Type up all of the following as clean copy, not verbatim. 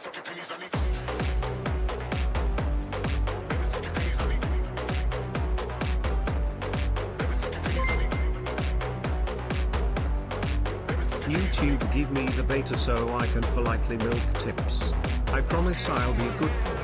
YouTube, give me the beta so I can politely milk tips. I promise I'll be a good boy.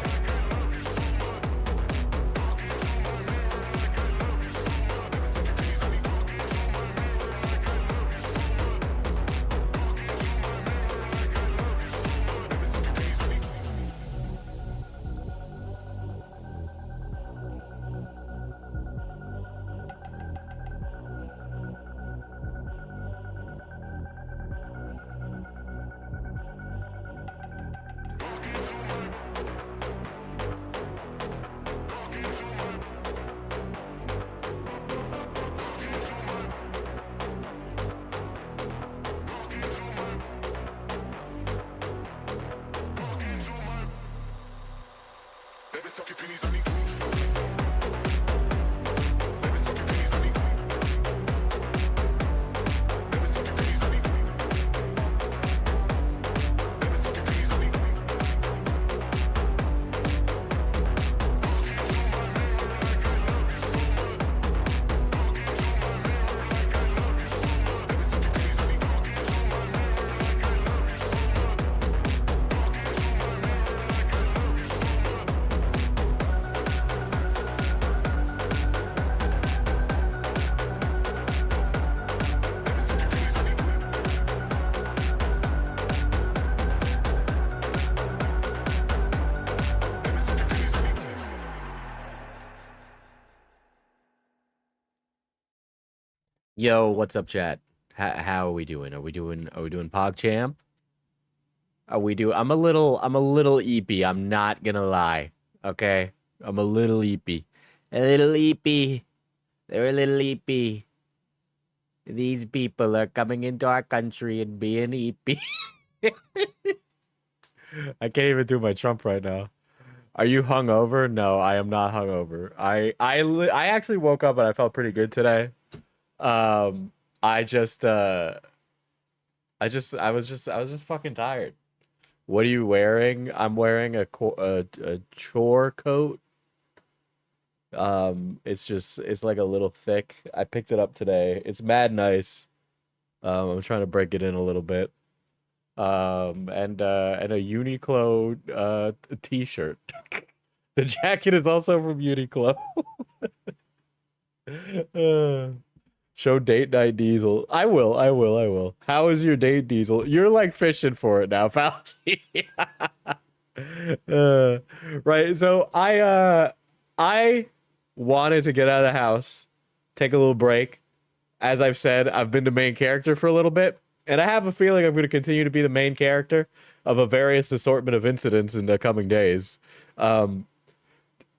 Yo, what's up, chat? How are we doing? Are we doing PogChamp? I'm a little eepy. I'm not gonna lie. Okay? I'm a little eepy. A little eepy. They're a little eepy. These people are coming into our country and being eepy. I can't even do my Trump right now. Are you hungover? No, I am not hungover. I actually woke up and I felt pretty good today. I was just fucking tired. What are you wearing? I'm wearing a chore coat. It's like a little thick. I picked it up today. It's mad nice. I'm trying to break it in a little bit. And a Uniqlo t-shirt. The jacket is also from Uniqlo. Show date night, Diesel. I will. How is your date, Diesel? You're like fishing for it now, Fauci. Right. So I wanted to get out of the house, take a little break. As I've said, I've been the main character for a little bit, and I have a feeling I'm going to continue to be the main character of a various assortment of incidents in the coming days.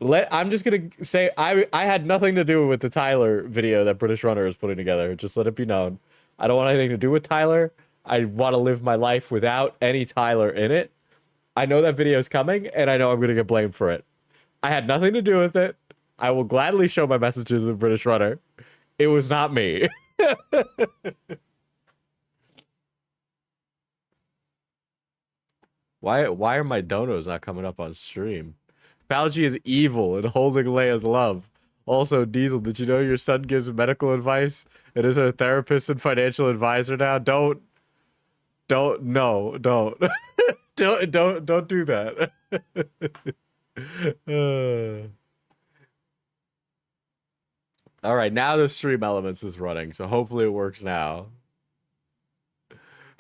I'm just gonna say I had nothing to do with the Tyler video that British Runner is putting together. Just let it be known. I don't want anything to do with Tyler. I want to live my life without any Tyler in it. I know that video is coming, and I know I'm gonna get blamed for it. I had nothing to do with it. I will gladly show my messages with British Runner. It was not me. Why are my donos not coming up on stream? Fauci is evil and holding Leia's love. Also, Diesel, did you know your son gives medical advice and is her therapist and financial advisor now? Don't don't don't do that. All right, now the stream elements is running, so hopefully it works now.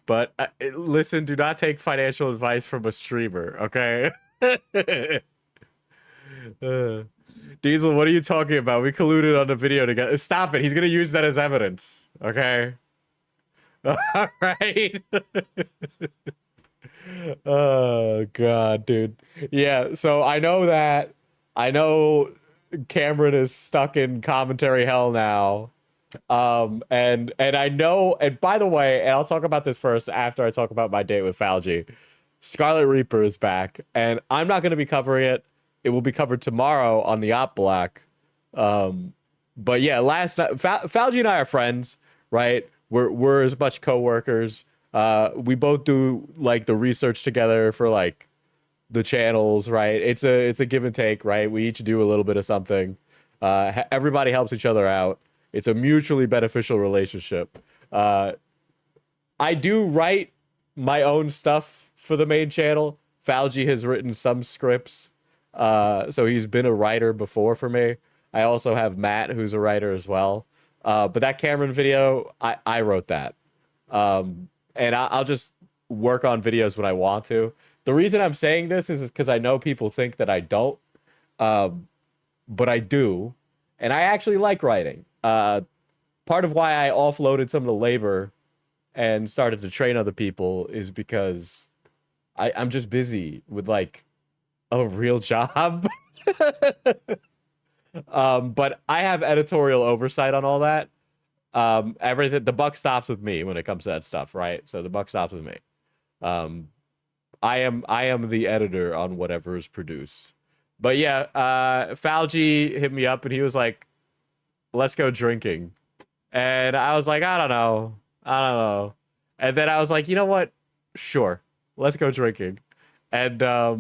But listen, do not take financial advice from a streamer, okay? Diesel, what are you talking about? We colluded on the video together. Stop it. He's going to use that as evidence, okay? All right. Oh, God, dude. Yeah, so I know Cameron is stuck in commentary hell now. And I know, and by the way, and I'll talk about this first after I talk about my date with Fauci. Scarlet Reaper is back, and I'm not going to be covering it. It will be covered tomorrow on the Op Black. But yeah, last night, Fauci and I are friends, right? We're as much co-workers. We both do like the research together for like the channels, right? It's a give and take, right? We each do a little bit of something. Everybody helps each other out. It's a mutually beneficial relationship. Uh, I do write my own stuff for the main channel. Falgi has written some scripts, so he's been a writer before for me. I also have Matt, who's a writer as well. But that Cameron video, I wrote that. And I'll just work on videos when I want to. The reason I'm saying this is because I know people think that I don't, but I do. And I actually like writing. Part of why I offloaded some of the labor and started to train other people is because I'm just busy with like a real job. But I have editorial oversight on all that. Everything, the buck stops with me when it comes to that stuff, right? So the buck stops with me. I am the editor on whatever is produced. But yeah, Falgi hit me up and he was like, let's go drinking. And I was like, I don't know. And then I was like, you know what? Sure. Let's go drinking. And I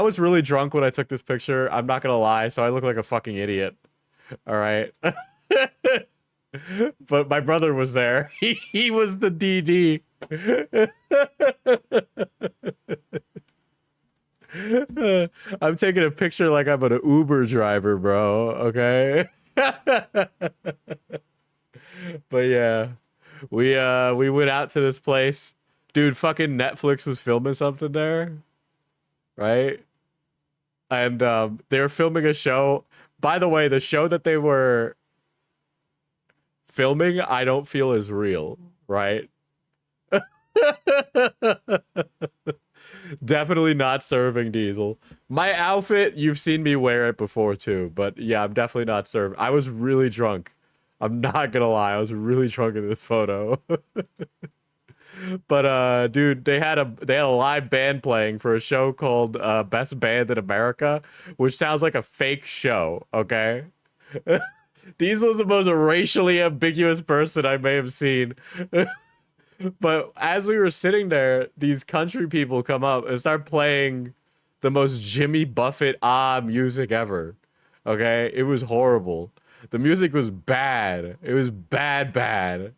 was really drunk when I took this picture. I'm not gonna lie, so I look like a fucking idiot. All right. But my brother was there. He was the DD. I'm taking a picture like I'm an Uber driver, bro. Okay. But yeah, we went out to this place. Dude, fucking Netflix was filming something there, right? And they were filming a show. By the way, the show that they were filming, I don't feel is real, right? Definitely not serving Diesel. My outfit, you've seen me wear it before too, but yeah, I'm definitely not serving. I was really drunk. I'm not gonna lie, I was really drunk in this photo. But dude, they had a live band playing for a show called Best Band in America, which sounds like a fake show, okay? Diesel's the most racially ambiguous person I may have seen. But as we were sitting there, these country people come up and start playing the most Jimmy Buffett music ever. Okay? It was horrible. The music was bad. It was bad.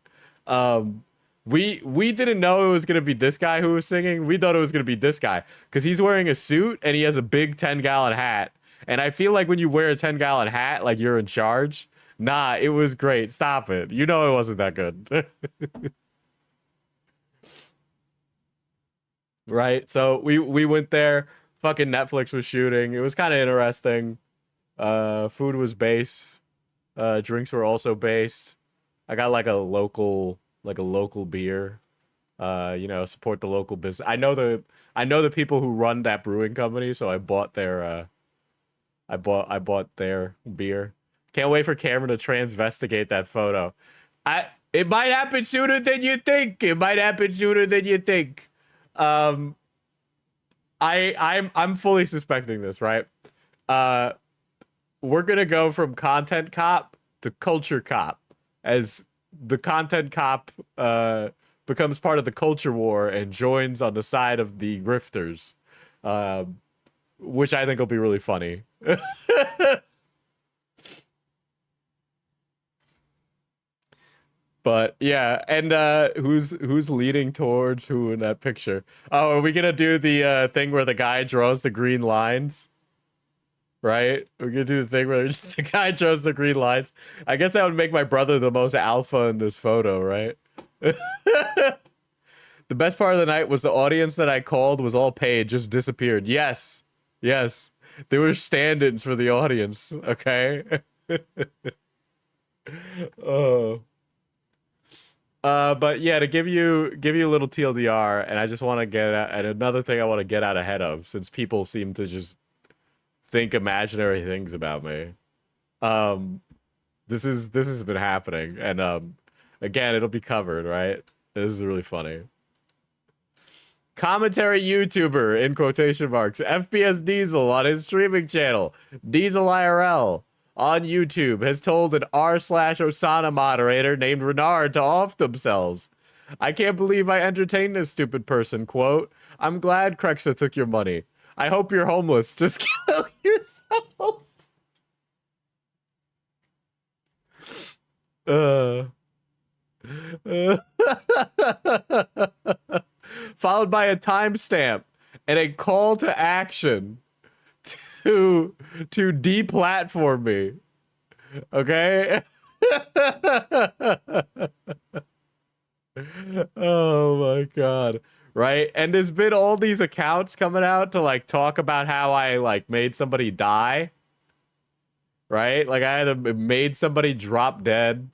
We didn't know it was gonna be this guy who was singing. We thought it was gonna be this guy because he's wearing a suit and he has a big 10-gallon hat. And I feel like when you wear a 10-gallon hat, like you're in charge. Nah, it was great. Stop it. You know it wasn't that good. Right? So we went there. Fucking Netflix was shooting. It was kind of interesting. Food was base. Drinks were also based. I got like a local beer. Support the local business. I know the people who run that brewing company, so I bought their beer. Can't wait for Cameron to transvestigate that photo. It might happen sooner than you think. I'm fully suspecting this, right? We're gonna go from content cop to culture cop as the content cop becomes part of the culture war and joins on the side of the grifters, which I think will be really funny. But yeah, and who's leading towards who in that picture? Oh, are we gonna do the thing where the guy draws the green lines? Right? We're gonna do the thing where the guy draws the green lines. I guess that would make my brother the most alpha in this photo, right? The best part of the night was the audience that I called was all paid, just disappeared. Yes. They were stand-ins for the audience, okay? Oh. But yeah, to give you a little TLDR, and I just want to get at, and another thing I want to get out ahead of, since people seem to just think imaginary things about me. This has been happening, and again, it'll be covered, right? This is really funny. Commentary YouTuber, in quotation marks, FPS Diesel on his streaming channel, Diesel IRL, on YouTube, has told an r/Osana moderator named Renard to off themselves. I can't believe I entertained this stupid person, quote. I'm glad Krexa took your money. I hope you're homeless. Just kill yourself. Followed by a timestamp and a call to action to deplatform me. Okay? Oh my god. Right? And there's been all these accounts coming out to like talk about how I like made somebody die. Right? Like I had made somebody drop dead.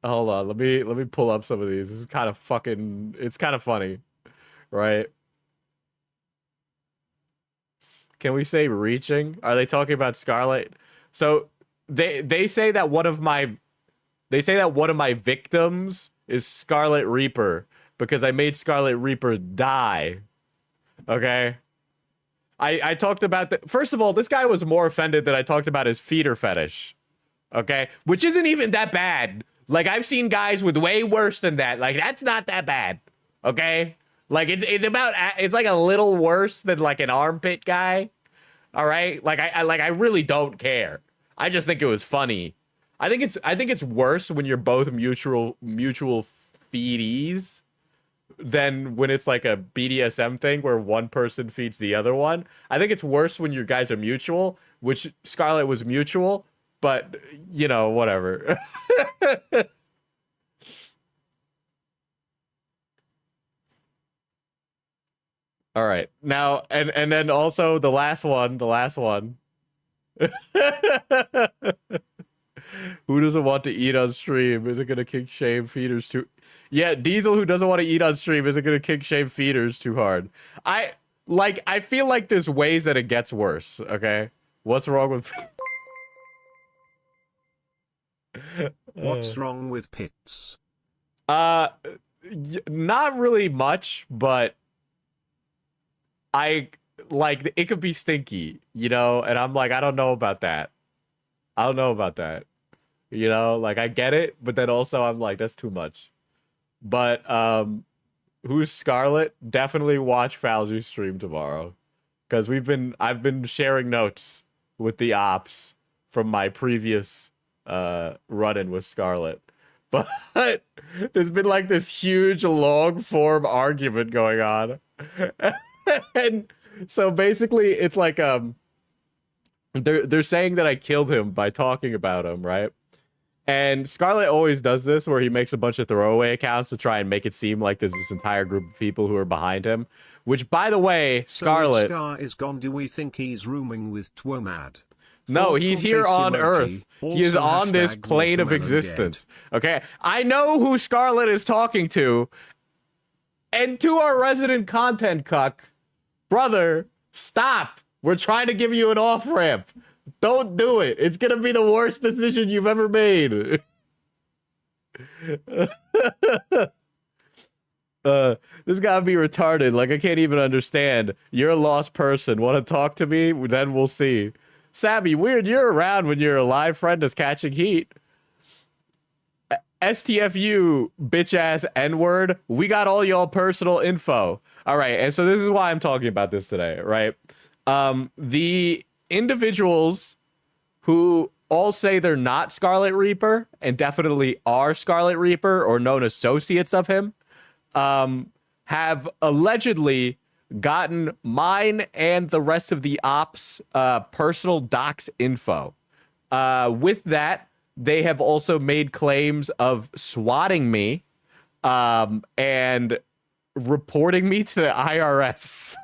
Hold on, let me pull up some of these. This is kind of fucking, it's kind of funny. Right? Can we say reaching? Are they talking about Scarlet? So they say that one of my victims is Scarlet Reaper because I made Scarlet Reaper die. Okay? I talked about the first of all, this guy was more offended that I talked about his feeder fetish. Okay? Which isn't even that bad. Like I've seen guys with way worse than that. Like that's not that bad. Okay? Like it's like a little worse than like an armpit guy. All right? Like I really don't care. I just think it was funny. I think it's worse when you're both mutual feedees than when it's like a BDSM thing where one person feeds the other one. I think it's worse when your guys are mutual, which Scarlet was mutual, but you know, whatever. All right. Now and then also the last one. Who doesn't want to eat on stream? Is it gonna kick shame feeders too? Yeah, Diesel, who doesn't want to eat on stream, is it gonna kick shame feeders too hard? I feel like there's ways that it gets worse. Okay, what's wrong with? What's wrong with pits? Not really much, but I like it could be stinky, you know, and I'm like, I don't know about that. You know, like I get it, but then also I'm like, that's too much. But who's Scarlet? Definitely watch Falzy's stream tomorrow. Because I've been sharing notes with the ops from my previous run-in with Scarlet. But there's been like this huge long form argument going on. And so basically it's like they're saying that I killed him by talking about him, right? And Scarlet always does this where he makes a bunch of throwaway accounts to try and make it seem like there's this entire group of people who are behind him. Which, by the way, Scarlet... So Scar is gone. Do we think he's rooming with Twomad? No, he's here on Earth. He is on this plane of existence. Okay? I know who Scarlet is talking to. And to our resident content cuck, brother, stop. We're trying to give you an off-ramp. Don't do it. It's gonna be the worst decision you've ever made. This gotta be retarded. Like, I can't even understand. You're a lost person. Want to talk to me? Then we'll see. Sabby, weird. You're around when your live friend is catching heat. STFU, bitch-ass N-word. We got all y'all personal info. All right, and so this is why I'm talking about this today, right? The individuals who all say they're not Scarlet Reaper and definitely are Scarlet Reaper or known associates of him have allegedly gotten mine and the rest of the ops personal dox info. With that, they have also made claims of swatting me and reporting me to the IRS.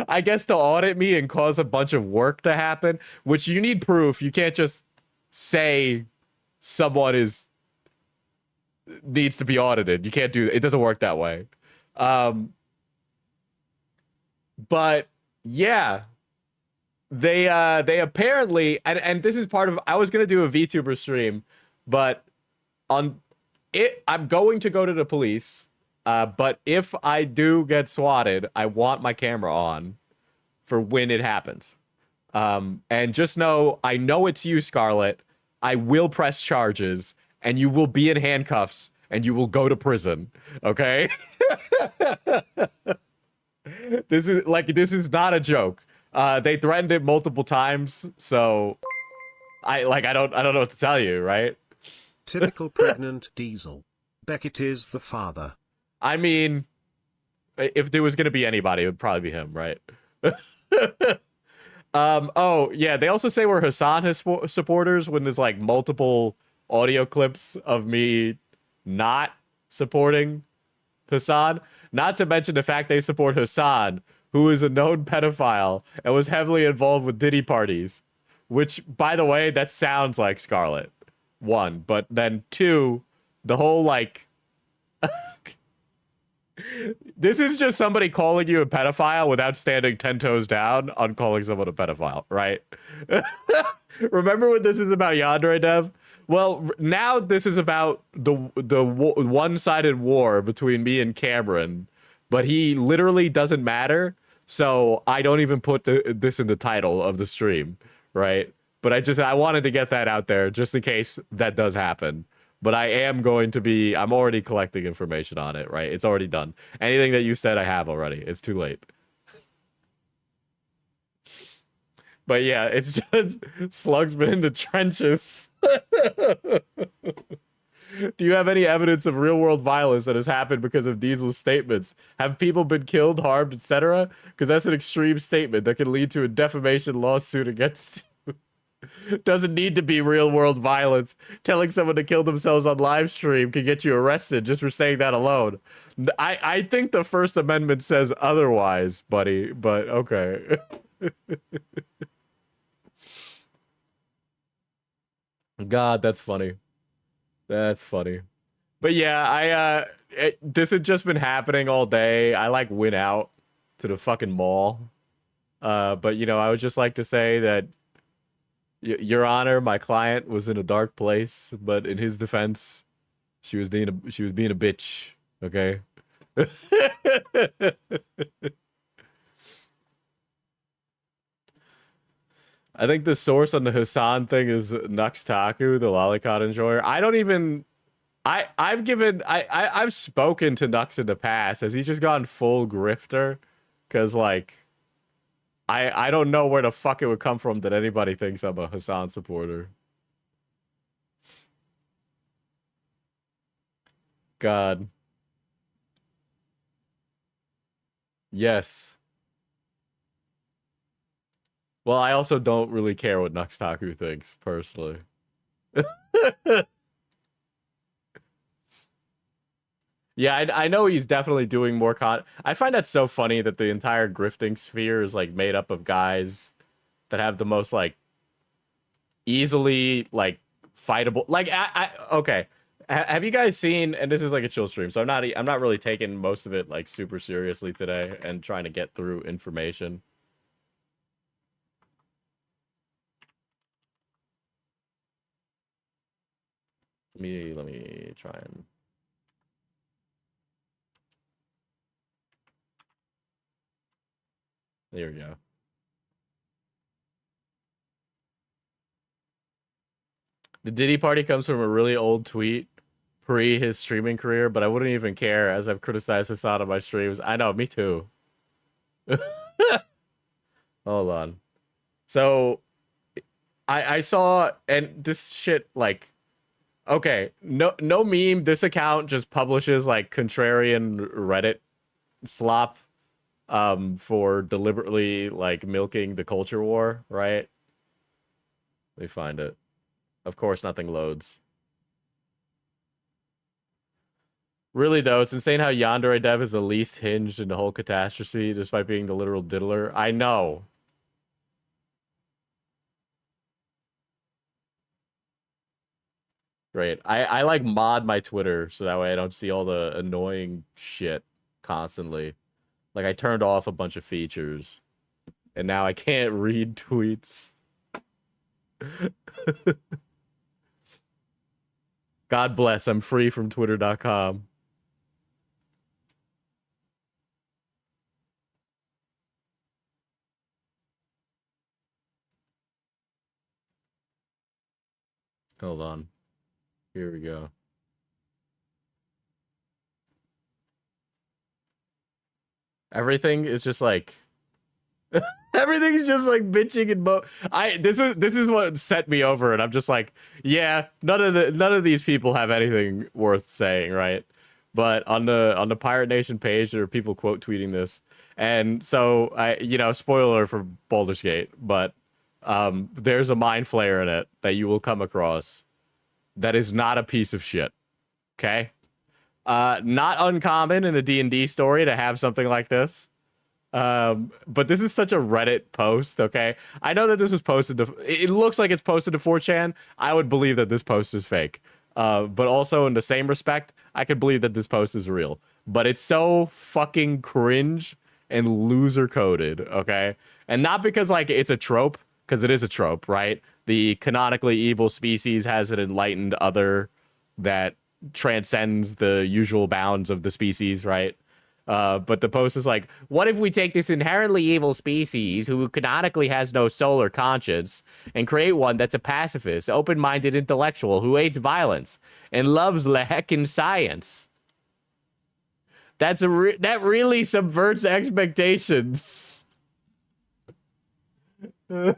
I guess to audit me and cause a bunch of work to happen, which you need proof. You can't just say someone needs to be audited. You can't do it. It doesn't work that way. But yeah, they apparently, and this is part of, I was going to do a VTuber stream, but I'm going to go to the police. But if I do get swatted, I want my camera on for when it happens. And just know, I know it's you, Scarlet. I will press charges, and you will be in handcuffs, and you will go to prison. Okay? This is not a joke. They threatened it multiple times, so I don't know what to tell you, right? Typical pregnant Diesel. Beckett is the father. I mean, if there was gonna be anybody, it would probably be him, right? Oh yeah, they also say we're Hassan supporters when there's like multiple audio clips of me not supporting Hassan. Not to mention the fact they support Hassan, who is a known pedophile and was heavily involved with Diddy parties. Which, by the way, that sounds like Scarlet. One, but then two, the whole like this is just somebody calling you a pedophile without standing 10 toes down on calling someone a pedophile, right? Remember when this is about Yandere Dev? Well, now this is about the one-sided war between me and Cameron, but he literally doesn't matter, so I don't even put this in the title of the stream, right? But I wanted to get that out there just in case that does happen. But I am going to be, I'm already collecting information on it, right? It's already done. Anything that you said, I have already. It's too late. But yeah, it's just, Slug's been in the trenches. Do you have any evidence of real-world violence that has happened because of Diesel's statements? Have people been killed, harmed, etc.? Because that's an extreme statement that can lead to a defamation lawsuit against you. Doesn't need to be real-world violence. Telling someone to kill themselves on live stream can get you arrested just for saying that alone. I think the First Amendment says otherwise, buddy, but okay. God, that's funny. That's funny. But yeah, this had just been happening all day. I like went out to the fucking mall. But you know, I would just like to say that Your Honor, my client was in a dark place, but in his defense, she was being a bitch, okay? I think the source on the Hassan thing is Nuxtaku, the lolicon enjoyer. I don't even I've spoken to Nux in the past. Has he just gone full grifter? Cause like I don't know where the fuck it would come from that anybody thinks I'm a Hassan supporter. God. Yes. Well, I also don't really care what Nuxtaku thinks, personally. Yeah, I know he's definitely doing more I find that so funny that the entire grifting sphere is like made up of guys that have the most like easily like fightable like okay. Have you guys seen, and this is like a chill stream, so I'm not really taking most of it like super seriously today and trying to get through information. Let me try and there we go. The Diddy party comes from a really old tweet pre his streaming career, but I wouldn't even care as I've criticized Hassan on my streams. I know, me too. Hold on. So I saw, and this shit like, okay, no meme. This account just publishes like contrarian Reddit slop for deliberately like milking the culture war, right? Let me find it. Of course, nothing loads. Really, though, it's insane how Yandere Dev is the least hinged in the whole catastrophe, despite being the literal diddler. I know. Great. I like mod my Twitter so that way I don't see all the annoying shit constantly. Like, I turned off a bunch of features, and now I can't read tweets. God bless, I'm free from Twitter.com. Hold on. Here we go. Everything is just like everything's just like bitching and this is what set me over, and I'm just like, yeah, none of these people have anything worth saying, right? But on the Pirate Nation page, there are people quote tweeting this, and so spoiler for Baldur's Gate, but there's a mind flayer in it that you will come across that is not a piece of shit. Okay, not uncommon in a D&D story to have something like this. But this is such a Reddit post, okay? I know that this was posted to... It looks like it's posted to 4chan. I would believe that this post is fake. But also, in the same respect, I could believe that this post is real. But it's so fucking cringe and loser-coded, okay? And not because, like, it's a trope, because it is a trope, right? The canonically evil species has an enlightened other that transcends the usual bounds of the species, right? But the post is like, what if we take this inherently evil species who canonically has no soul or conscience and create one that's a pacifist, open-minded intellectual who hates violence and loves the heckin' science? That really subverts expectations. And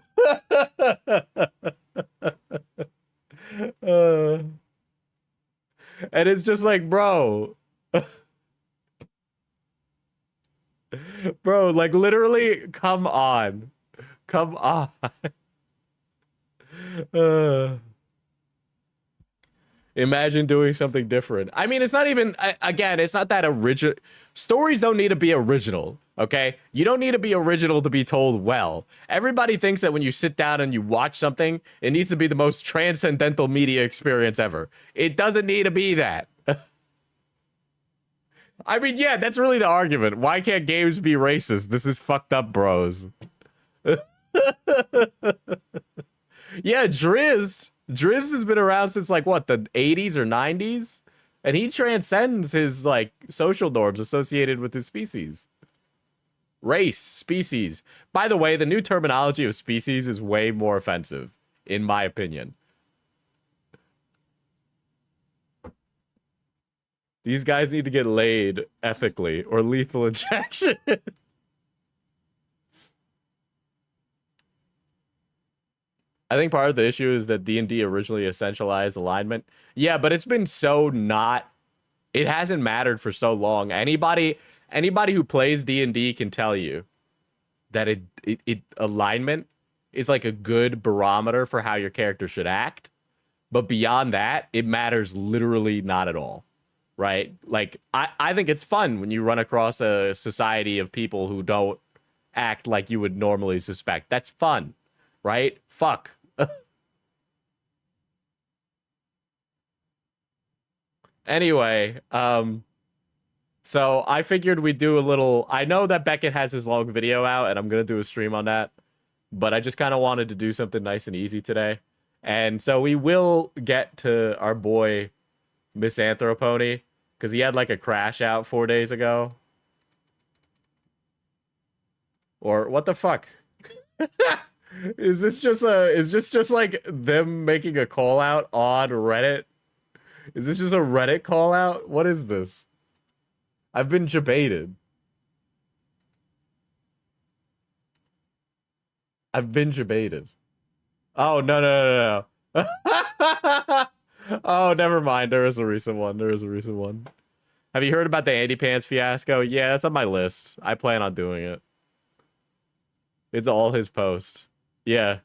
it's just like, bro. Bro, like, literally, come on. Come on. Imagine doing something different. I mean, it's not even, again, it's not that original. Stories don't need to be original, okay? You don't need to be original to be told well. Everybody thinks that when you sit down and you watch something, it needs to be the most transcendental media experience ever. It doesn't need to be that. I mean, yeah, that's really the argument. Why can't games be racist? This is fucked up, bros. Yeah, Drizzt. Drizzt has been around since, like, what, the 80s or 90s? And he transcends his, like, social norms associated with his species. Race, species. By the way, the new terminology of species is way more offensive, in my opinion. These guys need to get laid ethically or lethal injection. I think part of the issue is that D&D originally essentialized alignment. Yeah, but it's been so not... It hasn't mattered for so long. Anybody who plays D&D can tell you that alignment is like a good barometer for how your character should act. But beyond that, it matters literally not at all. Right? Like, I think it's fun when you run across a society of people who don't act like you would normally suspect. That's fun, right? Fuck. Anyway, so I figured we'd do a little... I know that Beckett has his long video out, and I'm going to do a stream on that, but I just kind of wanted to do something nice and easy today. And so we will get to our boy, Misanthropony, because he had like a crash out 4 days ago. Or what the fuck? Is this just like them making a call out on Reddit? Is this just a Reddit call out? What is this? I've been debated. I've been debated. Oh, no. Oh, never mind. There is a recent one. Have you heard about the Andy Pants fiasco? Yeah, that's on my list. I plan on doing it. It's all his post. Yeah.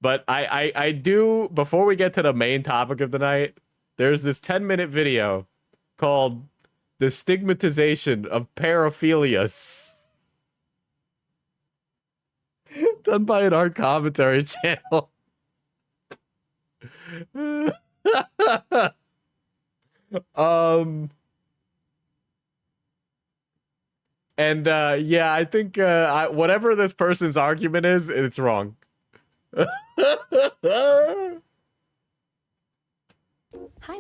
But I do, before we get to the main topic of the night, there's this 10-minute video called The Stigmatization of Paraphilia. Done by an art commentary channel. Yeah, I think whatever this person's argument is, it's wrong. Hi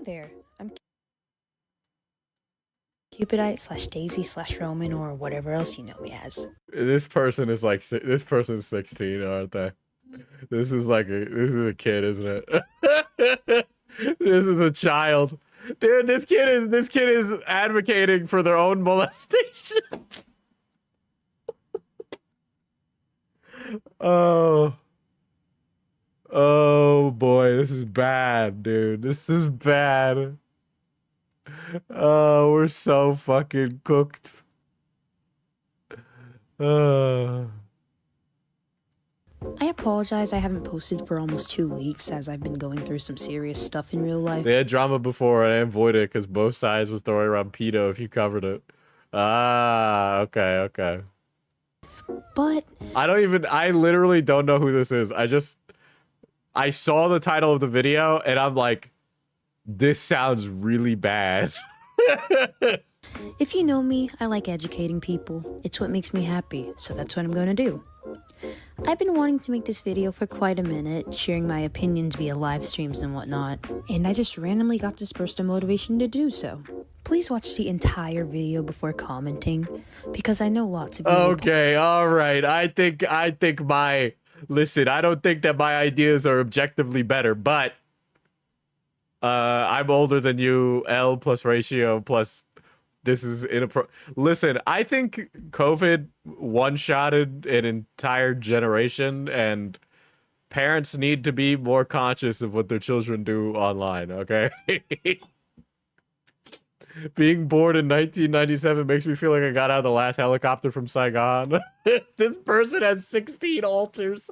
there, I'm Cupidite / Daisy / Roman, or whatever else you know me as. This person is like, this person's 16, aren't they? This is a kid, isn't it? This is a child. Dude, this kid is advocating for their own molestation. Oh. Oh boy, this is bad, dude. This is bad. Oh, we're so fucking cooked. I apologize I haven't posted for almost 2 weeks as I've been going through some serious stuff in real life. They had drama before and I avoided it because both sides was throwing around pedo if you covered it. Ah, okay. But I literally don't know who this is. I saw the title of the video and I'm like, this sounds really bad. if you know me, I like educating people. It's what makes me happy, so that's what I'm going to do. I've been wanting to make this video for quite a minute, sharing my opinions via live streams and whatnot, and I just randomly got this burst of motivation to do so. Please watch the entire video before commenting, because I know lots of you. Okay, alright. Listen, I don't think that my ideas are objectively better, but I'm older than you, L plus ratio plus this is inappropriate. Listen, I think COVID one-shotted an entire generation, and parents need to be more conscious of what their children do online, okay? Being born in 1997 makes me feel like I got out of the last helicopter from Saigon. This person has 16 altars.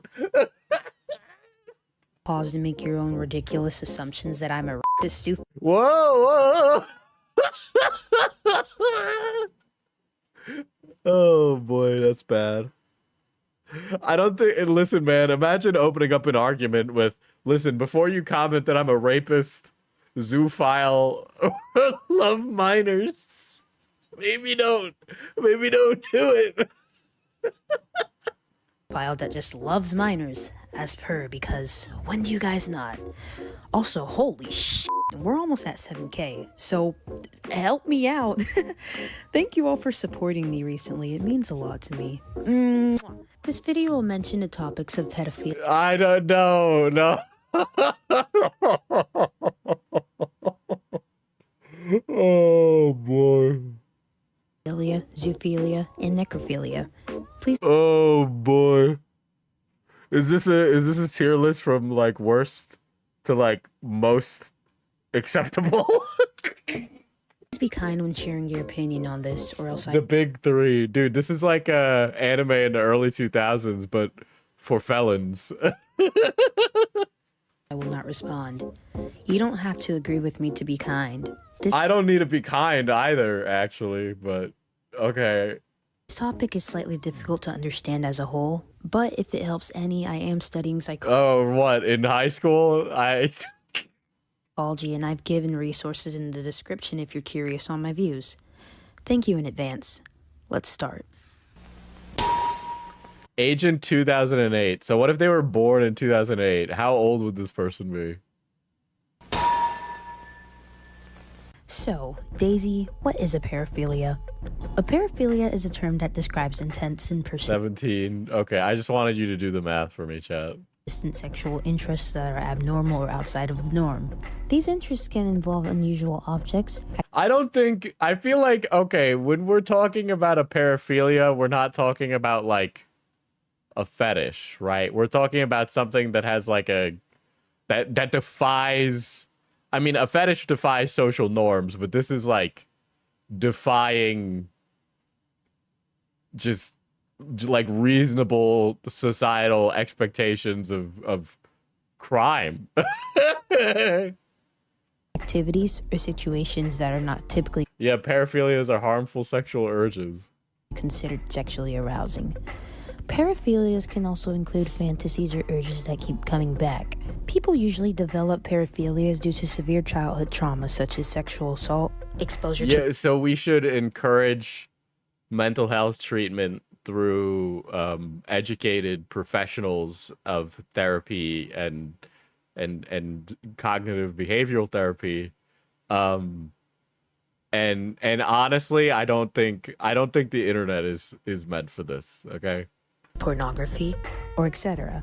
Pause to make your own ridiculous assumptions that I'm a rapist. Whoa! Oh boy, that's bad. I don't think, and listen, man, imagine opening up an argument with, listen, before you comment that I'm a rapist, zoophile, or love minors, maybe don't do it. File that just loves minors, as per, because when do you guys not? Also, holy shit, we're almost at 7K, so help me out. Thank you all for supporting me recently, it means a lot to me. This video will mention the topics of pedophilia. I don't know, no. Oh boy. Zoophilia, and necrophilia. Please. Oh boy. Is this a tier list from like worst to like most acceptable? Please be kind when sharing your opinion on this, or else The big three. Dude, this is like anime in the early 2000s, but for felons. I will not respond. You don't have to agree with me to be kind. I don't need to be kind either, actually, but okay. This topic is slightly difficult to understand as a whole, but if it helps any, I am studying Oh, what? In high school? psychology, and I've given resources in the description if you're curious on my views. Thank you in advance. Let's start. Age in 2008. So what if they were born in 2008? How old would this person be? So, Daisy, what is a paraphilia? A paraphilia is a term that describes intense and 17. Okay, I just wanted you to do the math for me, chat. persistent sexual interests that are abnormal or outside of the norm. These interests can involve unusual objects. I feel like, okay, when we're talking about a paraphilia, we're not talking about like a fetish, right? We're talking about something that has like that defies, I mean, a fetish defies social norms, but this is like defying just like reasonable societal expectations of crime. Activities or situations that are not typically Yeah, paraphilias are harmful sexual urges. considered sexually arousing. Paraphilias can also include fantasies or urges that keep coming back. People usually develop paraphilias due to severe childhood trauma such as sexual assault, exposure to So we should encourage mental health treatment through educated professionals of therapy and cognitive behavioral therapy. And honestly, I don't think the internet is meant for this, okay? pornography, or etc.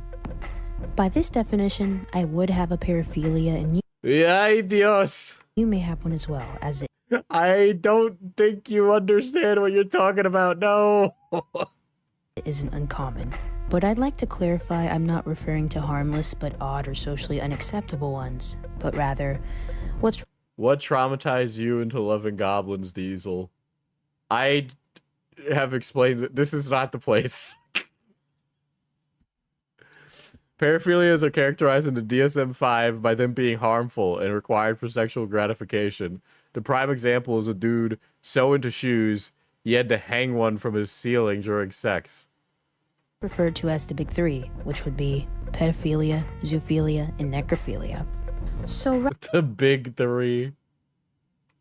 By this definition, I would have a paraphilia and Ay, Dios. You may have one as well, as it I don't think you understand what you're talking about. No. isn't uncommon. But I'd like to clarify I'm not referring to harmless but odd or socially unacceptable ones, but rather, What traumatized you into loving goblins, Diesel? I have explained that this is not the place. Paraphilias are characterized in the DSM-5 by them being harmful and required for sexual gratification. The prime example is a dude so into shoes, he had to hang one from his ceiling during sex. referred to as the big three, which would be pedophilia, zoophilia, and necrophilia. So The big three.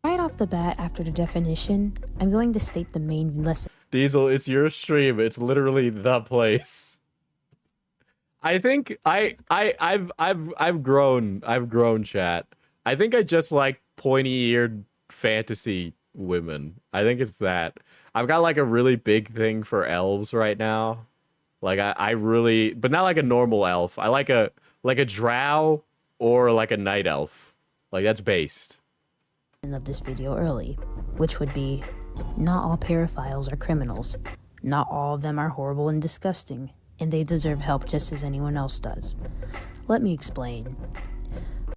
right off the bat, after the definition, I'm going to state the main lesson. Diesel, it's your stream. It's literally the place. I think I've grown, chat. I think I just like pointy-eared fantasy women. I think it's that. I've got like a really big thing for elves right now. Like I really, but not like a normal elf. I like a drow or like a night elf. Like that's based. Of this video early, which would be, not all paraphiles are criminals. Not all of them are horrible and disgusting, and they deserve help just as anyone else does. Let me explain.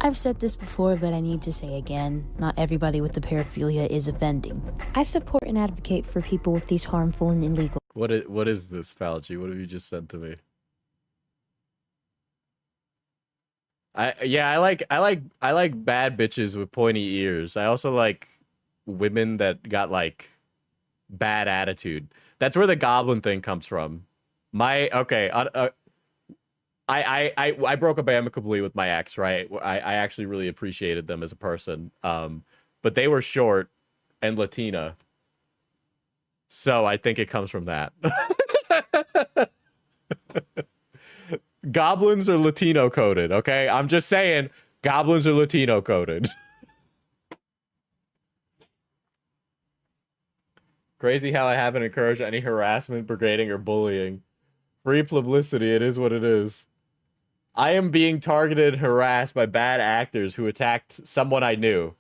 I've said this before, but I need to say again, not everybody with the paraphilia is offending. I support and advocate for people with these harmful and illegal. What is this, Falchi? What have you just said to me? I like bad bitches with pointy ears. I also like women that got like bad attitude. That's where the goblin thing comes from. I broke up amicably with my ex, right? I actually really appreciated them as a person. But they were short and Latina. So I think it comes from that. Goblins are Latino coded, okay? I'm just saying, goblins are Latino coded. Crazy how I haven't encouraged any harassment, brigading, or bullying. Free publicity, it is what it is. I am being targeted and harassed by bad actors who attacked someone I knew.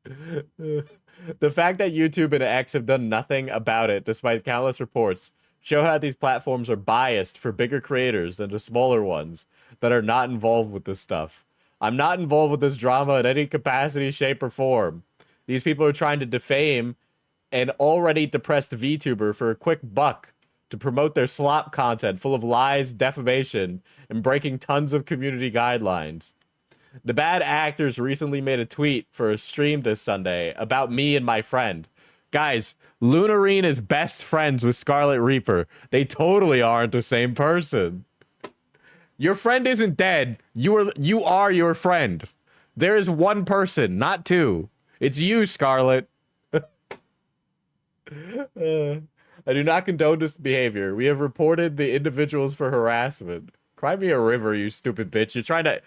The fact that YouTube and X have done nothing about it, despite countless reports, show how these platforms are biased for bigger creators than the smaller ones that are not involved with this stuff. I'm not involved with this drama in any capacity, shape, or form. These people are trying to defame an already depressed VTuber for a quick buck to promote their slop content full of lies, defamation, and breaking tons of community guidelines. The bad actors recently made a tweet for a stream this Sunday about me and my friend. Guys, Lunarine is best friends with Scarlet Reaper. They totally aren't the same person. Your friend isn't dead. You are your friend. There is one person, not two. It's you, Scarlet. I do not condone this behavior. We have reported the individuals for harassment. Cry me a river, you stupid bitch. You're trying to...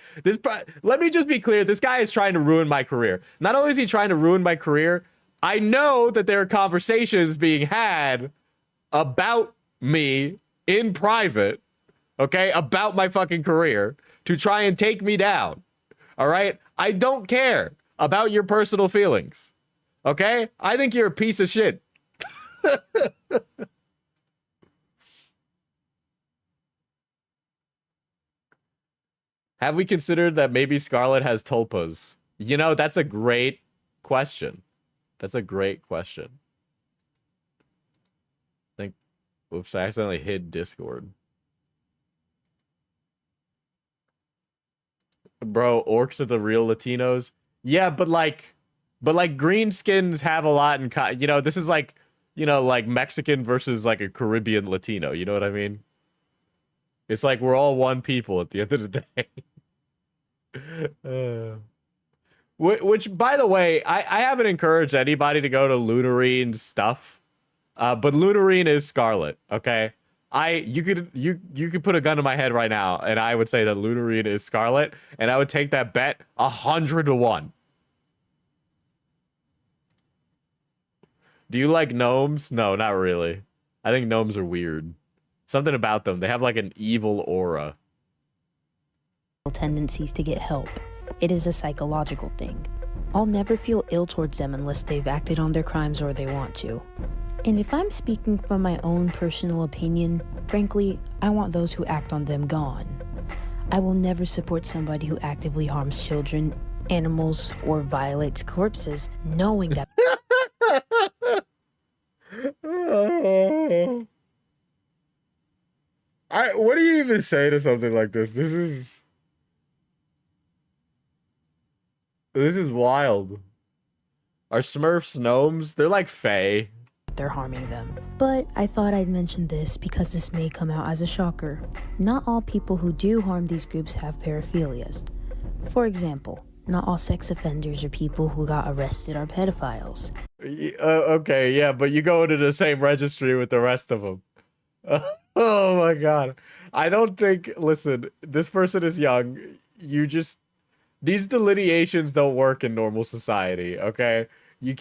Let me just be clear. This guy is trying to ruin my career. Not only is he trying to ruin my career, I know that there are conversations being had about me in private, okay, about my fucking career to try and take me down, all right? I don't care about your personal feelings, okay? I think you're a piece of shit. Have we considered that maybe Scarlet has tulpas? You know, that's a great question. That's a great question. Oops, I accidentally hid Discord. Bro, orcs are the real Latinos? Yeah, but like greenskins have a lot in you know, this is like, you know, like Mexican versus like a Caribbean Latino, you know what I mean? It's like we're all one people at the end of the day. Which, by the way, I haven't encouraged anybody to go to Lunarine's stuff, but Lunarine is Scarlet. Okay, you could put a gun to my head right now, and I would say that Lunarine is Scarlet, and I would take that bet 100 to 1. Do you like gnomes? No, not really. I think gnomes are weird. Something about them. They have like an evil aura. Tendencies to get help. It is a psychological thing. I'll never feel ill towards them unless they've acted on their crimes or they want to. And if I'm speaking from my own personal opinion, frankly, I want those who act on them gone. I will never support somebody who actively harms children, animals, or violates corpses, knowing that. What do you even say to something like this? This is wild. Are Smurfs gnomes? They're like fae. They're harming them. But I thought I'd mention this because this may come out as a shocker. Not all people who do harm these groups have paraphilias. For example, not all sex offenders or people who got arrested are pedophiles. Okay, yeah, but you go into the same registry with the rest of them. Oh my god. I don't think, listen, this person is young. These delineations don't work in normal society, okay? You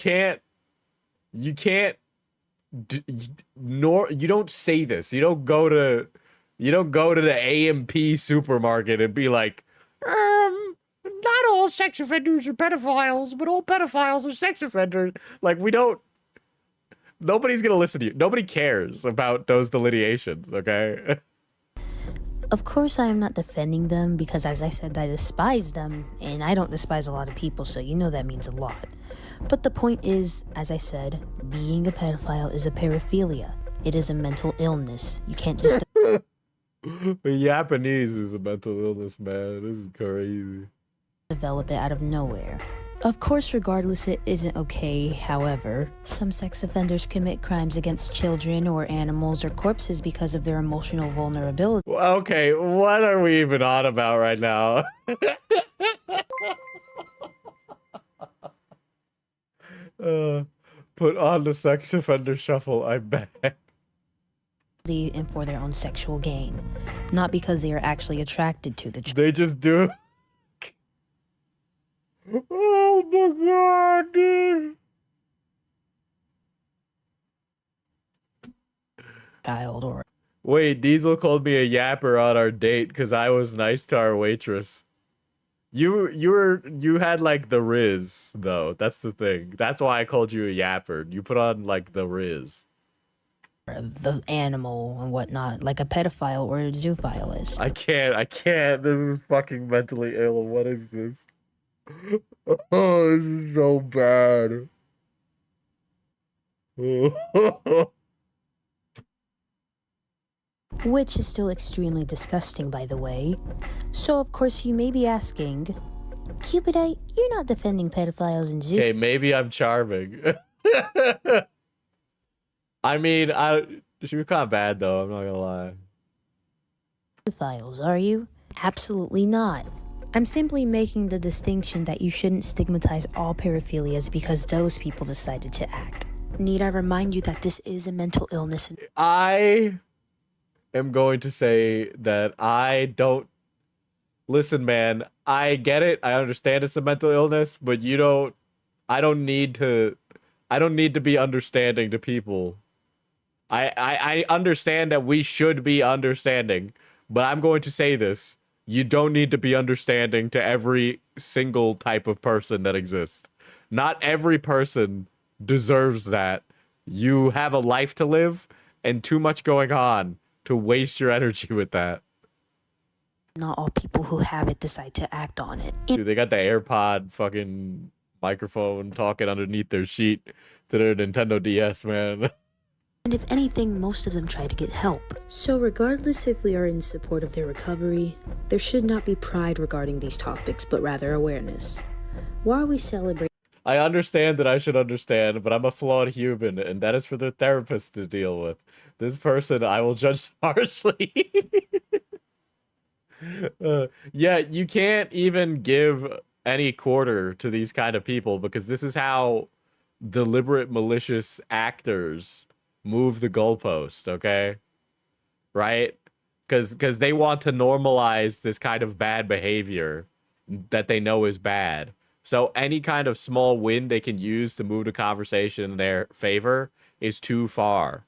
don't say this. You don't go to the AMP supermarket and be like, not all sex offenders are pedophiles, but all pedophiles are sex offenders. Like, nobody's gonna listen to you. Nobody cares about those delineations, okay? Of course, I am not defending them because, as I said, I despise them, and I don't despise a lot of people, so you know that means a lot. But the point is, as I said, being a pedophile is a paraphilia. It is a mental illness. You can't just... Japanese is a mental illness, man. This is crazy. Develop it out of nowhere. Of course, regardless, it isn't okay. However, some sex offenders commit crimes against children or animals or corpses because of their emotional vulnerability. Okay, what are we even on about right now? Put on the sex offender shuffle, I bet. And for their own sexual gain, not because they are actually attracted to the child. They just do. Oh my god, dude. Child or... Wait, Diesel called me a yapper on our date because I was nice to our waitress. You had like the riz though. That's the thing. That's why I called you a yapper. You put on like the riz. The animal and whatnot, like a pedophile or a zoophile is. I can't. This is fucking mentally ill. What is this? Oh, this is so bad. Which is still extremely disgusting, by the way. So, of course, you may be asking, Cupidite, you're not defending pedophiles and zoo... Okay, maybe I'm charming. I mean, she was kind of bad, though. I'm not gonna lie. Zoophiles, are you? Absolutely not. I'm simply making the distinction that you shouldn't stigmatize all paraphilias because those people decided to act. Need I remind you that this is a mental illness? I am going to say that I don't... Listen, man, I get it. I understand it's a mental illness, but I don't need to be understanding to people. I understand that we should be understanding, but I'm going to say this. You don't need to be understanding to every single type of person that exists. Not every person deserves that. You have a life to live and too much going on to waste your energy with that. Not all people who have it decide to act on it. Dude, they got the AirPod fucking microphone talking underneath their sheet to their Nintendo DS, man. And if anything, most of them try to get help. So regardless if we are in support of their recovery, there should not be pride regarding these topics, but rather awareness. Why are we celebrating? I understand that I should understand, but I'm a flawed human, and that is for the therapist to deal with. This person, I will judge harshly. Yeah, you can't even give any quarter to these kind of people because this is how deliberate malicious actors move the goalpost, okay? Right? Because they want to normalize this kind of bad behavior that they know is bad. So any kind of small win they can use to move the conversation in their favor is too far.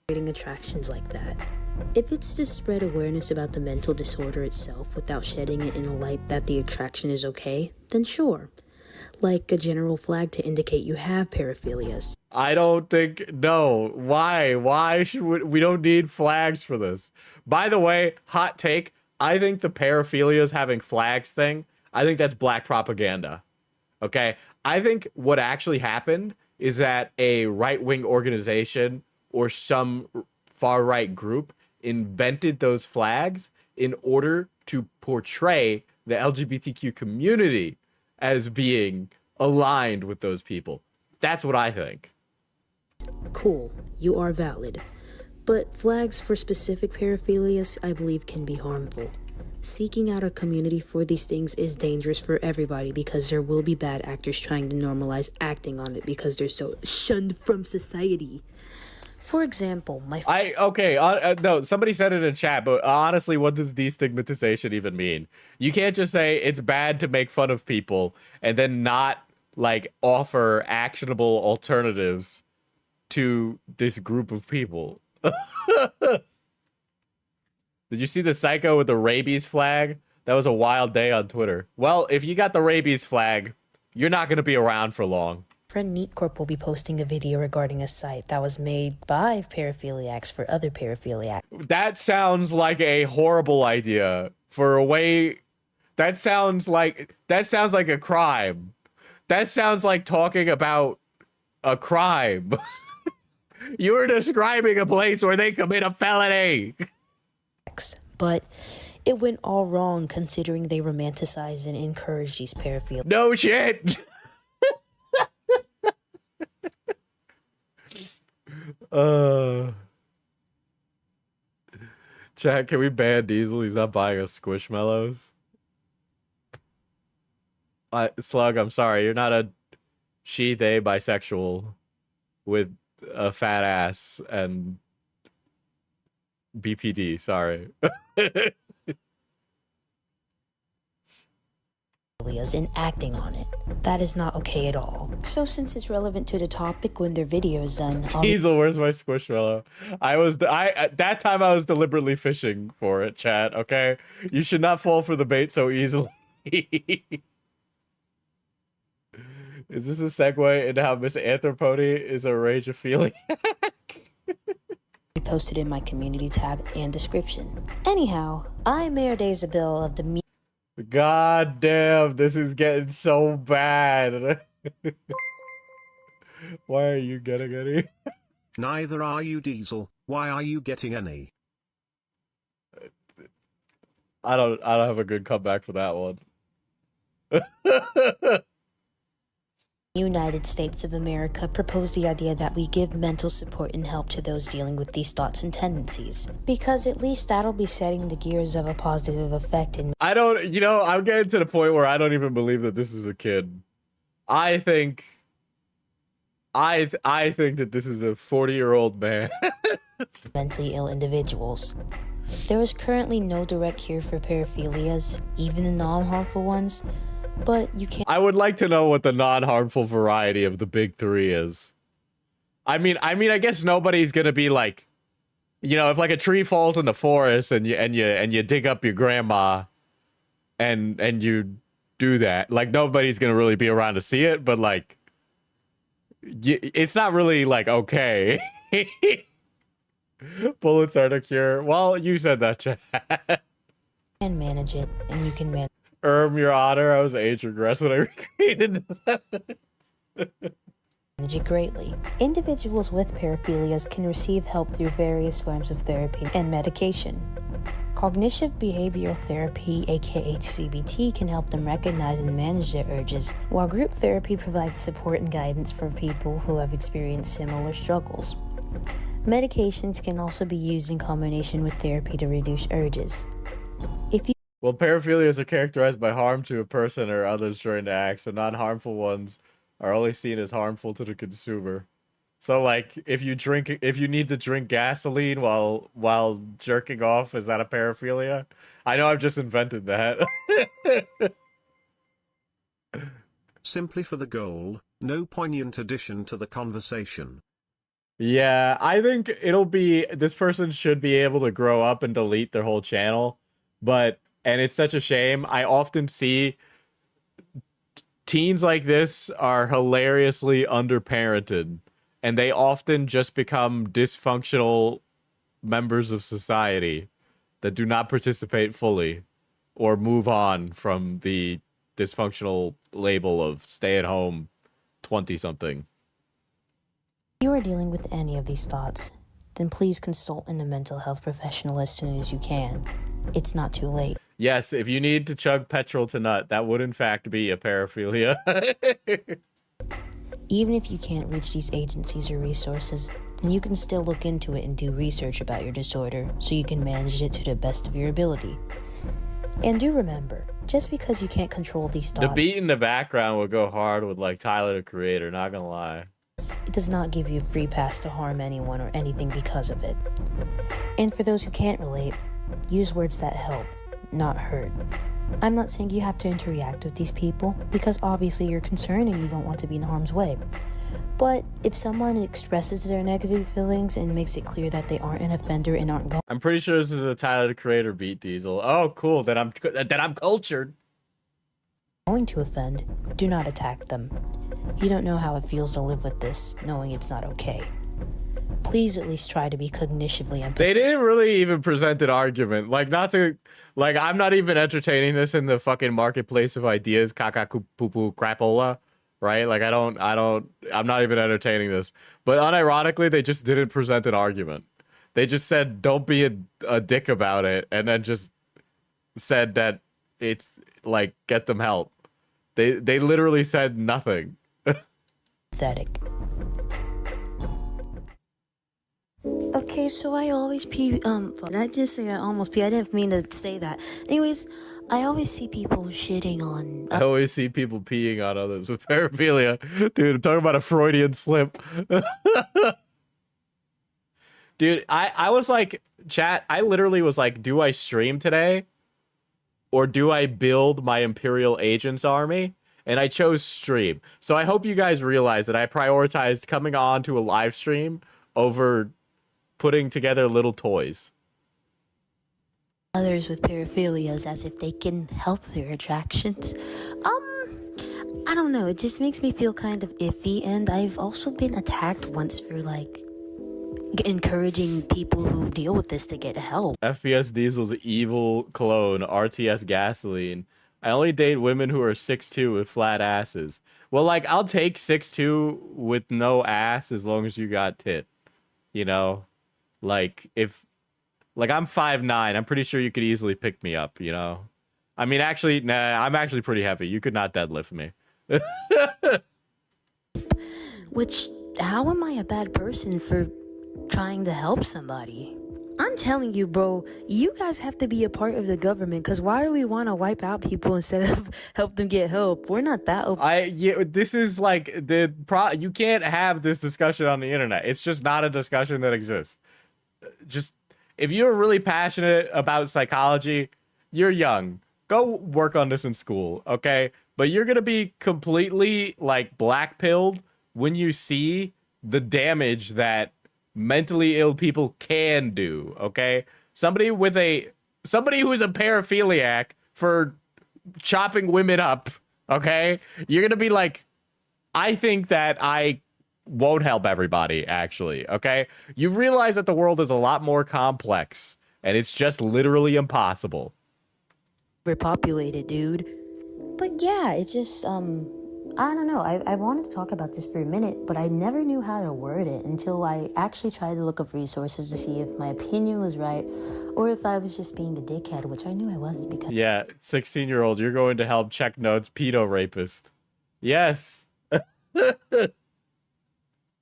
Attractions like that? If it's to spread awareness about the mental disorder itself without shedding it in a light that the attraction is okay, then sure. Like a general flag to indicate you have paraphilias. I don't think, no. Why? Why should we don't need flags for this? By the way, hot take, I think the paraphilias having flags thing, I think that's black propaganda. Okay? I think what actually happened is that a right-wing organization or some far-right group invented those flags in order to portray the LGBTQ community as being aligned with those people. That's what I think. Cool, you are valid. But flags for specific paraphilias, I believe, can be harmful. Seeking out a community for these things is dangerous for everybody because there will be bad actors trying to normalize acting on it because they're so shunned from society. For example, no, somebody said it in chat, but honestly, what does destigmatization even mean? You can't just say it's bad to make fun of people and then not, like, offer actionable alternatives to this group of people. Did you see the psycho with the rabies flag? That was a wild day on Twitter. Well, if you got the rabies flag, you're not going to be around for long. Friend NeatCorp will be posting a video regarding a site that was made by paraphiliacs for other paraphiliacs. That sounds like a horrible idea for a way. That sounds like a crime. That sounds like talking about a crime. You were describing a place where they commit a felony. But it went all wrong considering they romanticize and encourage these paraphiliacs. No shit. Chat, can we ban Diesel? He's not buying us Squishmallows. Slug, I'm sorry. You're not a she, they, bisexual with a fat ass and BPD. Sorry. And acting on it. That is not okay at all. So since it's relevant to the topic when their video is done, Diesel, where's my Squishmallow? That time I was deliberately fishing for it, chat, okay? You should not fall for the bait so easily. Is this a segue into how misanthropody is a rage of feeling? posted in my community tab and description. Anyhow, I'm Mayor Daisabelle of the God damn, this is getting so bad. Why are you getting any? Neither are you, Diesel. Why are you getting any? I don't have a good comeback for that one. United States of America proposed the idea that we give mental support and help to those dealing with these thoughts and tendencies, because at least that'll be setting the gears of a positive effect in— I'm getting to the point where I don't even believe that this is a kid. I think that this is a 40-year-old man. mentally ill individuals. There is currently no direct cure for paraphilias, even the non-harmful ones, but you can't— I would like to know what the non-harmful variety of the big three is. I mean, I guess nobody's gonna be like, if like a tree falls in the forest and you dig up your grandma, and you do that, like nobody's gonna really be around to see it, but like, it's not really like okay. Bullets are the cure. Well, you said that, chat. and manage it, and you can manage Your Honor, I was age regress when I recreated this evidence. it greatly. Individuals with paraphilias can receive help through various forms of therapy and medication. Cognitive behavioral therapy, aka CBT, can help them recognize and manage their urges, while group therapy provides support and guidance for people who have experienced similar struggles. Medications can also be used in combination with therapy to reduce urges. Well, paraphilias are characterized by harm to a person or others during the act, so non-harmful ones are only seen as harmful to the consumer. So, like, if you need to drink gasoline while jerking off, is that a paraphilia? I know I've just invented that. Simply for the goal, no poignant addition to the conversation. Yeah, I think it'll be, this person should be able to grow up and delete their whole channel, and it's such a shame. I often see teens like this are hilariously underparented, and they often just become dysfunctional members of society that do not participate fully or move on from the dysfunctional label of stay-at-home 20-something. If you are dealing with any of these thoughts, then please consult a mental health professional as soon as you can. It's not too late. Yes, if you need to chug petrol to nut, that would in fact be a paraphilia. Even if you can't reach these agencies or resources, then you can still look into it and do research about your disorder so you can manage it to the best of your ability. And do remember, just because you can't control these thoughts, The beat in the background would go hard with like Tyler the Creator, not gonna lie. it does not give you a free pass to harm anyone or anything because of it. And for those who can't relate, use words that help, not hurt. I'm not saying you have to interact with these people, because obviously you're concerned and you don't want to be in harm's way. But if someone expresses their negative feelings and makes it clear that they aren't an offender and aren't I'm pretty sure this is a Tyler the Creator beat, Diesel. Oh, cool. That I'm cultured. going to offend, do not attack them. You don't know how it feels to live with this, knowing it's not okay. Please at least try to be cognitively empathetic. They didn't really even present an argument. Like, not to, like, I'm not even entertaining this in the fucking marketplace of ideas, caca poo poo crapola, right? Like, I'm not even entertaining this. But unironically, they just didn't present an argument. They just said, don't be a dick about it, and then just said that it's, like, get them help. They literally said nothing. Okay, so I always pee, did I just say I almost pee? I didn't mean to say that. Anyways, I always see people shitting on... I always see people peeing on others with paraphilia. Dude, I'm talking about a Freudian slip. Dude, I was like, chat, I literally was like, do I stream today? Or do I build my Imperial Agents army? And I chose stream. So I hope you guys realize that I prioritized coming on to a live stream over putting together little toys. Others with paraphilias as if they can help their attractions. I don't know, it just makes me feel kind of iffy, and I've also been attacked once for, like, encouraging people who deal with this to get help. FPS Diesel's evil clone, RTS Gasoline. I only date women who are 6'2" with flat asses. Well, like, I'll take 6'2" with no ass as long as you got tit. You know? Like, if... Like, I'm 5'9". I'm pretty sure you could easily pick me up, you know? I mean, actually, nah, I'm actually pretty heavy. You could not deadlift me. Which, how am I a bad person for trying to help somebody? I'm telling you, bro, you guys have to be a part of the government, because why do we want to wipe out people instead of help them get help? We're not that open. Yeah, this is like, you can't have this discussion on the internet. It's just not a discussion that exists. Just, if you're really passionate about psychology, you're young. Go work on this in school, okay? But you're gonna be completely, like, black-pilled when you see the damage that mentally ill people can do, okay? Somebody who is a paraphiliac for chopping women up, okay? You're gonna be like, I think that I won't help everybody, actually, okay? You realize that the world is a lot more complex, and it's just literally impossible. We're populated, dude. But yeah, it just, I don't know. I wanted to talk about this for a minute, but I never knew how to word it until I actually tried to look up resources to see if my opinion was right or if I was just being a dickhead, which I knew I was because... Yeah, 16-year-old, you're going to help check notes, pedo rapist. Yes.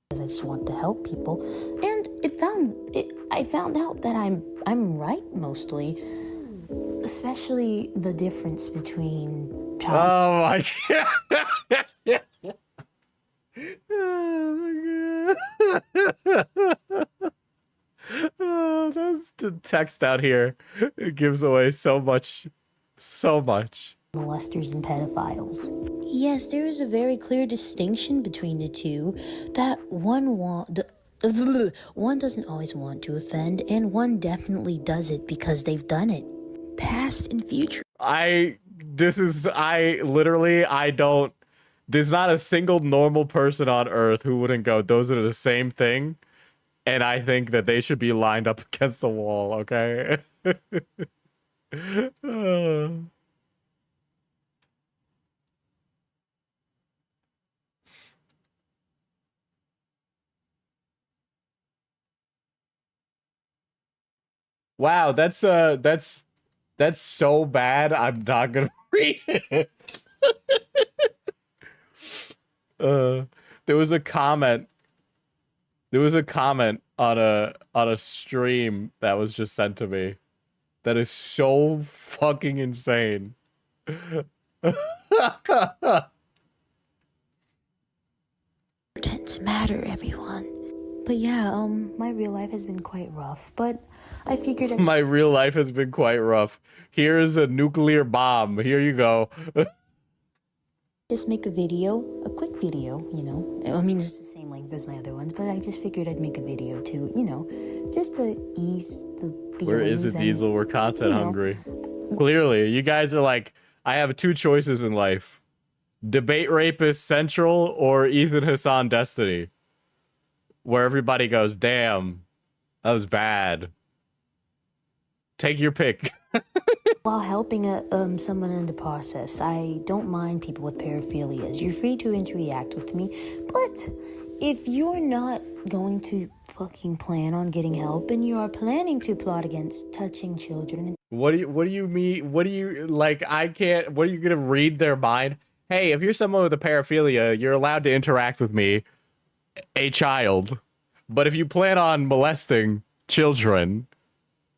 I just want to help people, and I found out that I'm right mostly, especially the difference between oh my god. Oh my god. Oh, that's the text out here. It gives away so much. molesters and pedophiles. Yes, there is a very clear distinction between the two. That one One doesn't always want to offend, and one definitely does it because they've done it. Past and future. I don't, there's not a single normal person on earth who wouldn't go, those are the same thing. And I think that they should be lined up against the wall, okay? Wow, that's so bad. I'm not gonna read it. There was a comment. There was a comment on a stream that was just sent to me. That is so fucking insane. Pretends matter, everyone. But yeah, my real life has been quite rough, but I figured my real life has been quite rough. Here's a nuclear bomb. Here you go. just make a video, a quick video, you know. I mean, it's the same length as my other ones, but I just figured I'd make a video to, you know, just to ease the feelings. Where is it, Diesel? We're content hungry. Clearly, you guys are like, I have two choices in life. Debate Rapist Central or Ethan Hassan Destiny. Where everybody goes, damn, that was bad. Take your pick. While helping someone in the process, I don't mind people with paraphilias. You're free to interact with me, but if you're not going to fucking plan on getting help and you are planning to plot against touching children... What do you mean? What do you, like, I can't, what are you gonna read their mind? Hey, if you're someone with a paraphilia, you're allowed to interact with me, a child. But if you plan on molesting children,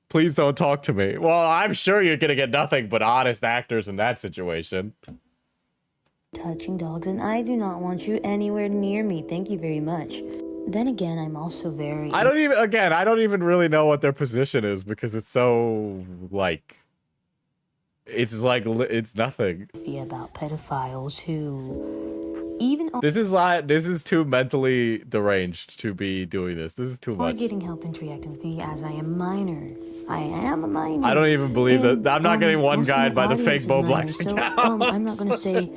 please don't talk to me. Well, I'm sure you're gonna get nothing but honest actors in that situation. Touching dogs, and I do not want you anywhere near me. Thank you very much. Then again, I'm also very... I don't even really know what their position is because it's so, like... It's nothing. About pedophiles who... even... This is too mentally deranged to be doing this. This is too much. Or getting help interacting with me as I am minor. I am a minor. I don't even believe that. I'm not getting one guide by the fake Boblax account. I'm not going to say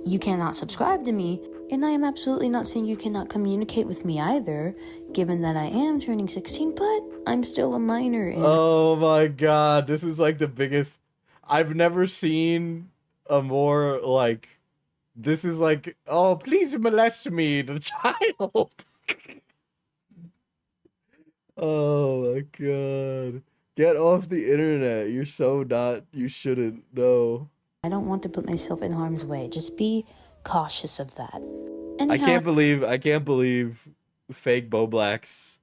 you cannot subscribe to me. And I am absolutely not saying you cannot communicate with me either, given that I am turning 16, but I'm still a minor. And oh my god, this is like the biggest... I've never seen a more, like... This is like, oh, please molest me, the child. Oh my god. Get off the internet. You're so not, you shouldn't, no. I don't want to put myself in harm's way. Just be cautious of that. Anyhow, I can't believe fake Boblax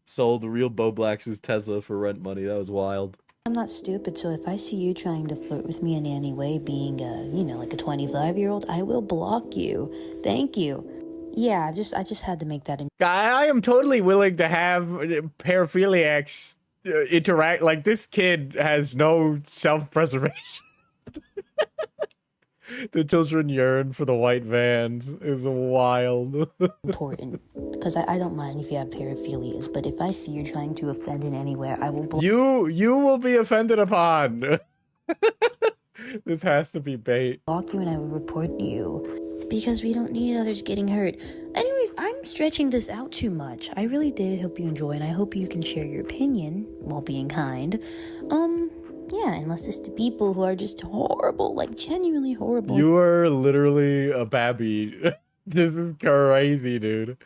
sold real Boblax's Tesla for rent money. That was wild. I'm not stupid, so if I see you trying to flirt with me in any way, being you know, like a 25-year-old, I will block you. Thank you. Yeah, I just had to make that. I am totally willing to have paraphiliacs interact. Like, this kid has no self-preservation. The children yearn for the white vans is wild. Important, because I don't mind if you have paraphilias, but if I see you're trying to offend in anywhere, I will... You will be offended upon. This has to be bait. Block you and I will report you, because we don't need others getting hurt. Anyways, I'm stretching this out too much. I really did hope you enjoy, and I hope you can share your opinion while being kind. Yeah, unless it's the people who are just horrible, like genuinely horrible. You are literally a babby. This is crazy, dude.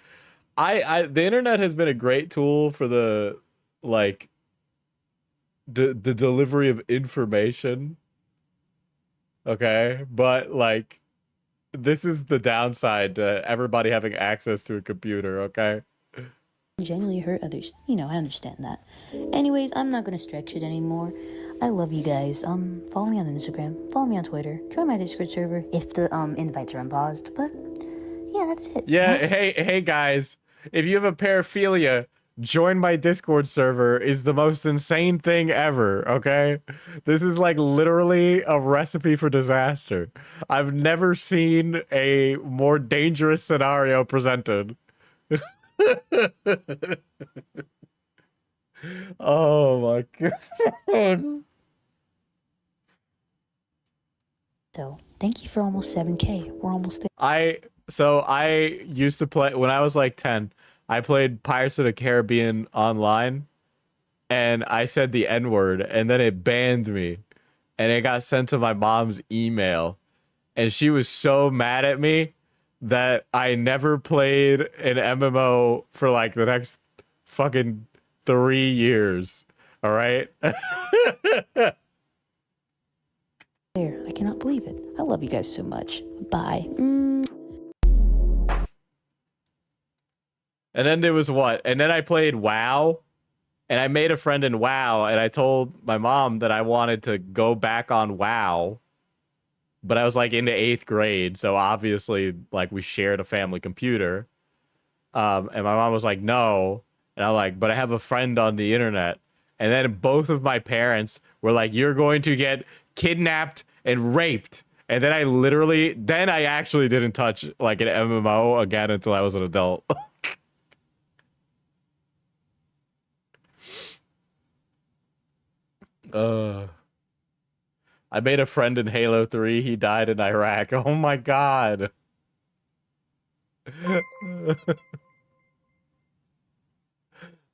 The internet has been a great tool for the, like, the delivery of information. Okay, but like, this is the downside to everybody having access to a computer. Okay. Genuinely hurt others. You know, I understand that. Anyways, I'm not gonna stretch it anymore. I love you guys. Follow me on Instagram, follow me on Twitter, join my Discord server if the invites are unpaused. But yeah, that's it. Yeah, hey guys, if you have a paraphilia, join my Discord server is the most insane thing ever, okay? This is like literally a recipe for disaster. I've never seen a more dangerous scenario presented. Oh my god. So, thank you for almost 7K. We're almost there. I used to play when I was like 10. I played Pirates of the Caribbean online, and I said the N-word, and then it banned me, and it got sent to my mom's email, and she was so mad at me that I never played an MMO for like the next fucking 3 years. All right. There. I cannot believe it. I love you guys so much. Bye. And then there was what? And then I played WoW, and I made a friend in WoW, and I told my mom that I wanted to go back on WoW, but I was like into 8th grade, so obviously like we shared a family computer. And my mom was like, no. And I'm like, but I have a friend on the internet. And then both of my parents were like, you're going to get kidnapped and raped. And then I actually didn't touch like an MMO again until I was an adult. I made a friend in Halo 3. He died in Iraq. Oh my god.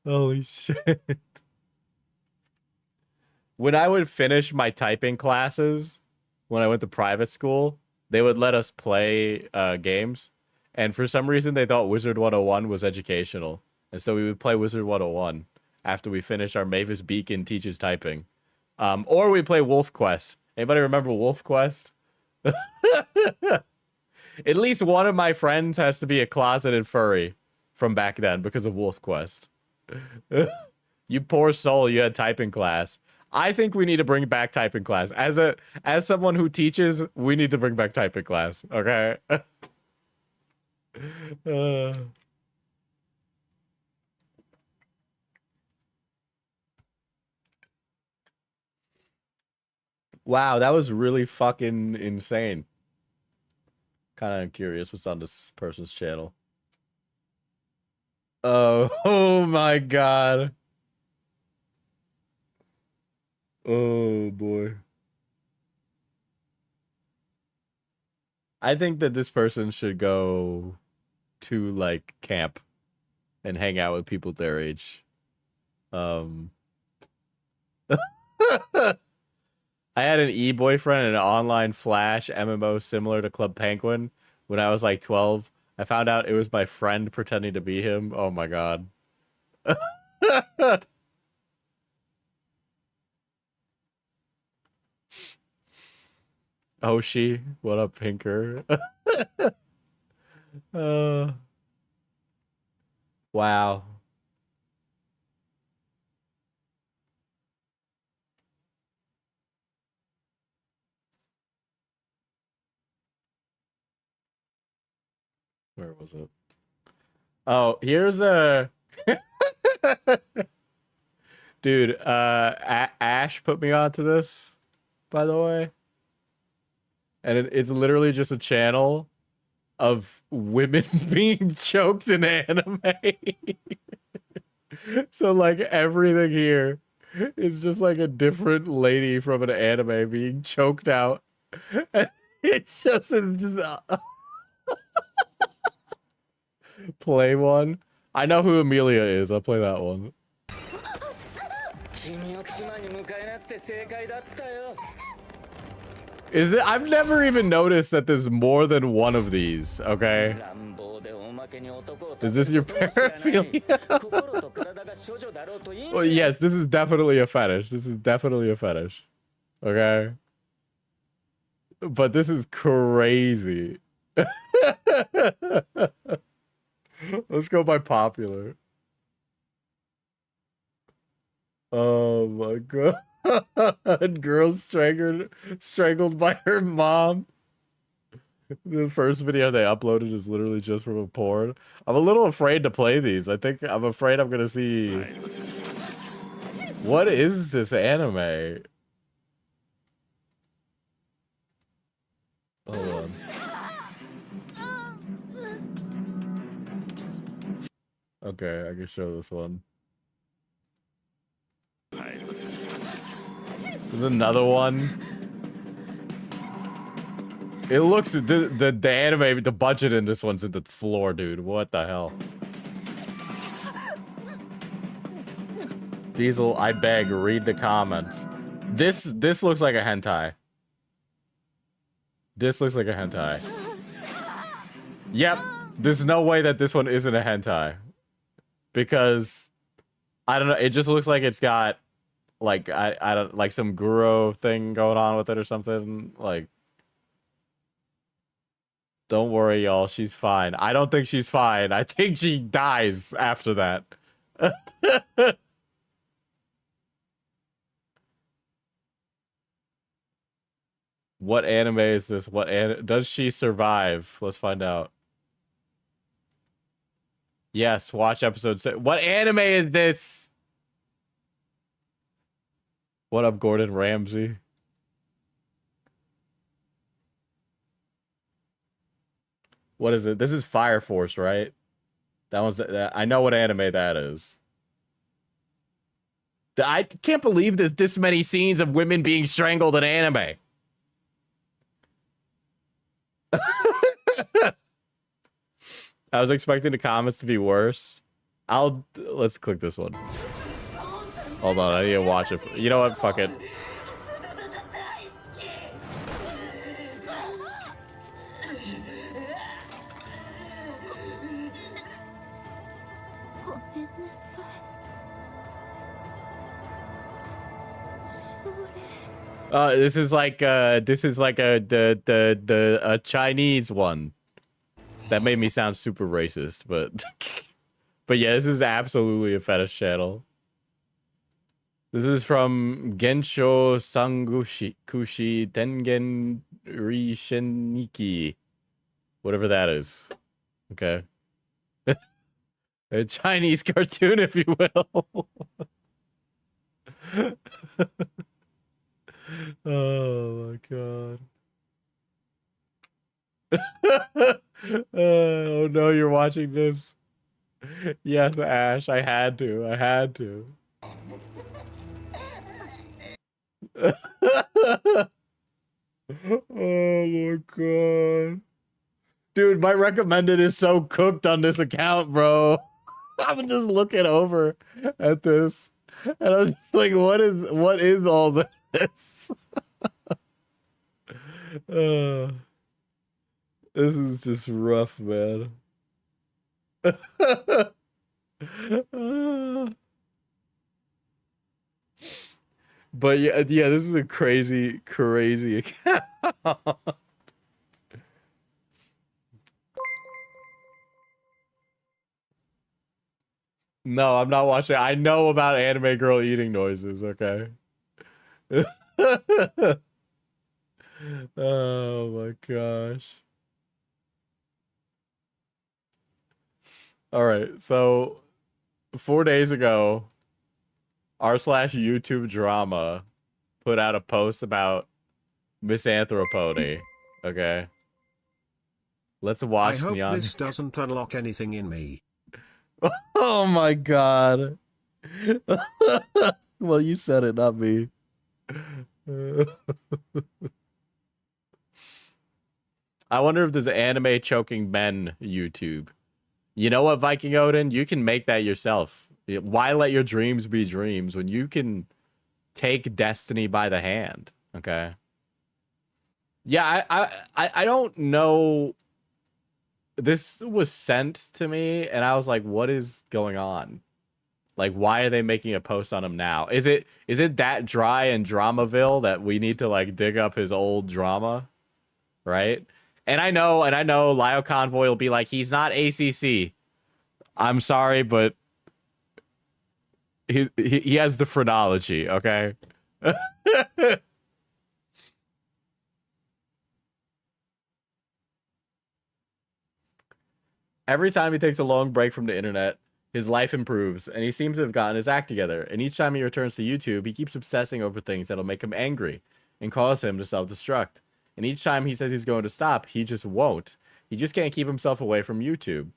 Holy shit. When I would finish my typing classes, when I went to private school, they would let us play games. And for some reason, they thought Wizard 101 was educational. And so we would play Wizard 101 after we finished our Mavis Beacon teaches typing. Or we play Wolf Quest. Anybody remember Wolf Quest? At least one of my friends has to be a closeted furry from back then because of Wolf Quest. You poor soul, you had typing class. I think we need to bring back typing class. As someone who teaches, we need to bring back typing class, okay? Wow, that was really fucking insane. Kind of curious what's on this person's channel. Oh my god. Oh boy. I think that this person should go to like camp and hang out with people their age. I had an e-boyfriend and an online Flash MMO similar to Club Penguin when I was like 12. I found out it was my friend pretending to be him. Oh my god. Oshi, what up, Pinker? Wow. Where was it? Oh, here's a dude. Ash put me onto this, by the way, and it's literally just a channel of women being choked in anime. So like everything here is just like a different lady from an anime being choked out. It's just play one. I know who Amelia is. I'll play that one. Is it? I've never even noticed that there's more than one of these. Okay. Is this your paraphilia? Well, yes, this is definitely a fetish. This is definitely a fetish. Okay. But this is crazy. Let's go by popular. Oh my god. Girl strangled by her mom. The first video they uploaded is literally just from a porn. I'm a little afraid to play these. I'm afraid I'm gonna see. What is this anime? Hold on. Okay, I can show this one. There's another one. It looks the anime, the budget in this one's at the floor, dude. What the hell? Diesel, I beg, read the comments. This looks like a hentai. This looks like a hentai. Yep, there's no way that this one isn't a hentai. Because I don't know, it just looks like it's got like I don't like some guru thing going on with it or something. Like, don't worry, y'all, she's fine. I don't think she's fine. I think she dies after that. What anime is this? Does she survive? Let's find out. Yes, watch episode 6. What anime is this? What up, Gordon Ramsay? What is it? This is Fire Force, right? That one's I know what anime that is. I can't believe there's this many scenes of women being strangled in anime. I was expecting the comments to be worse. Let's click this one. Hold on, I need to watch it. You know what? Fuck it. This is like a Chinese one. That made me sound super racist, but but yeah, this is absolutely a fetish channel. This is from Gensho Sangushi Kushi Tengen Rishiniki. Whatever that is. Okay. A Chinese cartoon, if you will. Oh my god. Oh no, you're watching this. Yes, Ash, I had to. I had to. Oh my god. Dude, my recommended is so cooked on this account, bro. I'm just looking over at this. And I was just like, what is all this? This is just rough, man. But yeah, this is a crazy account. No, I'm not watching. I know about anime girl eating noises, okay? Oh my gosh. All right, so 4 days ago, r/YouTube drama put out a post about misanthropony. Okay, let's watch. I hope this doesn't unlock anything in me. Oh my god. Well, you said it, not me. I wonder if there's anime choking men YouTube. You know what, Viking Odin? You can make that yourself. Why let your dreams be dreams when you can take destiny by the hand? Okay. Yeah, I don't know. This was sent to me, and I was like, what is going on? Like, why are they making a post on him now? Is it that dry in Dramaville that we need to, like, dig up his old drama? Right? And I know Lyle Convoy will be like, he's not ACC. I'm sorry, but he has the phrenology, okay? Every time he takes a long break from the internet, his life improves, and he seems to have gotten his act together. And each time he returns to YouTube, he keeps obsessing over things that'll make him angry and cause him to self-destruct. And each time he says he's going to stop, he just won't. He just can't keep himself away from YouTube.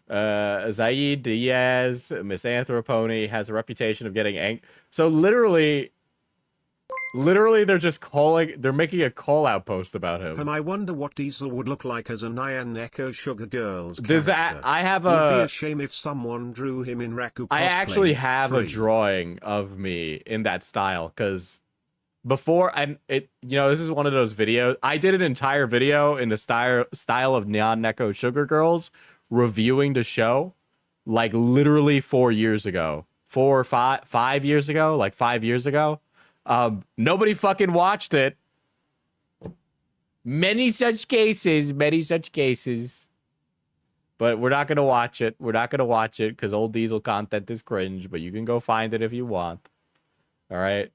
Zaid Diaz, Misanthropony, has a reputation of getting So literally, they're just they're making a call-out post about him. And I wonder what Diesel would look like as a Nyan Echo Sugar Girls Does character. I have Would be a shame if someone drew him in Raku cosplay. I actually have a drawing of me in that style, because before, and it, this is one of those videos. I did an entire video in the style of Nyan Echo Sugar Girls, reviewing the show, like literally 4 years ago. 4 or 5 years ago, like 5 years ago. Nobody fucking watched it. Many such cases. But we're not gonna watch it. We're not gonna watch it because old Diesel content is cringe, but you can go find it if you want. All right.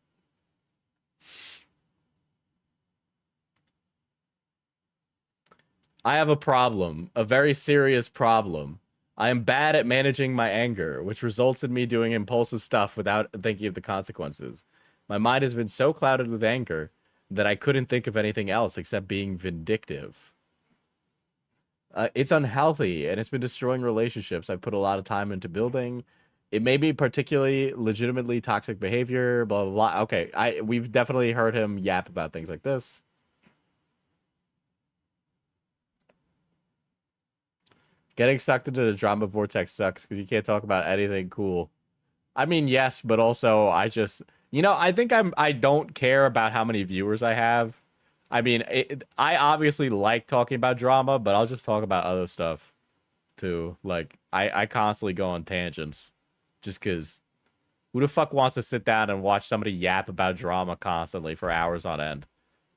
I have a problem, a very serious problem. I am bad at managing my anger, which results in me doing impulsive stuff without thinking of the consequences. My mind has been so clouded with anger that I couldn't think of anything else except being vindictive. It's unhealthy, and it's been destroying relationships I've put a lot of time into building. It may be particularly legitimately toxic behavior, blah, blah, blah. Okay, we've definitely heard him yap about things like this. Getting sucked into the drama vortex sucks because you can't talk about anything cool. I mean, yes, but also I just, I think I don't care about how many viewers I have. I mean, I obviously like talking about drama, but I'll just talk about other stuff too. Like, I constantly go on tangents just because who the fuck wants to sit down and watch somebody yap about drama constantly for hours on end?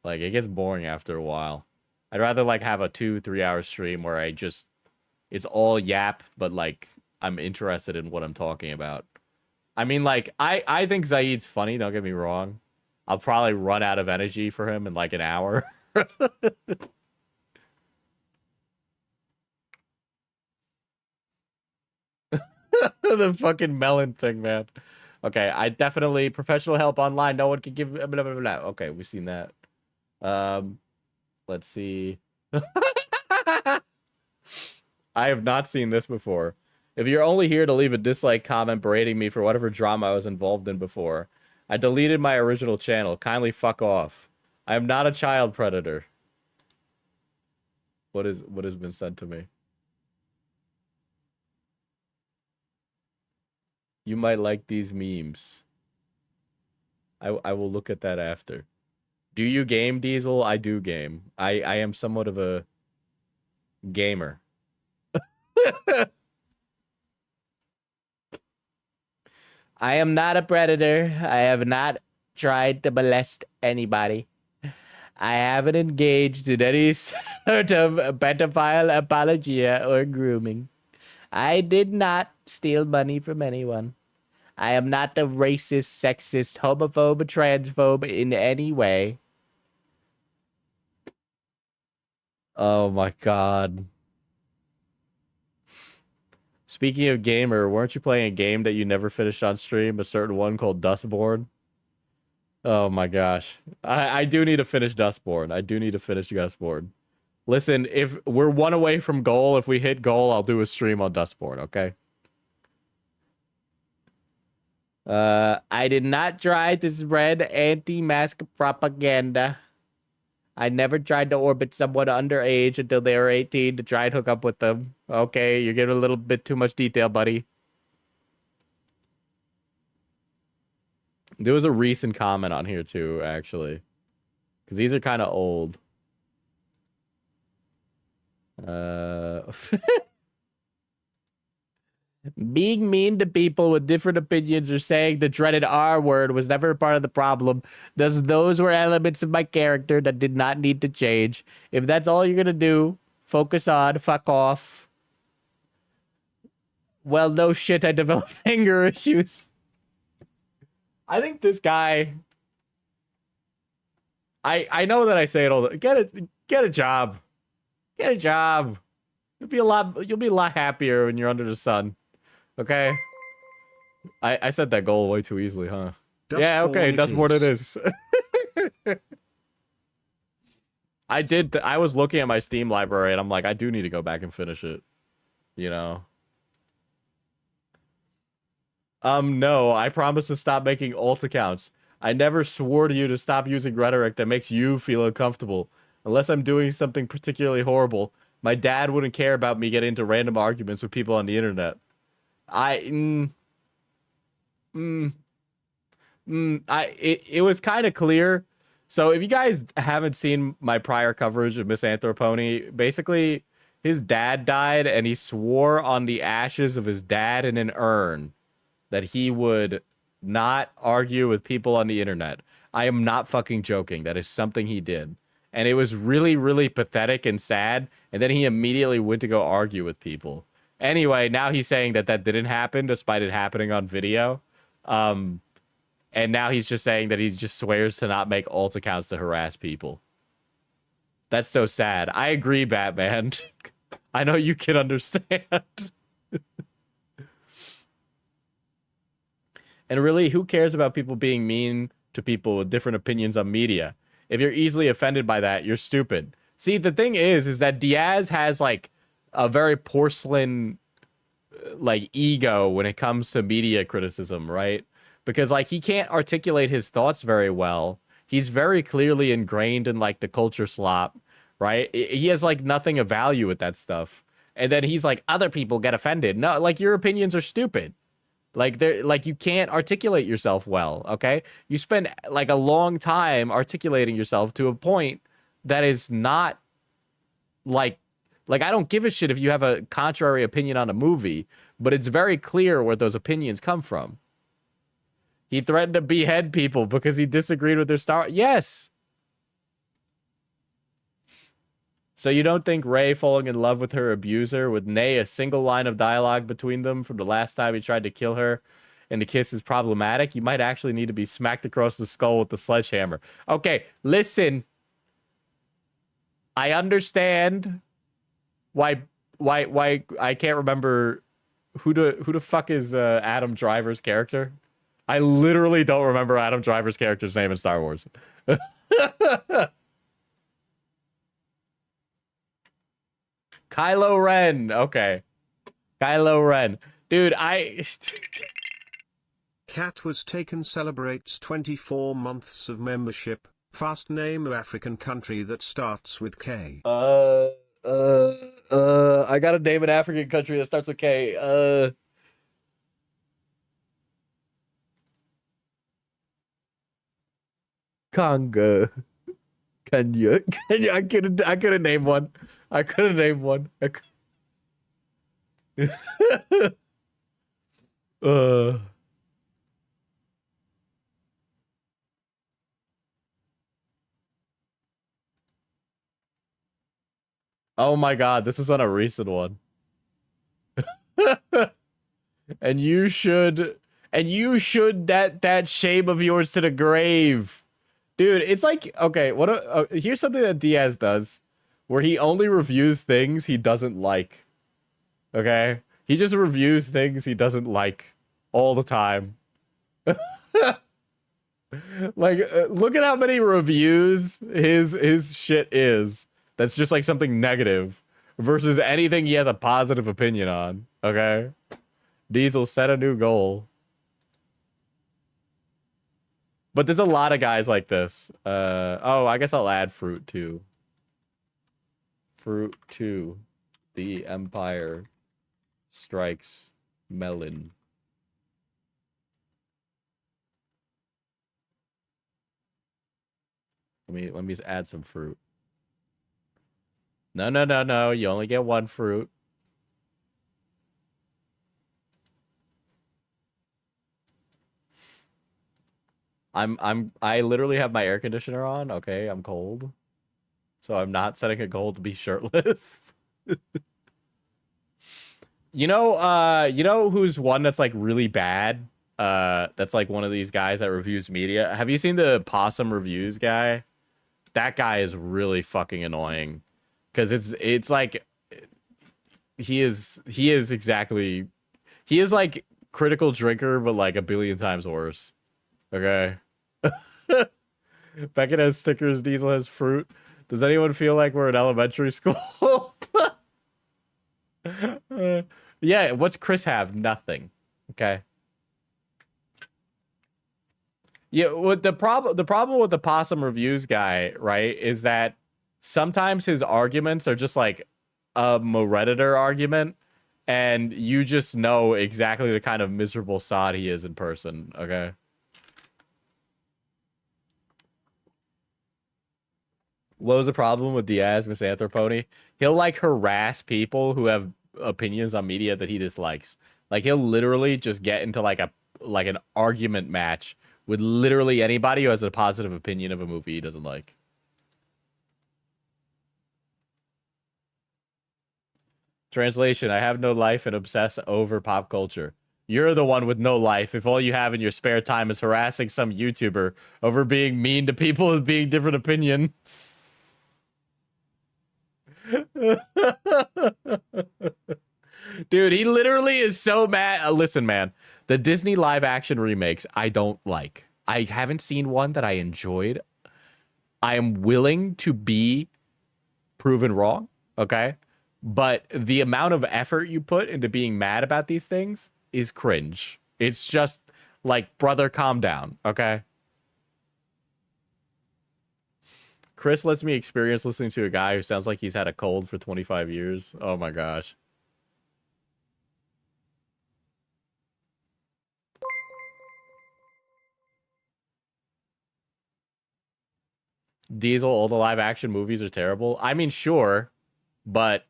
Like, it gets boring after a while. I'd rather like have a 2-3 hour stream where it's all yap, but like I'm interested in what I'm talking about. I mean, like, I think Zaid's funny, don't get me wrong. I'll probably run out of energy for him in like an hour. The fucking melon thing, man. Okay, I definitely professional help online. No one can give blah, blah, blah, blah. Okay, we've seen that. Let's see. I have not seen this before. If you're only here to leave a dislike comment berating me for whatever drama I was involved in before, I deleted my original channel. Kindly fuck off. I am not a child predator. What has been sent to me? You might like these memes. I will look at that after. Do you game, Diesel? I do game. I am somewhat of a gamer. I am not a predator. I have not tried to molest anybody. I haven't engaged in any sort of pedophile apologia or grooming. I did not steal money from anyone. I am not a racist, sexist, homophobe, or transphobe in any way. Oh my god. Speaking of gamer, weren't you playing a game that you never finished on stream? A certain one called Dustborn? Oh my gosh. I do need to finish Dustborn. I do need to finish Dustborn. Listen, if we're one away from goal, if we hit goal, I'll do a stream on Dustborn, okay? I did not try to spread anti-mask propaganda. I never tried to orbit someone underage until they were 18 to try and hook up with them. Okay, you're getting a little bit too much detail, buddy. There was a recent comment on here too, actually. Because these are kind of old. Being mean to people with different opinions or saying the dreaded R word was never part of the problem. Those were elements of my character that did not need to change. If that's all you're gonna do, focus on, fuck off. Well, no shit, I developed anger issues. I think this guy... I know that I say it all the... Get a job. Get a job. You'll be a lot happier when you're under the sun. Okay? I said that goal way too easily, huh? Yeah, okay, that's what it is. I was looking at my Steam library and I'm like, I do need to go back and finish it. You know? No, I promise to stop making alt accounts. I never swore to you to stop using rhetoric that makes you feel uncomfortable. Unless I'm doing something particularly horrible, my dad wouldn't care about me getting into random arguments with people on the internet. It was kind of clear. So if you guys haven't seen my prior coverage of Misanthropony, basically his dad died and he swore on the ashes of his dad in an urn that he would not argue with people on the internet. I am not fucking joking. That is something he did. And it was really, really pathetic and sad. And then he immediately went to go argue with people. Anyway, now he's saying that that didn't happen despite it happening on video. And now he's just saying that he just swears to not make alt accounts to harass people. That's so sad. I agree, Batman. I know you can understand. And really, who cares about people being mean to people with different opinions on media? If you're easily offended by that, you're stupid. See, the thing is that Diaz has, like, a very porcelain, like, ego when it comes to media criticism, right? Because, like, he can't articulate his thoughts very well. He's very clearly ingrained in, like, the culture slop, right? He has, like, nothing of value with that stuff. And then he's like, other people get offended. No, like, your opinions are stupid. Like, they're like, you can't articulate yourself well, okay? You spend, like, a long time articulating yourself to a point that is not, like, I don't give a shit if you have a contrary opinion on a movie, but it's very clear where those opinions come from. He threatened to behead people because he disagreed with their star. Yes. So you don't think Ray falling in love with her abuser with nay a single line of dialogue between them from the last time he tried to kill her and the kiss is problematic? You might actually need to be smacked across the skull with the sledgehammer. Okay, listen. I understand why I can't remember who the fuck is Adam Driver's character. I literally don't remember Adam Driver's character's name in Star Wars. Kylo Ren. Okay. Kylo Ren. Dude, Cat was taken celebrates 24 months of membership. Fast name of African country that starts with K. I gotta name an African country that starts with K. Congo. Kenya. I couldn't name one. I couldn't name one. Oh my god, this is on a recent one. And you should that shame of yours to the grave. Dude, it's like, okay, here's something that Diaz does where he only reviews things he doesn't like. Okay? He just reviews things he doesn't like all the time. Like, look at how many reviews his shit is. That's just like something negative versus anything he has a positive opinion on. Okay? Diesel, set a new goal. But there's a lot of guys like this. Oh, I guess I'll add Fruit too. Fruit 2. The Empire strikes melon. Let me just add some fruit. No. You only get one fruit. I literally have my air conditioner on. Okay, I'm cold. So I'm not setting a goal to be shirtless. You know who's one that's like really bad? That's like one of these guys that reviews media. Have you seen the Possum Reviews guy? That guy is really fucking annoying. Cause it's like he is like Critical Drinker, but like a billion times worse. Okay. Beckett has stickers, Diesel has fruit. Does anyone feel like we're in elementary school? Yeah, what's Chris have? Nothing. Okay. Yeah, what the problem with the Possum Reviews guy, right, is that sometimes his arguments are just like a Redditor argument, and you just know exactly the kind of miserable sod he is in person, okay? What was the problem with Diaz Misanthropony? He'll like harass people who have opinions on media that he dislikes. Like he'll literally just get into like an argument match with literally anybody who has a positive opinion of a movie he doesn't like. Translation, I have no life and obsess over pop culture. You're the one with no life if all you have in your spare time is harassing some YouTuber over being mean to people with being different opinions. Dude, he literally is so mad. Listen, man, the Disney live action remakes, I don't like. I haven't seen one that I enjoyed. I am willing to be proven wrong, okay? But the amount of effort you put into being mad about these things is cringe. It's just like, brother, calm down, okay? Chris lets me experience listening to a guy who sounds like he's had a cold for 25 years. Oh my gosh. Diesel, all the live action movies are terrible. I mean, sure, but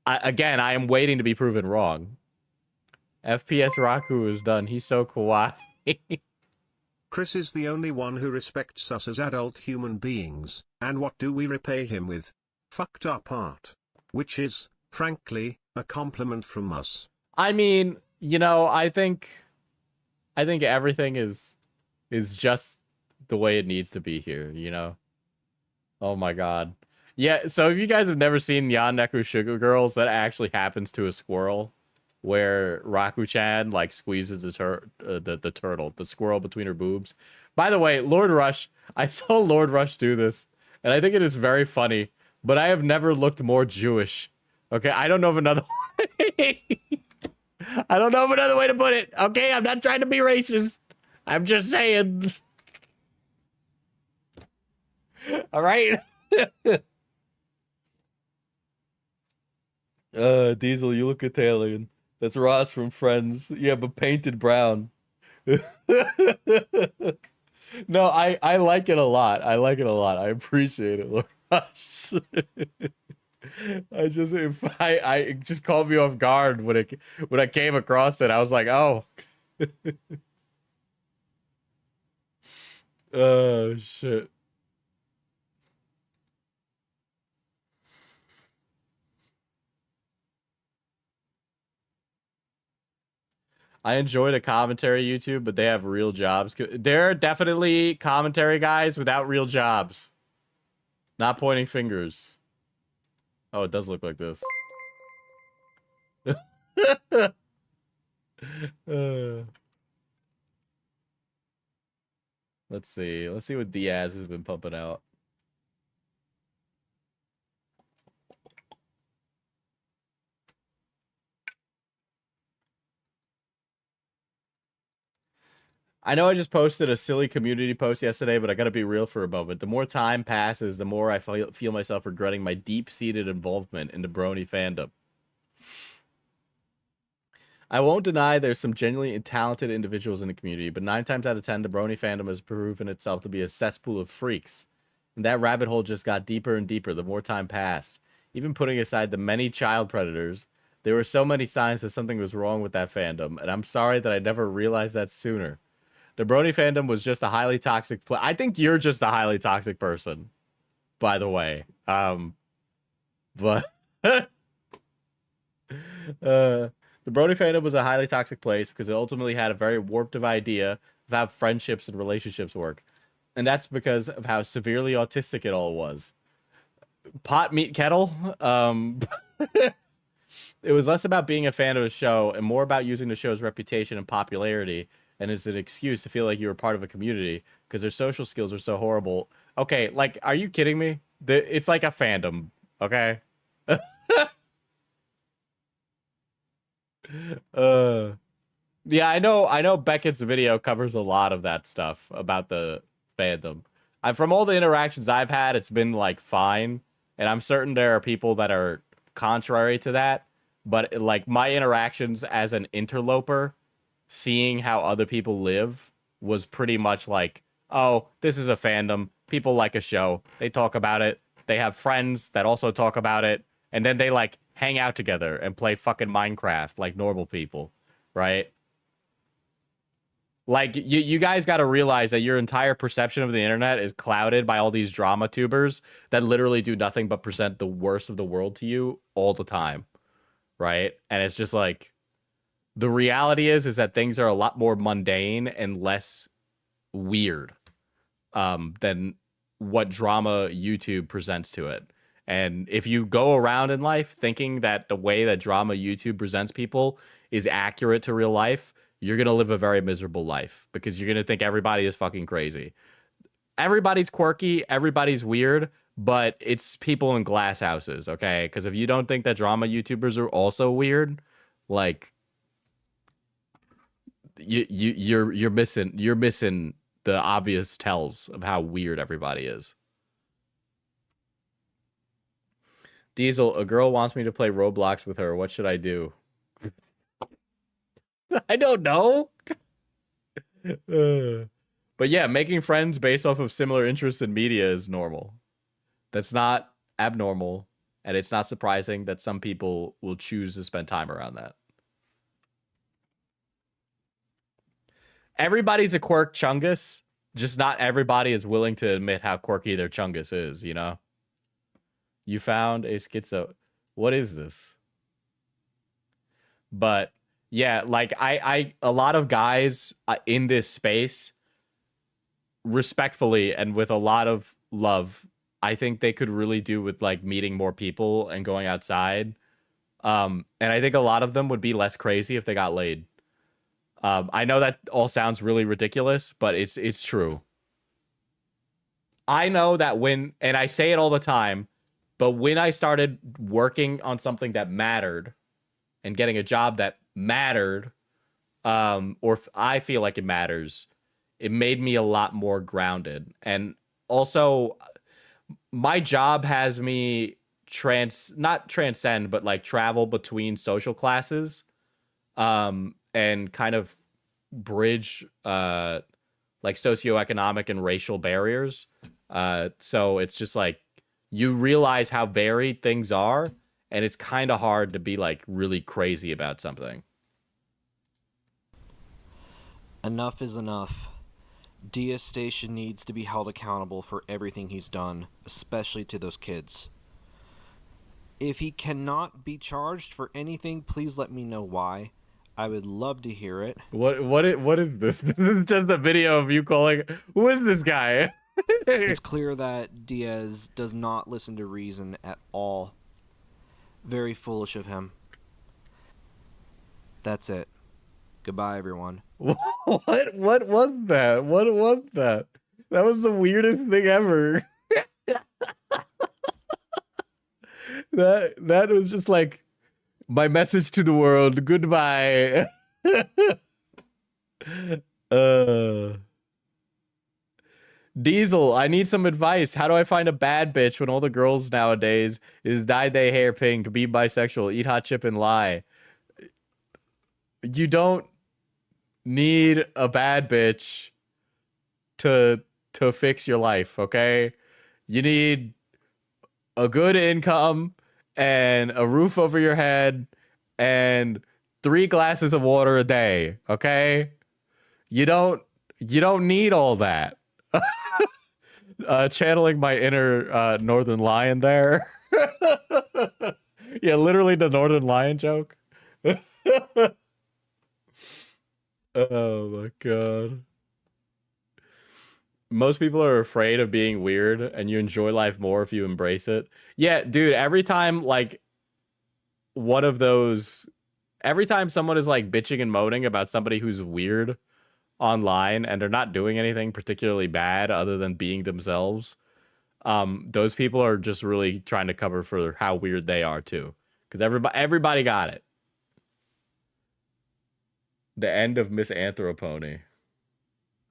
again, I am waiting to be proven wrong. FPS Raku is done. He's so kawaii. Chris is the only one who respects us as adult human beings, and what do we repay him with? Fucked up art. Which is, frankly, a compliment from us. I mean, you know, I think everything is just the way it needs to be here, you know? Oh my god. Yeah, so if you guys have never seen Yanneku Sugar Girls, that actually happens to a squirrel, where Raku-chan like squeezes the turtle, the squirrel between her boobs. By the way, Lord Rush, I saw Lord Rush do this, and I think it is very funny, but I have never looked more Jewish. Okay, I don't know of another way. I don't know of another way to put it. Okay, I'm not trying to be racist. I'm just saying. All right. Diesel, you look Italian. That's Ross from Friends. Yeah, but painted brown. No, I like it a lot. I like it a lot. I appreciate it, Lord Ross. I just caught me off guard when I came across it. I was like, oh. Oh shit. I enjoy the commentary YouTube, but they have real jobs. There are definitely commentary guys without real jobs. Not pointing fingers. Oh, it does look like this. Let's see. Let's see what Diaz has been pumping out. I know I just posted a silly community post yesterday, but I gotta be real for a moment. The more time passes, the more I feel myself regretting my deep-seated involvement in the Brony fandom. I won't deny there's some genuinely talented individuals in the community, but 9 times out of 10, the Brony fandom has proven itself to be a cesspool of freaks. And that rabbit hole just got deeper and deeper the more time passed. Even putting aside the many child predators, there were so many signs that something was wrong with that fandom, and I'm sorry that I never realized that sooner. The Brony fandom was just a highly toxic I think you're just a highly toxic person, by the way. But the Brony fandom was a highly toxic place because it ultimately had a very warped idea of how friendships and relationships work. And that's because of how severely autistic it all was. Pot, meat, kettle. It was less about being a fan of a show and more about using the show's reputation and popularity and as an excuse to feel like you were part of a community because their social skills are so horrible. Okay, like, are you kidding me? It's like a fandom, okay? Yeah, I know Beckett's video covers a lot of that stuff about the fandom. From all the interactions I've had, it's been like fine, and I'm certain there are people that are contrary to that, but like my interactions as an interloper, seeing how other people live was pretty much like, oh, this is a fandom. People like a show. They talk about it. They have friends that also talk about it, and then they like hang out together and play fucking Minecraft like normal people, right? Like you guys got to realize that your entire perception of the internet is clouded by all these drama tubers that literally do nothing but present the worst of the world to you all the time, right? And it's just like the reality is that things are a lot more mundane and less weird than what drama YouTube presents to it. And if you go around in life thinking that the way that drama YouTube presents people is accurate to real life, you're going to live a very miserable life because you're going to think everybody is fucking crazy. Everybody's quirky, everybody's weird, but it's people in glass houses, okay? Because if you don't think that drama YouTubers are also weird, like you're missing the obvious tells of how weird everybody is. Diesel, a girl wants me to play Roblox with her. What should I do? I don't know. But yeah, making friends based off of similar interests in media is normal. That's not abnormal, and it's not surprising that some people will choose to spend time around that. Everybody's a quirk chungus, just not everybody is willing to admit how quirky their chungus is, you know? You found a schizo. What is this? But yeah, like a lot of guys in this space, respectfully and with a lot of love, I think they could really do with like meeting more people and going outside. And I think a lot of them would be less crazy if they got laid. I know that all sounds really ridiculous, but it's true. I know that and I say it all the time, but when I started working on something that mattered and getting a job that mattered, or if I feel like it matters, it made me a lot more grounded. And also, my job has me not transcend, but like travel between social classes, and kind of bridge like socioeconomic and racial barriers. So it's just like you realize how varied things are, and it's kind of hard to be like really crazy about something. Enough is enough. Diaz Station needs to be held accountable for everything he's done, especially to those kids. If he cannot be charged for anything, please let me know why. I would love to hear it. What is this? This is just a video of you calling. Who is this guy? It's clear that Diaz does not listen to reason at all. Very foolish of him. That's it. Goodbye, everyone. What was that? What was that? That was the weirdest thing ever. That was just like my message to the world. Goodbye. Diesel, I need some advice. How do I find a bad bitch when all the girls nowadays is dye their hair pink, be bisexual, eat hot chip, and lie? You don't need a bad bitch to fix your life, okay? You need a good income and a roof over your head and 3 glasses of water a day, okay? You don't need all that. Channeling my inner Northern Lion there. Yeah, literally the Northern Lion joke. Oh my god. Most people are afraid of being weird, and you enjoy life more if you embrace it. Yeah, dude, every time like every time someone is like bitching and moaning about somebody who's weird online and they're not doing anything particularly bad other than being themselves, those people are just really trying to cover for how weird they are too, because everybody got it. The end of Misanthropony.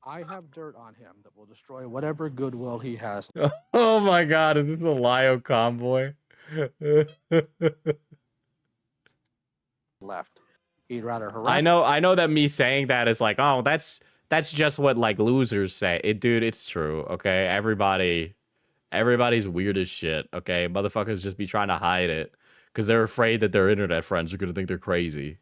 I have dirt on him that will destroy whatever goodwill he has Oh my god, is this a Lio convoy? left. He'd rather harass. I know that me saying that is like, oh, that's just what like losers say. Dude, it's true, okay? Everybody's weird as shit, okay? Motherfuckers just be trying to hide it because they're afraid that their internet friends are gonna think they're crazy.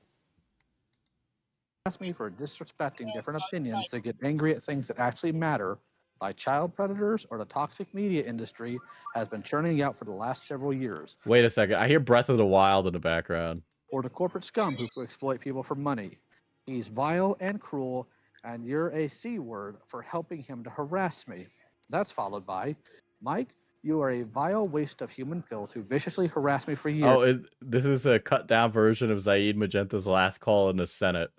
Ask me for disrespecting different opinions that get angry at things that actually matter, like child predators or the toxic media industry has been churning out for the last several years. Wait a second, I hear Breath of the Wild in the background. Or the corporate scum who exploit people for money. He's vile and cruel, and you're a C word for helping him to harass me. That's followed by, Mike, you are a vile waste of human filth who viciously harassed me for years. Oh, this is a cut down version of Zaid Magenta's last call in the Senate.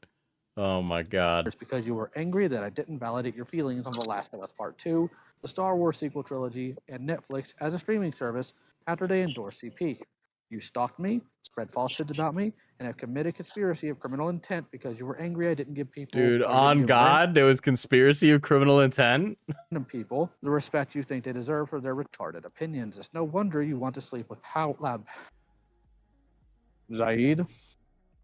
Oh my god. It's because you were angry that I didn't validate your feelings on The Last of Us Part 2, the Star Wars sequel trilogy, and Netflix as a streaming service after they endorsed CP. You stalked me, spread falsehoods about me, and have committed conspiracy of criminal intent because you were angry I didn't give people... Dude, on God, there was conspiracy of criminal intent? Random people the respect you think they deserve for their retarded opinions. It's no wonder you want to sleep with loud... Zaid?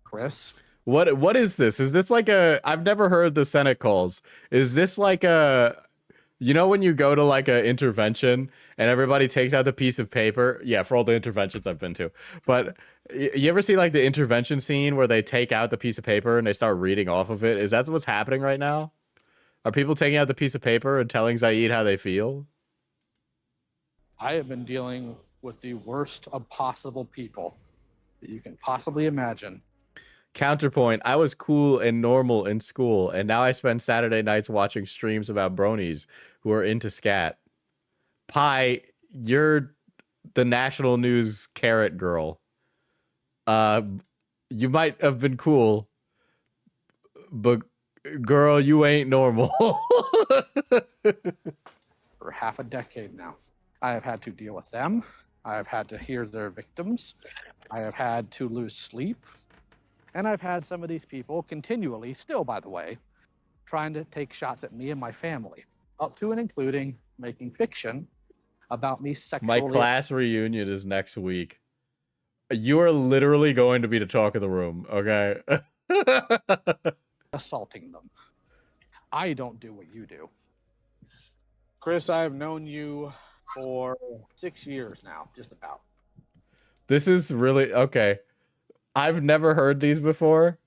Chris? What is this? Is this like a... I've never heard the Senate calls. Is this like a... You know when you go to like a intervention and everybody takes out the piece of paper? Yeah, for all the interventions I've been to. But you ever see like the intervention scene where they take out the piece of paper and they start reading off of it? Is that what's happening right now? Are people taking out the piece of paper and telling Zaid how they feel? I have been dealing with the worst of possible people that you can possibly imagine. Counterpoint, I was cool and normal in school, and now I spend Saturday nights watching streams about bronies who are into scat. Pi, you're the national news carrot girl. You might have been cool, but girl, you ain't normal. For half a decade now, I have had to deal with them. I have had to hear their victims. I have had to lose sleep. And I've had some of these people continually, still by the way, trying to take shots at me and my family, up to and including making fiction about me sexually. My class reunion is next week. You are literally going to be the talk of the room, okay? Assaulting them. I don't do what you do. Chris, I have known you for 6 years now, just about. This is really... Okay. I've never heard these before.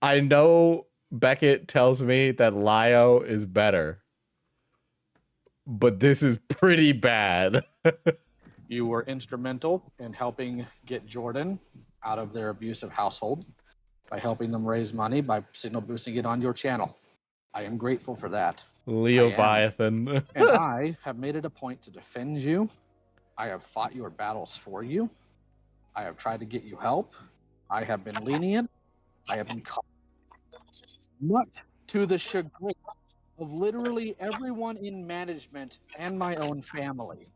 I know Beckett tells me that Lio is better. But this is pretty bad. You were instrumental in helping get Jordan out of their abusive household by helping them raise money by signal boosting it on your channel. I am grateful for that. Leviathan. And I have made it a point to defend you. I have fought your battles for you. I have tried to get you help. I have been lenient. I have been much to the chagrin of literally everyone in management and my own family.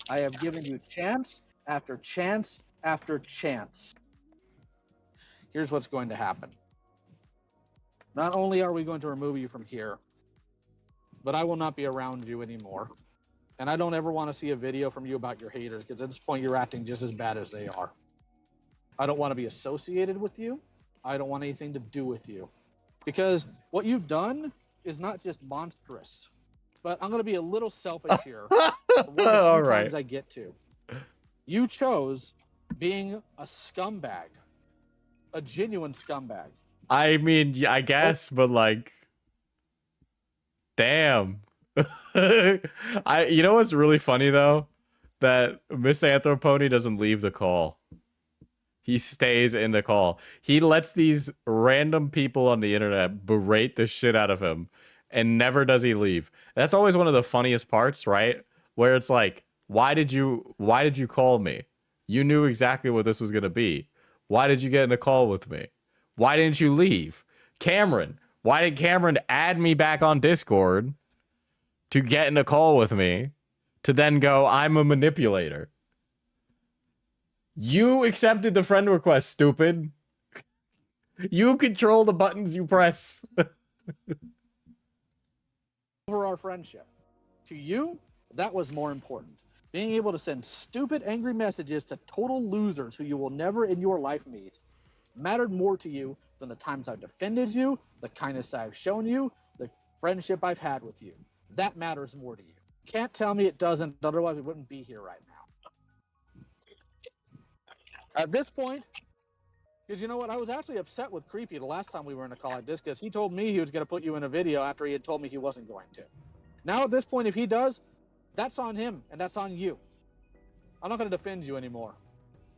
I have given you chance after chance after chance. Here's what's going to happen. Not only are we going to remove you from here, but I will not be around you anymore. And I don't ever want to see a video from you about your haters, because at this point you're acting just as bad as they are. I don't want to be associated with you. I don't want anything to do with you. Because what you've done is not just monstrous. But I'm going to be a little selfish here. All right. I get to. You chose being a scumbag. A genuine scumbag. I mean, yeah, I guess, but like... Damn. You know what's really funny though? That Misanthropony doesn't leave the call. He stays in the call. He lets these random people on the internet berate the shit out of him, and never does he leave. That's always one of the funniest parts, right? Where it's like, why did you call me? You knew exactly what this was gonna be. Why did you get in a call with me? Why didn't you leave? Cameron, why did Cameron add me back on Discord to get in a call with me to then go, I'm a manipulator? You accepted the friend request, stupid. You control the buttons you press. Over our friendship. To you, that was more important. Being able to send stupid, angry messages to total losers who you will never in your life meet mattered more to you than the times I've defended you, the kindness I've shown you, the friendship I've had with you. That matters more to you. Can't tell me it doesn't, otherwise we wouldn't be here right now. At this point, because you know what, I was actually upset with Creepy the last time we were in a call like this, because he told me he was going to put you in a video after he had told me he wasn't going to. Now at this point, if he does, that's on him, and that's on you. I'm not going to defend you anymore.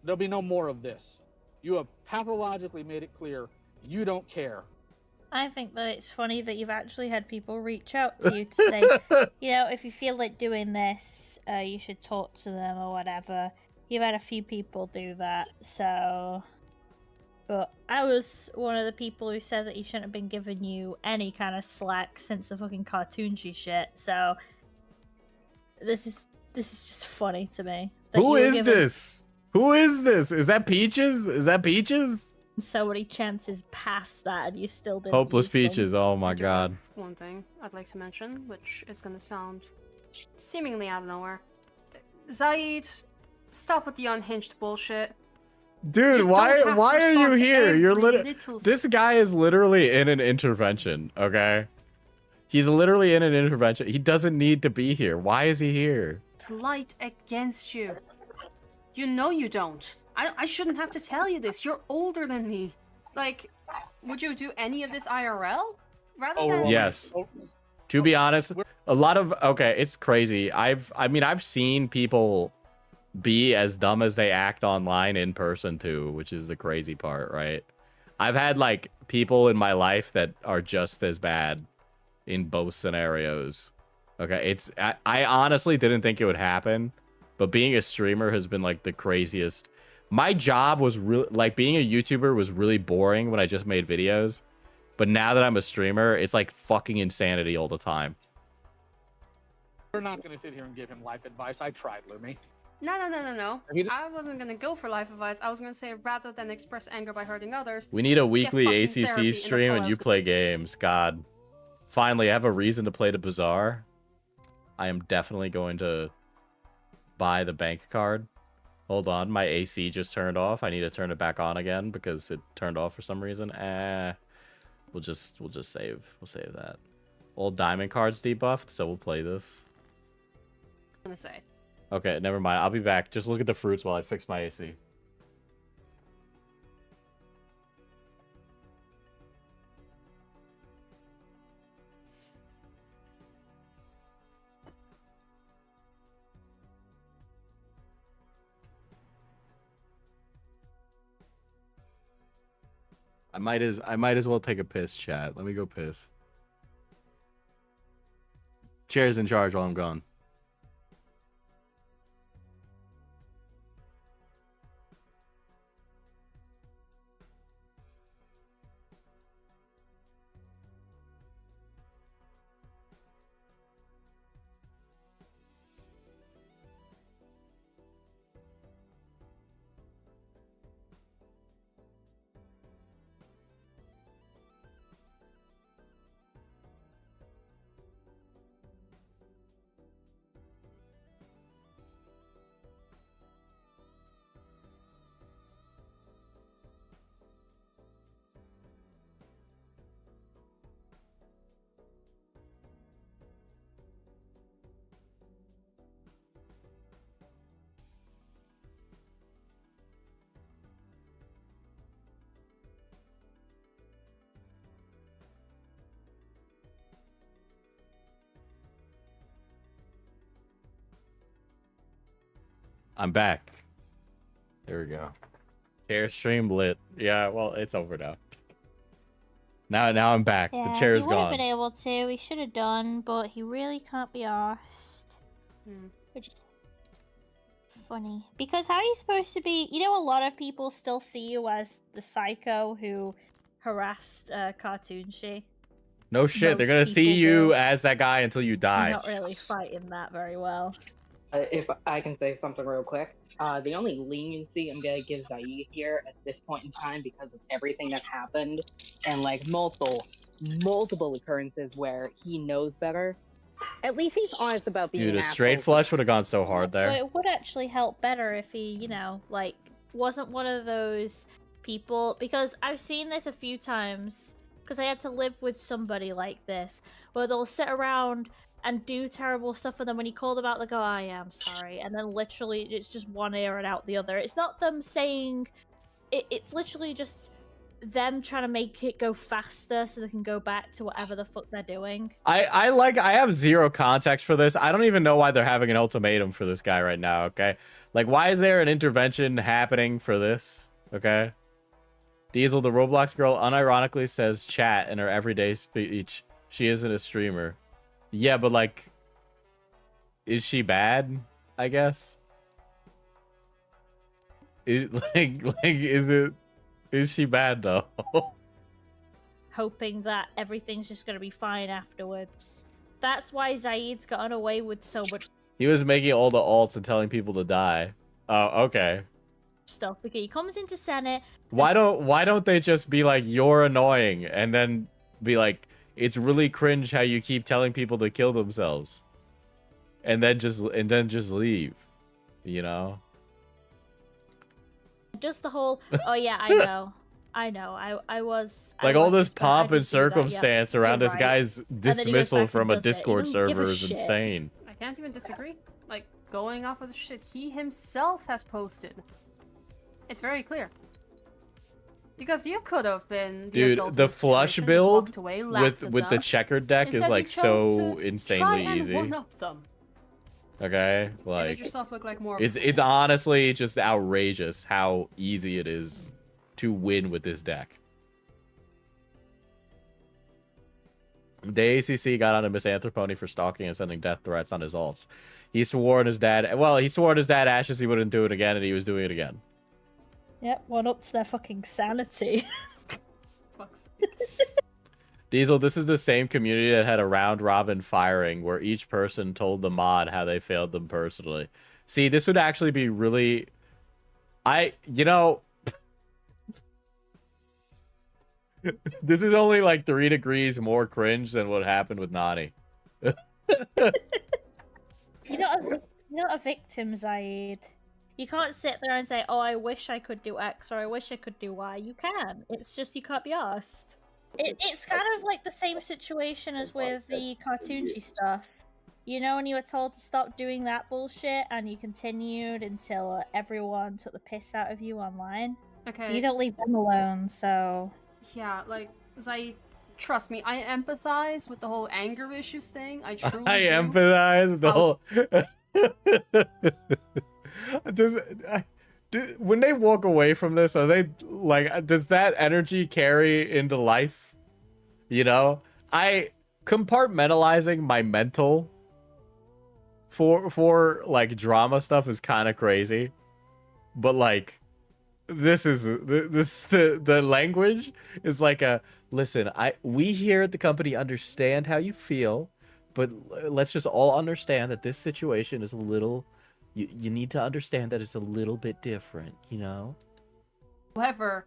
There'll be no more of this. You have pathologically made it clear you don't care. I think that it's funny that you've actually had people reach out to you to say, you know, if you feel like doing this, you should talk to them or whatever. You've had a few people do that, so... But I was one of the people who said that he shouldn't have been giving you any kind of slack since the fucking cartoonsy shit, so... This is just funny to me. Who is this? Who is this? Is that Peaches? Is that Peaches? So many chances past that and you still didn't. Hopeless Peaches, oh my god. One thing I'd like to mention, which is gonna sound seemingly out of nowhere. Zaid, stop with the unhinged bullshit. Dude, why are you here? You're literally... little... This guy is literally in an intervention, okay? He's literally in an intervention. He doesn't need to be here. Why is he here? Slight against you. You know you don't. I shouldn't have to tell you this. You're older than me. Like, would you do any of this IRL? Rather than... Yes. To be honest, a lot of... Okay, it's crazy. I mean, I've seen people be as dumb as they act online in person too, which is the crazy part, right? I've had, like, people in my life that are just as bad in both scenarios. Okay, it's... I honestly didn't think it would happen, but being a streamer has been, like, the craziest... My job was really, like, being a YouTuber was really boring when I just made videos. But now that I'm a streamer, it's like fucking insanity all the time. We're not going to sit here and give him life advice. I tried, Lumi. No. I wasn't going to go for life advice. I was going to say, rather than express anger by hurting others... We need a weekly fucking therapy, ACC stream and you play games. God. Finally, I have a reason to play the Bazaar. I am definitely going to buy the bank card. Hold on, my AC just turned off. I need to turn it back on again because it turned off for some reason. We'll just save. We'll save that. Old diamond card's debuffed, so we'll play this. I'm gonna say. Okay, never mind. I'll be back. Just look at the fruits while I fix my AC. I might as well take a piss, chat. Let me go piss. Chair's in charge while I'm gone. I'm back. There we go. Chair stream lit. Yeah, well, it's over now. Now I'm back. Yeah, the chair's he would have gone. been able to. He should have done, but he really can't be arsed. Which is funny. Because how are you supposed to be... You know, a lot of people still see you as the psycho who harassed Cartoonshy. No shit. They're gonna see you as that guy until you die. You're not really fighting that very well. If I can say something real quick, the only leniency I'm gonna give Zaid here at this point in time, because of everything that happened, and like multiple occurrences where he knows better. At least he's honest about being Dude, an a straight asshole. flush would have gone so hard So there. it would actually help better if he, you know, like, wasn't one of those people, because I've seen this a few times, because I had to live with somebody like this, where they'll sit around and do terrible stuff, and then when you call them out, they go, oh yeah, I'm sorry, and then literally it's just one ear and out the other. It's not them saying, it's literally just them trying to make it go faster so they can go back to whatever the fuck they're doing. I have zero context for this. I don't even know why they're having an ultimatum for this guy right now, okay? Like, why is there an intervention happening for this, okay? Diesel, the Roblox girl, unironically says chat in her everyday speech. She isn't a streamer. Yeah, but, like, is she bad, I guess? Is she bad, though? Hoping that everything's just gonna be fine afterwards. That's why Zaid's gotten away with so much He was making all the alts and telling people to die. Oh, okay. stuff, because he comes into Senate. Why don't they just be like, you're annoying, and then be like, it's really cringe how you keep telling people to kill themselves, and then just leave, you know? Just the whole, oh yeah, I know, I was Like, all this pomp and circumstance around this right. guy's then he goes dismissal back from and a does it. He Discord doesn't give server a is shit. insane. I can't even disagree. Like, going off of the shit he himself has posted. It's very clear. Because you could have been the Dude, adult the in the flush situation, just build walked away, laughed at with the them. checkered deck is Instead, like you chose so to insanely try and easy. one-up them. Okay, And made like yourself look like more. it's honestly just outrageous how easy it is to win with this deck. The ACC got on a misanthropony for stalking and sending death threats on his alts. He swore on his dad. Well, he swore on his dad Ashes he wouldn't do it again, and he was doing it again. Yep, one up to their fucking sanity. Fuck's Diesel, this is the same community that had a round robin firing where each person told the mod how they failed them personally. See, this would actually be really... you know... This is only like 3 degrees more cringe than what happened with Nani. You're not a victim, Zaid. You can't sit there and say, oh, I wish I could do X or I wish I could do Y. You can. It's just you can't be asked. It's kind of like the same situation as with the cartoony stuff. You know, when you were told to stop doing that bullshit and you continued until everyone took the piss out of you online? Okay. You don't leave them alone, so... Yeah, like, Zaid, trust me, I empathize with the whole anger issues thing. I truly I do. empathize with the whole... when they walk away from this, are they like, does that energy carry into life? You know, I compartmentalizing my mental for like drama stuff is kind of crazy, but like the language is like a listen. We here at the company understand how you feel, but let's just all understand that this situation is a little. You need to understand that it's a little bit different, you know? However,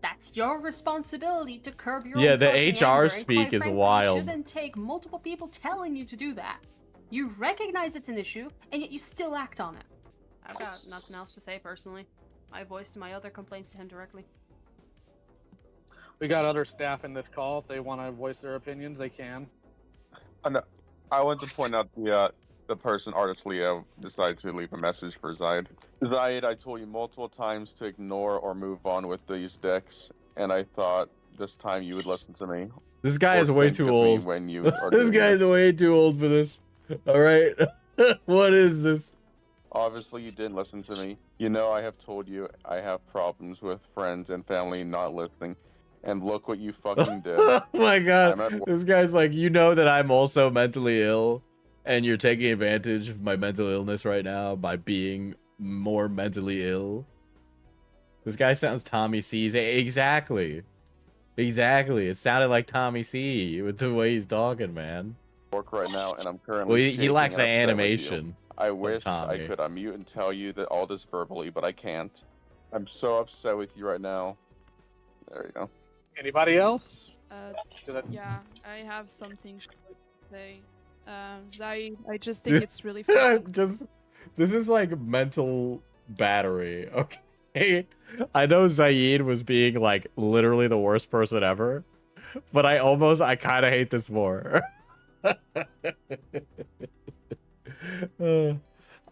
that's your responsibility to curb your Yeah, own the fucking HR anger, and speak quite is frankly, wild. It shouldn't take multiple people telling you to do that. You recognize it's an issue, and yet you still act on it. I've got nothing else to say personally. I voiced my other complaints to him directly. We got other staff in this call. If they want to voice their opinions, they can. I want to point out the person, Artist Leo, decided to leave a message for Zaid. Zaid, I told you multiple times to ignore or move on with these decks, and I thought this time you would listen to me. This guy Or is way think too of me old. When you are This doing guy's it. way too old for this. All right. What is this? Obviously, you didn't listen to me. You know I have told you I have problems with friends and family not listening. And look what you fucking did. Oh my I'm god. at work. This guy's like, you know that I'm also mentally ill, and you're taking advantage of my mental illness right now by being more mentally ill. This guy sounds Tommy C's. Exactly. Exactly. It sounded like Tommy C with the way he's talking, man. Work right now, and I'm currently. Well, he shaking lacks the and upset with you. animation. I wish I Tommy. could unmute and tell you that all this verbally, but I can't. I'm so upset with you right now. There you go. Anybody else? Yeah, I have something to say. Zai, I just think it's really fun. This is like mental battery, okay? I know Zaid was being like literally the worst person ever, but I kind of hate this more.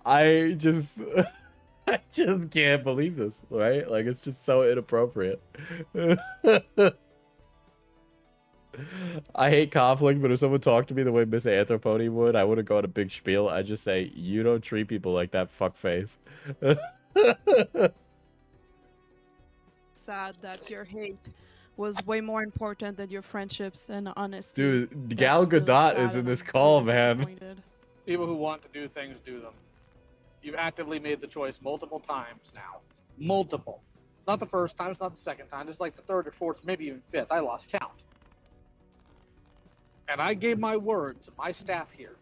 I just can't believe this, right? Like, it's just so inappropriate. I hate conflict, but if someone talked to me the way Miss Anthropony would, I wouldn't go on a big spiel. I'd just say, you don't treat people like that, fuckface. Sad that your hate was way more important than your friendships and honesty. Dude, Gal Gadot is in this call, man. People who want to do things do them. You've actively made the choice multiple times now. Multiple. Not the first time, it's not the second time, it's like the third or fourth, maybe even fifth. I lost count. And I gave my word to my staff here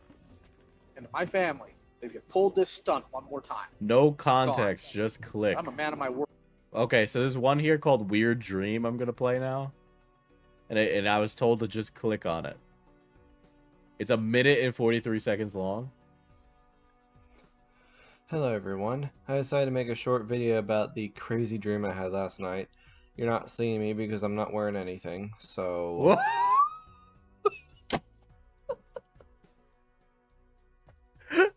and to my family that if you pulled this stunt one more time. No context, just click. I'm a man of my word. Okay, so there's one here called Weird Dream I'm gonna play now. And I was told to just click on it. It's 1 minute and 43 seconds long. Hello everyone. I decided to make a short video about the crazy dream I had last night. You're not seeing me because I'm not wearing anything, so... What?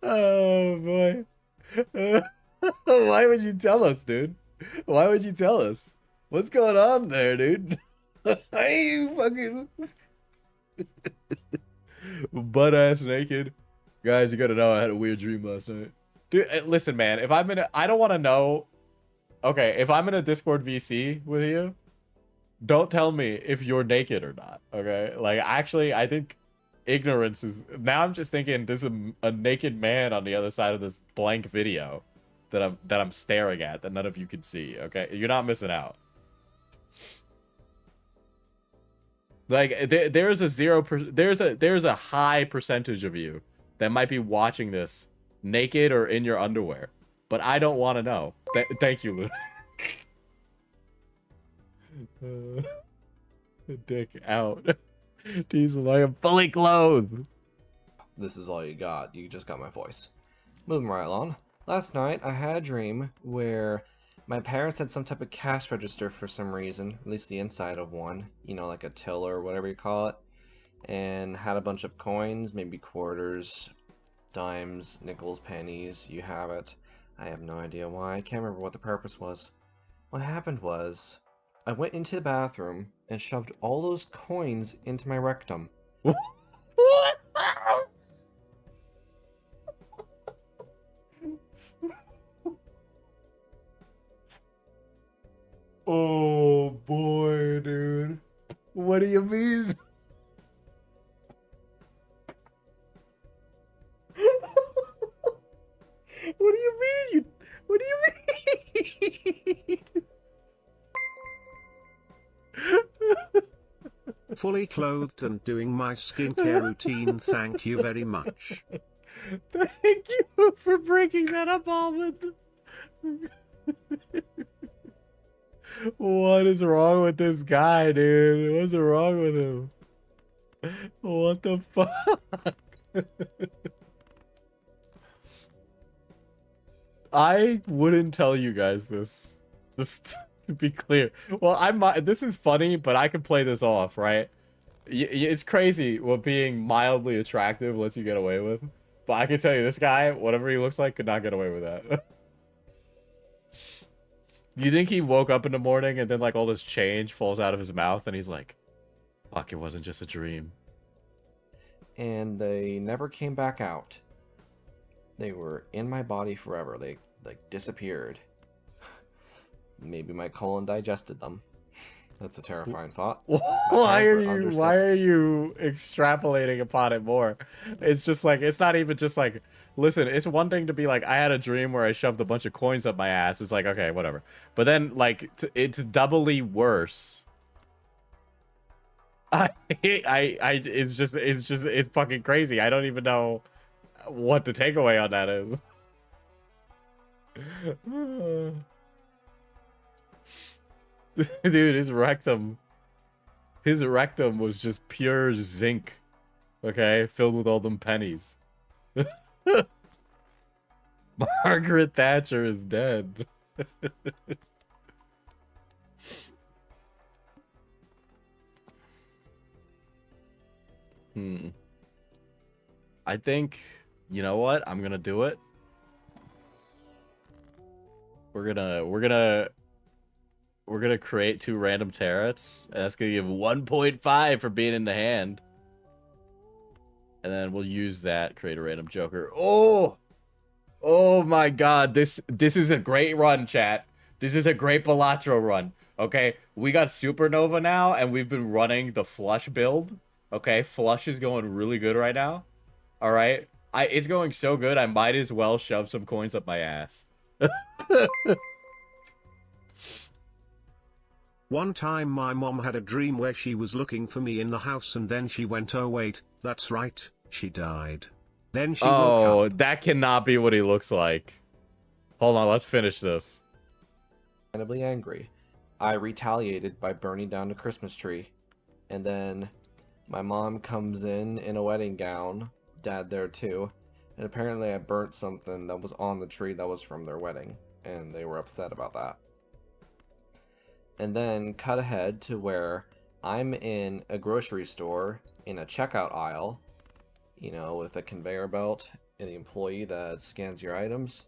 Oh boy. Why would you tell us, dude? Why would you tell us? What's going on there, dude? I ain't fucking butt ass naked. Guys, you gotta know I had a weird dream last night. Dude, listen, man, if I'm in a, I don't want to know. Okay, if I'm in a Discord VC with you, don't tell me if you're naked or not. Okay, like actually, I think ignorance is. Now I'm just thinking this is a naked man on the other side of this blank video that I'm staring at that none of you can see. Okay, you're not missing out. Like there's a high percentage of you that might be watching this naked or in your underwear, but I don't want to know. Thank you, Lou. Dick out. Diesel, I am fully clothed. This is all you got. You just got my voice. Moving right along. Last night, I had a dream where my parents had some type of cash register for some reason, at least the inside of one, you know, like a till or whatever you call it, and had a bunch of coins, maybe quarters, dimes, nickels, pennies, you have it. I have no idea why. I can't remember what the purpose was. What happened was, I went into the bathroom and shoved all those coins into my rectum. What? Oh boy, dude. What do you mean? What do you mean? What do you mean? Fully clothed and doing my skincare routine. Thank you very much. Thank you for breaking that up, Almond. What is wrong with this guy, dude? What's wrong with him? What the fuck? I wouldn't tell you guys this. Just to be clear. Well, this is funny, but I can play this off, right? It's crazy what being mildly attractive lets you get away with. But I can tell you, this guy, whatever he looks like, could not get away with that. You think he woke up in the morning and then like all this change falls out of his mouth and he's like, fuck, it wasn't just a dream. And they never came back out. They were in my body forever. They like disappeared. Maybe my colon digested them. That's a terrifying thought. Why are you extrapolating upon it more? It's just like, it's not even just like, listen, it's one thing to be like, I had a dream where I shoved a bunch of coins up my ass. It's like, okay, whatever. But then like, it's doubly worse. It's fucking crazy. I don't even know what the takeaway on that is. Dude, his rectum was just pure zinc. Okay, filled with all them pennies. Margaret Thatcher is dead. I think, you know what? I'm gonna do it. We're gonna create 2 random tarots, and that's gonna give 1.5 for being in the hand. And then we'll use that, create a random joker. Oh my god, this is a great run, chat. This is a great Balatro run. Okay, we got Supernova now, and we've been running the Flush build. Okay, Flush is going really good right now. All right, it's going so good, I might as well shove some coins up my ass. One time my mom had a dream where she was looking for me in the house, and then she went, oh wait, that's right, she died. Then she woke up. That cannot be what he looks like. Hold on, let's finish this. Incredibly angry. I retaliated by burning down the Christmas tree. And then my mom comes in a wedding gown, dad there too, and apparently I burnt something that was on the tree that was from their wedding, and they were upset about that. And then cut ahead to where I'm in a grocery store in a checkout aisle, you know, with a conveyor belt and the employee that scans your items.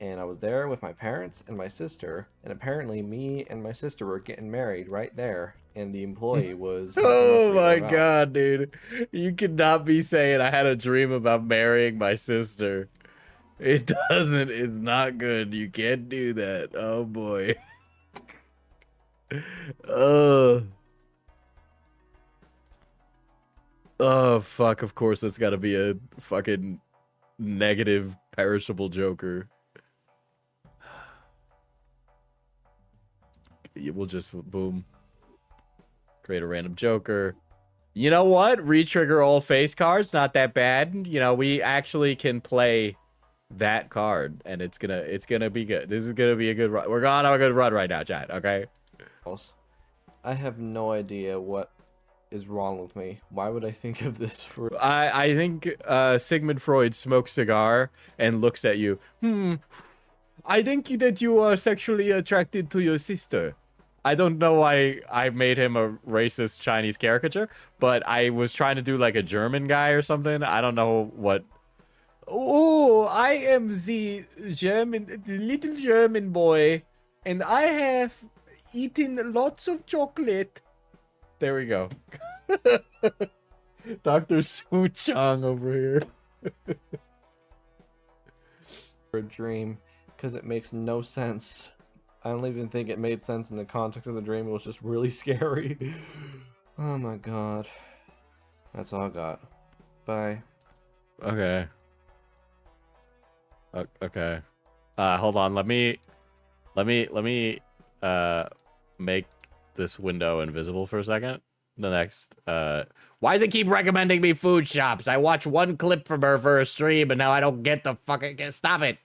And I was there with my parents and my sister, and apparently me and my sister were getting married right there, and the employee was... Oh my god, dude. You cannot be saying I had a dream about marrying my sister. It doesn't, it's not good. You can't do that. Oh boy. Oh fuck, of course that's gotta be a fucking negative perishable joker. We'll just boom. Create a random joker. You know what? Retrigger all face cards, not that bad. You know, we actually can play that card, and it's gonna be good. This is gonna be a good run. We're on a good run right now, chat, okay? I have no idea what is wrong with me. Why would I think of this for... I think Sigmund Freud smokes cigar and looks at you. I think that you are sexually attracted to your sister. I don't know why I made him a racist Chinese caricature, but I was trying to do like a German guy or something. I don't know what. Oh, I am the little German boy, and I have eaten lots of chocolate. There we go. Dr. Su Chang over here. A dream, because it makes no sense. I don't even think it made sense in the context of the dream. It was just really scary. Oh my god. That's all I got. Bye. Okay. Okay. Hold on. Let me make this window invisible for a second. The next why does it keep recommending me food shops? I watch one clip from her for a stream and now I don't get the fucking stop it.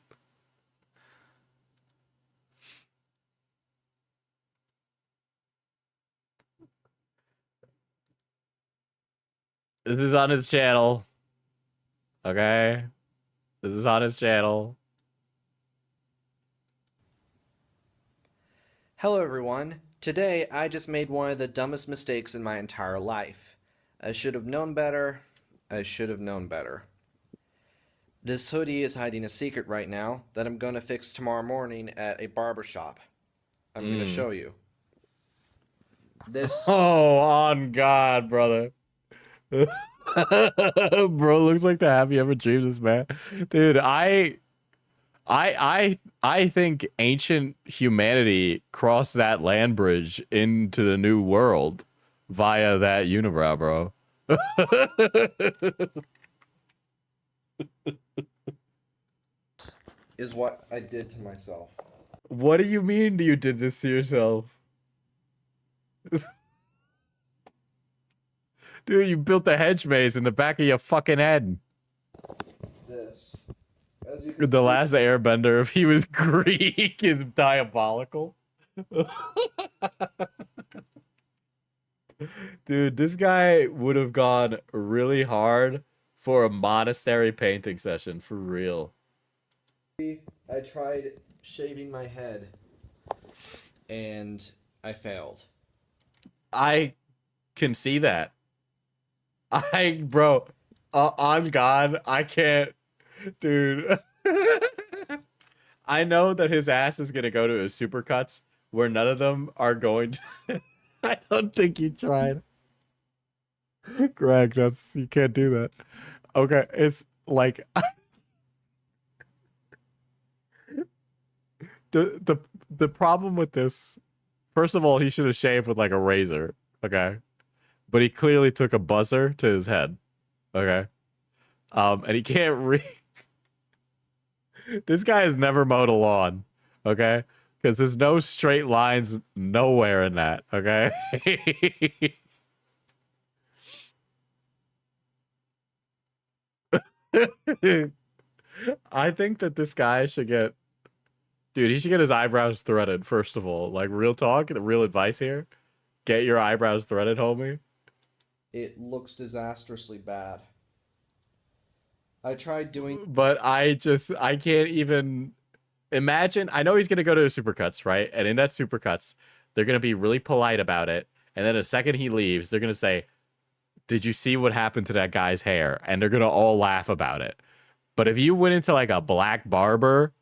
This is on his channel. Okay? This is on his channel. Hello everyone. Today I just made one of the dumbest mistakes in my entire life. I should have known better. I should have known better. This hoodie is hiding a secret right now that I'm going to fix tomorrow morning at a barbershop. I'm going to show you. This... Oh, on God, brother. Bro looks like the happy ever dreams, man. Dude, I think ancient humanity crossed that land bridge into the new world via that unibrow, bro. is what I did to myself. What do you mean you did this to yourself? Dude, you built a hedge maze in the back of your fucking head. This this. As you can The see, last airbender, if he was Greek, is diabolical. Dude, this guy would have gone really hard for a monastery painting session, for real. I tried shaving my head, and I failed. I can see that. Bro, on God, I can't, dude. I know that his ass is gonna go to his supercuts, where none of them are going to. I don't think you tried. Greg, you can't do that. Okay, it's like the problem with this. First of all, he should have shaved with like a razor. Okay, but he clearly took a buzzer to his head. Okay, and he can't This guy has never mowed a lawn. Okay, because there's no straight lines nowhere in that. Okay. I think that this guy should get, dude, he should get his eyebrows threaded, first of all. Like, real talk, the real advice here. Get your eyebrows threaded, homie. It looks disastrously bad. I tried doing... But I can't even imagine. I know he's going to go to the supercuts, right? And in that supercuts, they're going to be really polite about it. And then the second he leaves, they're going to say, did you see what happened to that guy's hair? And they're going to all laugh about it. But if you went into like a black barber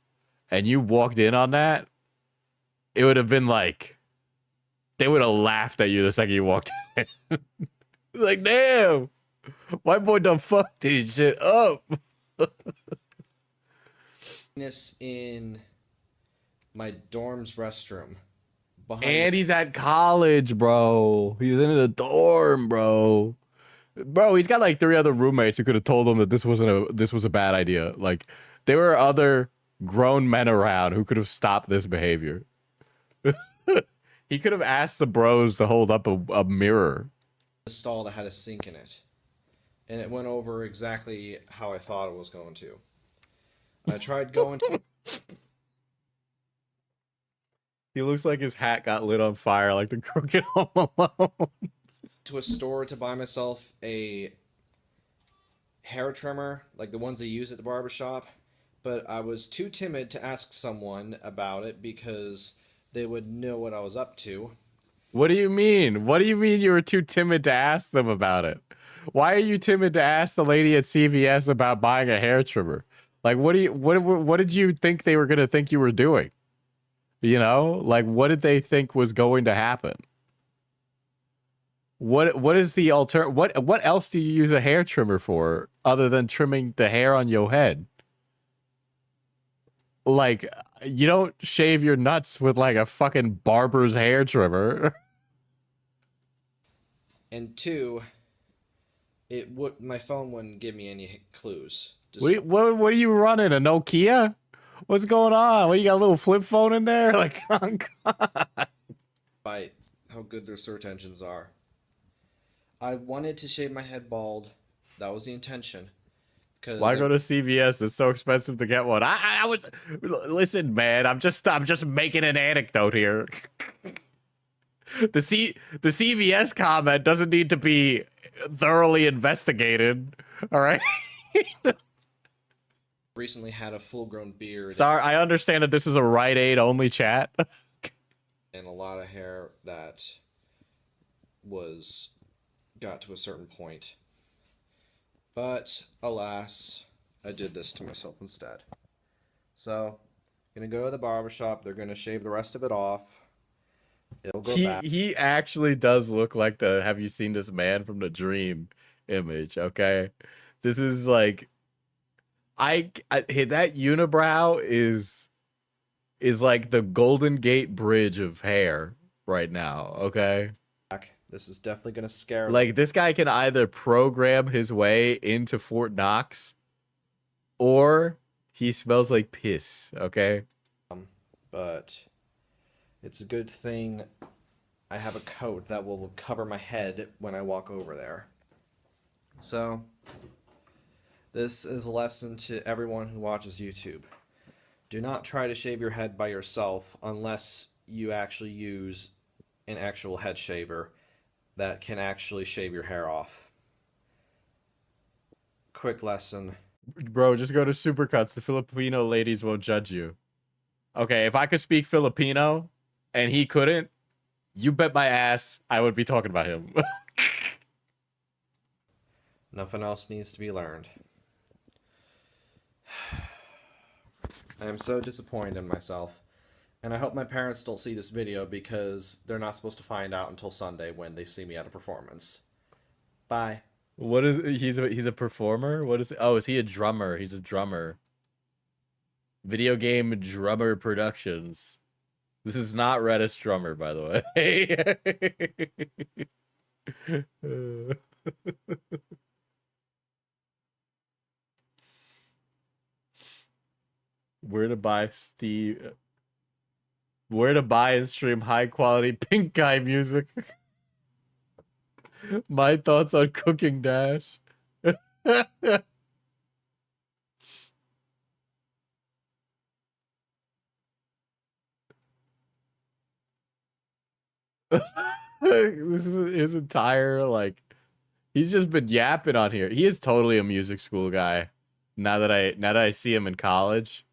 and you walked in on that, it would have been like, they would have laughed at you the second you walked in. Like, damn, my boy done fucked this shit up. This in my dorm's restroom. And he's at college, bro. He's in the dorm, bro. Bro, he's got like 3 other roommates who could have told him that this was a bad idea. Like, there were other grown men around who could have stopped this behavior. He could have asked the bros to hold up a mirror. A stall that had a sink in it, and it went over exactly how I thought it was going to. I tried going to... He looks like his hat got lit on fire like the crooked Home Alone. To a store to buy myself a hair trimmer, like the ones they use at the barbershop, but I was too timid to ask someone about it because they would know what I was up to. What do you mean? What do you mean you were too timid to ask them about it? Why are you timid to ask the lady at CVS about buying a hair trimmer? Like, what did you think they were going to think you were doing? You know, like, what did they think was going to happen? What is the what else do you use a hair trimmer for other than trimming the hair on your head? Like, you don't shave your nuts with like a fucking barber's hair trimmer. And 2, my phone wouldn't give me any clues. What are you running, a Nokia? What's going on? What, you got a little flip phone in there? Like, oh God. By how good their search engines are. I wanted to shave my head bald. That was the intention. Why go to CVS? It's so expensive to get one. I was, listen, man. I'm just making an anecdote here. The CVS comment doesn't need to be thoroughly investigated. All right. Recently had a full-grown beard. Sorry, I understand that this is a Rite Aid only chat. And a lot of hair that got to a certain point. But alas, I did this to myself instead. So, gonna go to the barbershop. They're gonna shave the rest of it off. It'll go back. He actually does look like the "Have you seen this man from the dream" image. Okay, this is like, that unibrow is like the Golden Gate Bridge of hair right now. Okay. This is definitely gonna scare them. Like, this guy can either program his way into Fort Knox, or he smells like piss, okay? But it's a good thing I have a coat that will cover my head when I walk over there. So, This is a lesson to everyone who watches YouTube. Do not try to shave your head by yourself unless you actually use an actual head shaver that can actually shave your hair off. Quick lesson. Bro, just go to Supercuts. The Filipino ladies won't judge you. Okay, if I could speak Filipino and he couldn't, you bet my ass I would be talking about him. Nothing else needs to be learned. I am so disappointed in myself. And I hope my parents don't see this video because they're not supposed to find out until Sunday when they see me at a performance. Bye. What is he's a performer? What is Oh, is he a drummer? He's a drummer. Video game drummer productions. This is not Redis drummer, by the way. Where to buy and stream high quality pink guy music. My thoughts on Cooking Dash. This is his entire, like, he's just been yapping on here. He is totally a music school guy. Now that I see him in college,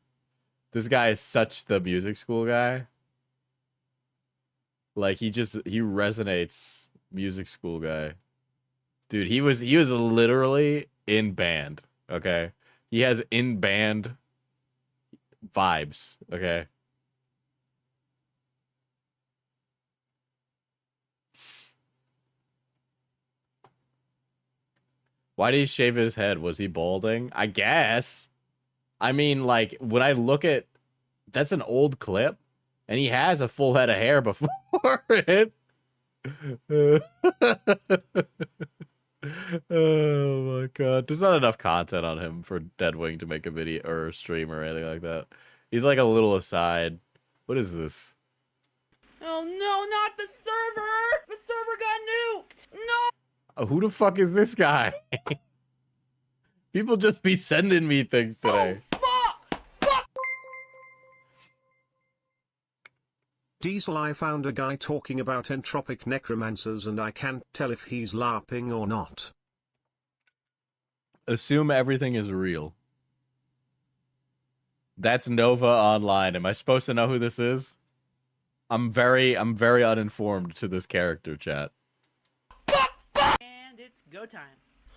this guy is such the music school guy. Like, he resonates music school guy. Dude, he was literally in band, okay? He has in band vibes, okay? Why did he shave his head? Was he balding? I guess. I mean, like, when I look at... That's an old clip. And he has a full head of hair before it. Oh my god. There's not enough content on him for Deadwing to make a video or a stream or anything like that. He's like a little aside. What is this? Oh no, not the server! The server got nuked! No! Who the fuck is this guy? People just be sending me things today. Diesel, I found a guy talking about entropic necromancers and I can't tell if he's LARPing or not. Assume everything is real. That's Nova Online. Am I supposed to know who this is? I'm very uninformed to this character, chat. And it's go time.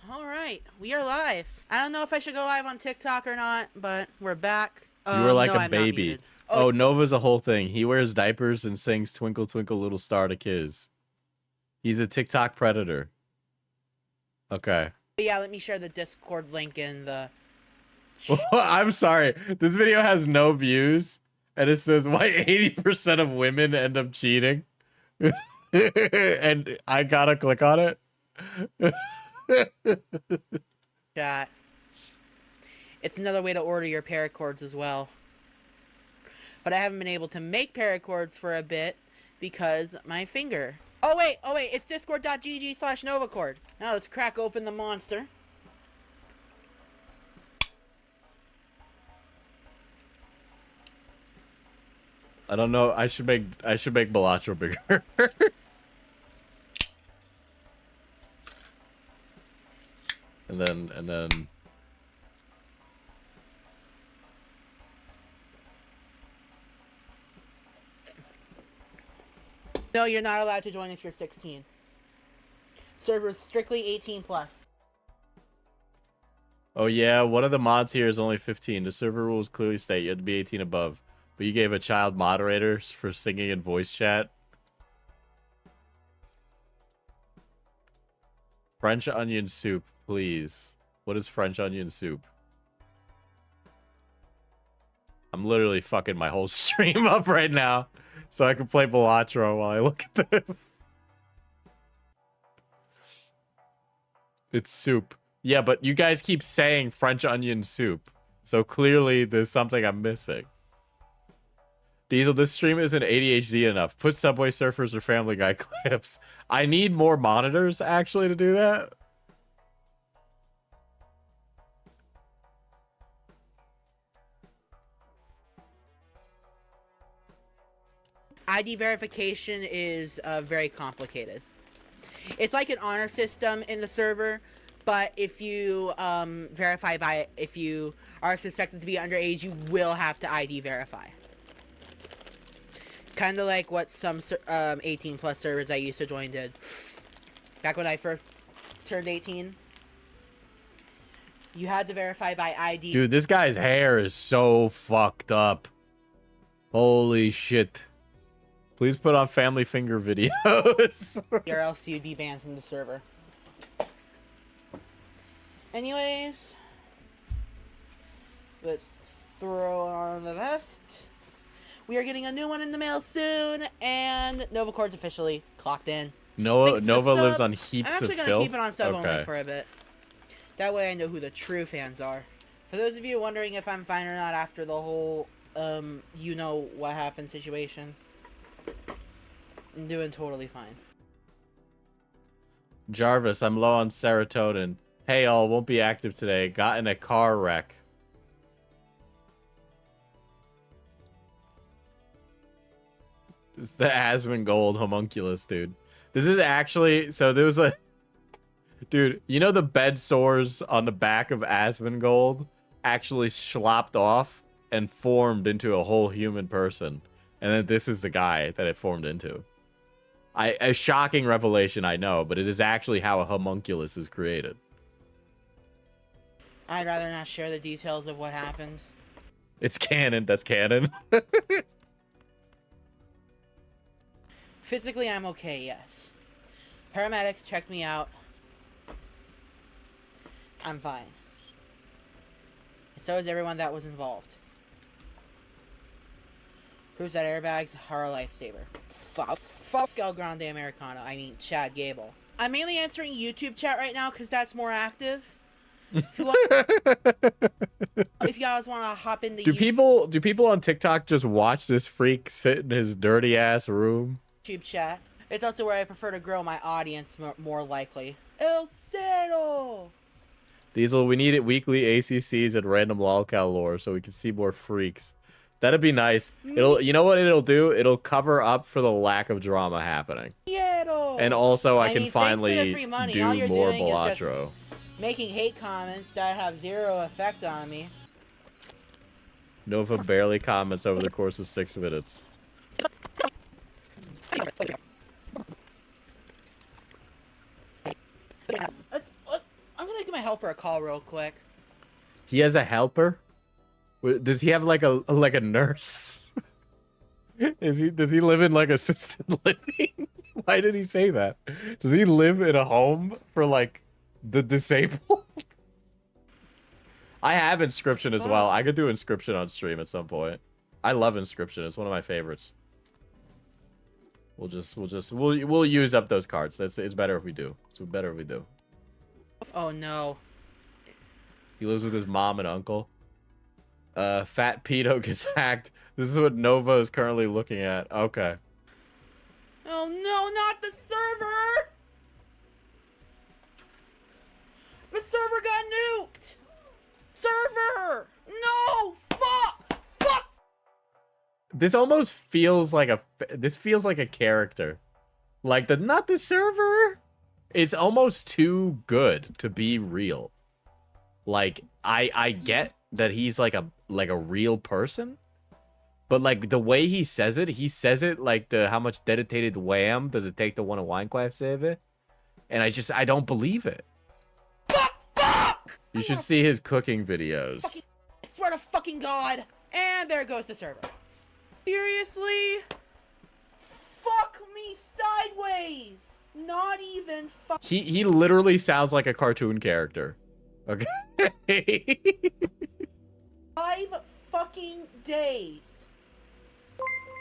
Alright, we are live. I don't know if I should go live on TikTok or not, but we're back. You were like no, a I'm not baby. muted. Oh, Nova's a whole thing. He wears diapers and sings Twinkle Twinkle Little Star to kids. He's a TikTok predator. Okay. Yeah, let me share the Discord link in the... I'm sorry. This video has no views. And it says, why 80% of women end up cheating? And I gotta click on it. Chat. It's another way to order your paracords as well. But I haven't been able to make paracords for a bit because my finger. Oh wait, it's discord.gg/novacord. Now let's crack open the monster. I don't know. I should make Balatro bigger. and then No, you're not allowed to join if you're 16. Server's strictly 18 plus. Oh yeah, one of the mods here is only 15. The server rules clearly state you have to be 18 above. But you gave a child moderator for singing in voice chat. French onion soup, please. What is French onion soup? I'm literally fucking my whole stream up right now. So I can play Balatro while I look at this. It's soup. Yeah, but you guys keep saying French onion soup. So clearly there's something I'm missing. Diesel, this stream isn't ADHD enough. Put Subway Surfers or Family Guy clips. I need more monitors, actually, to do that. ID verification is very complicated. It's like an honor system in the server, but if you if you are suspected to be underage, you will have to ID verify. Kind of like what some 18 plus servers I used to join did. Back when I first turned 18, you had to verify by ID. Dude, this guy's hair is so fucked up. Holy shit. Please put on family finger videos. Or else you'd be banned from the server. Anyways, let's throw on the vest. We are getting a new one in the mail soon, and Nova Cord's officially clocked in. Nova lives sub. on heaps of I'm actually filth. gonna keep it on sub only Okay. for a bit. That way I know who the true fans are. For those of you wondering if I'm fine or not after the whole, you know what happened situation, I'm doing totally fine. Jarvis, I'm low on serotonin. Hey all, won't be active today. Got in a car wreck. It's the Asmongold homunculus, dude. This is actually... So there was a... Dude, you know the bed sores on the back of Asmongold actually slopped off and formed into a whole human person. And then this is the guy that it formed into. A shocking revelation, I know, but it is actually how a homunculus is created. I'd rather not share the details of what happened. It's canon. That's canon. Physically, I'm okay, yes. Paramedics checked me out. I'm fine. So is everyone that was involved. Proves that airbags are a lifesaver. Fuck El Grande Americano. I mean, Chad Gable. I'm mainly answering YouTube chat right now because that's more active. If you guys want to hop into do people on TikTok just watch this freak sit in his dirty ass room? YouTube chat. It's also where I prefer to grow my audience more likely. El Cero! Diesel, we need it weekly ACCs and random lolcow lore so we can see more freaks. That'd be nice. You know what it'll do? It'll cover up for the lack of drama happening. And also I can mean, finally thanks to the free money, do all you're more doing is just Balatro. making hate comments that have zero effect on me. Nova barely comments over the course of 6 minutes. I'm gonna give my helper a call real quick. He has a helper? Does he have like a nurse? Does he live in like assisted living? Why did he say that? Does he live in a home for like the disabled? I have Inscription as well. I could do Inscription on stream at some point. I love Inscription. It's one of my favorites. We'll use up those cards. It's better if we do. It's better if we do. Oh no. He lives with his mom and uncle. Fat Pedo gets hacked. This is what Nova is currently looking at. Okay. Oh no, not the server! The server got nuked! Server! No! Fuck! Fuck! This almost feels like a character. Like not the server. It's almost too good to be real. Like I get that he's like a real person, but like the way he says it like how much dedicated wham does it take to want a Minecraft server? And I don't believe it. Fuck! You should see his cooking videos. I swear to fucking God! And there goes the server. Seriously? Fuck me sideways! Not even fuck. He literally sounds like a cartoon character. Okay. 5 fucking days.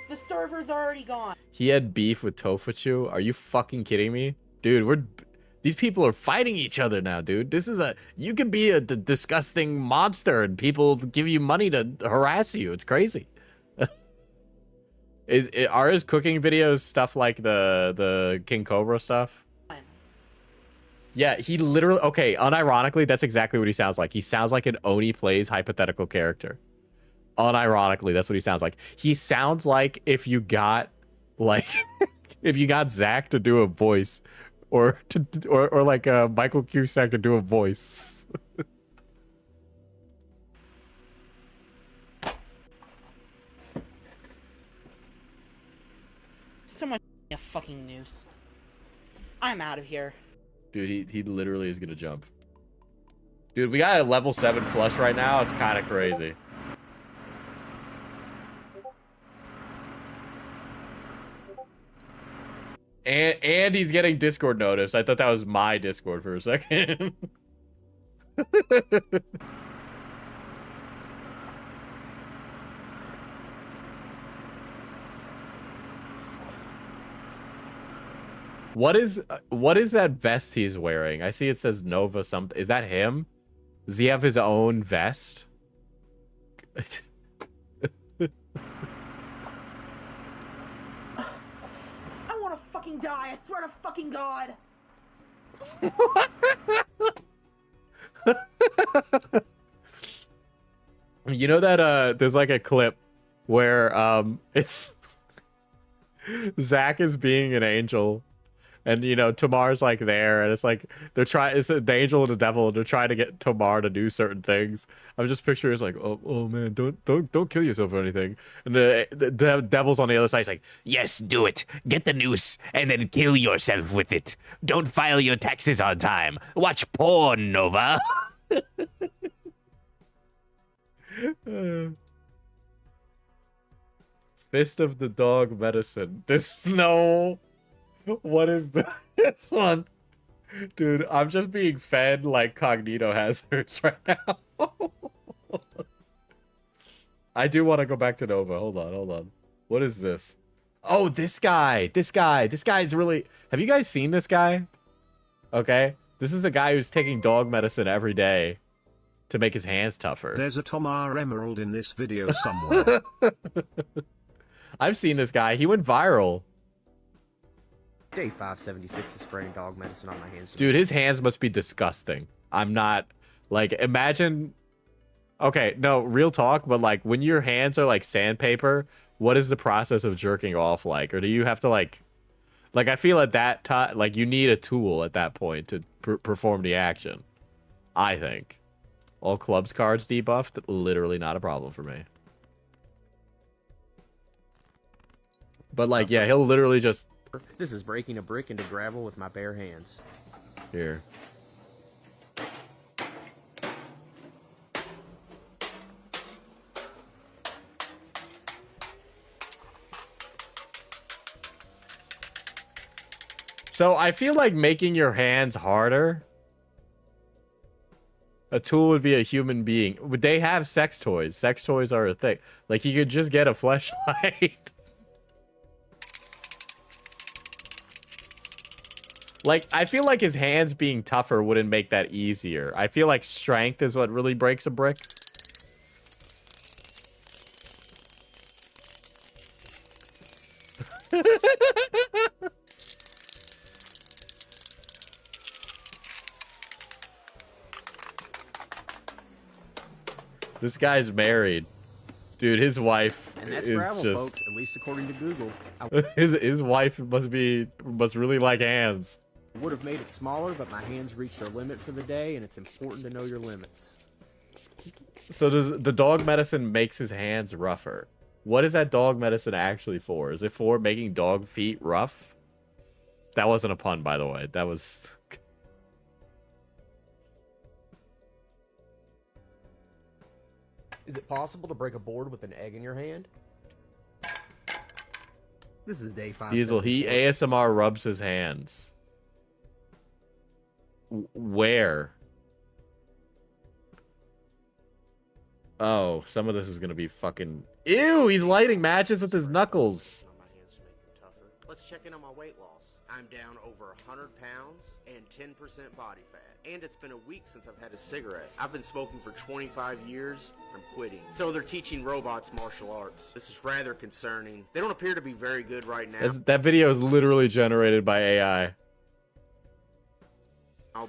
The server's already gone. He had beef with Tofuchu. Are you fucking kidding me? Dude, these people are fighting each other now, dude. You could be a disgusting monster and people give you money to harass you. It's crazy. Are his cooking videos stuff like the King Cobra stuff? Yeah, he literally... Okay, unironically, that's exactly what he sounds like. He sounds like an Oni Plays hypothetical character. Unironically, that's what he sounds like. He sounds like if you got Like, if you got Zach to do a voice, or like Michael Cusack to do a voice. Someone a fucking noose. I'm out of here. Dude, he literally is gonna jump. Dude, we got a level 7 flush right now. It's kind of crazy. And he's getting Discord notice. I thought that was my Discord for a second. What is that vest he's wearing? I see it says Nova something. Is that him? Does he have his own vest? I want to fucking die. I swear to fucking God. You know that there's like a clip where it's Zach is being an angel, and you know Tamar's like there, and it's like it's the angel and the devil, and they're trying to get Tamar to do certain things. I'm just picturing it's like, oh man, don't kill yourself or anything, and the devil's on the other side. He's like, yes, do it. Get the noose and then kill yourself with it. Don't file your taxes on time. Watch porn, Nova. Fist of the dog medicine. This no. What is this one? Dude, I'm just being fed like cognito hazards right now. I do want to go back to Nova. Hold on. What is this? Oh, this guy. This guy's really... Have you guys seen this guy? Okay. This is the guy who's taking dog medicine every day to make his hands tougher. There's a Tomar Emerald in this video somewhere. I've seen this guy. He went viral. Day 576 is spraying dog medicine on my hands. Dude, his hands must be disgusting. I'm not... Like, imagine... Okay, no, real talk, but like, when your hands are like sandpaper, what is the process of jerking off like? Or do you have to like... Like, I feel at that time, like, you need a tool at that point to perform the action. I think. All clubs cards debuffed, literally not a problem for me. But like, yeah, he'll literally just... This is breaking a brick into gravel with my bare hands. Here. So I feel like making your hands harder. A tool would be a human being. Would they have sex toys? Sex toys are a thing. Like, you could just get a fleshlight. Like, I feel like his hands being tougher wouldn't make that easier. I feel like strength is what really breaks a brick. This guy's married. Dude, his wife and that's is gravel, just... folks, at least according to Google. his wife must really like hands. Would have made it smaller, but my hands reached their limit for the day, and it's important to know your limits. So does the dog medicine makes his hands rougher? What is that dog medicine actually for? Is it for making dog feet rough? That wasn't a pun, by the way. That was... Is it possible to break a board with an egg in your hand? This is day 5. Diesel, he ASMR rubs his hands. Where? Oh, some of this is gonna be fucking... Ew, he's lighting matches with his knuckles. Let's check in on my weight loss. I'm down over 100 pounds and 10% body fat. And it's been a week since I've had a cigarette. I've been smoking for 25 years. I'm quitting. So they're teaching robots martial arts. This is rather concerning. They don't appear to be very good right now. That video is literally generated by AI.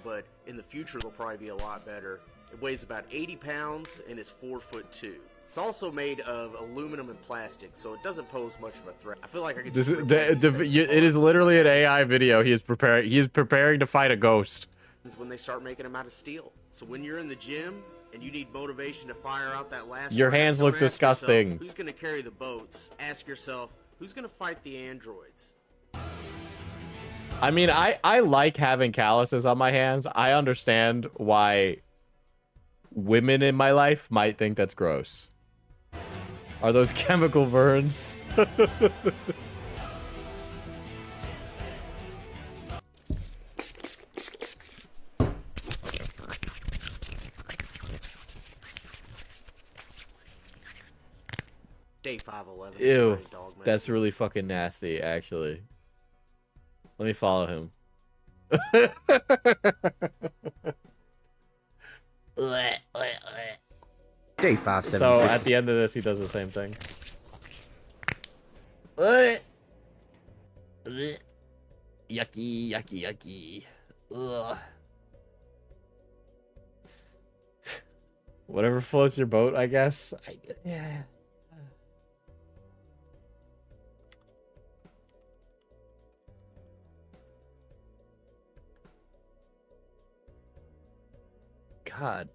But in the future, they'll probably be a lot better. It weighs about 80 pounds and is 4'2". It's also made of aluminum and plastic, so it doesn't pose much of a threat. I feel like I could. This just is rip one of these things it is apart. literally an AI video. He is preparing to fight a ghost. Is when they start making them out of steel. So when you're in the gym and you need motivation to fire out that last Your round, hands don't look ask yourself, disgusting. who's going to carry the boats? Ask yourself, who's going to fight the androids? I mean, I like having calluses on my hands. I understand why women in my life might think that's gross. Are those chemical burns? Day 511. Ew, that's really fucking nasty, actually. Let me follow him. Day 576. So at the end of this, he does the same thing. Yucky, yucky, yucky. Ugh. Whatever floats your boat, I guess. Yeah. God.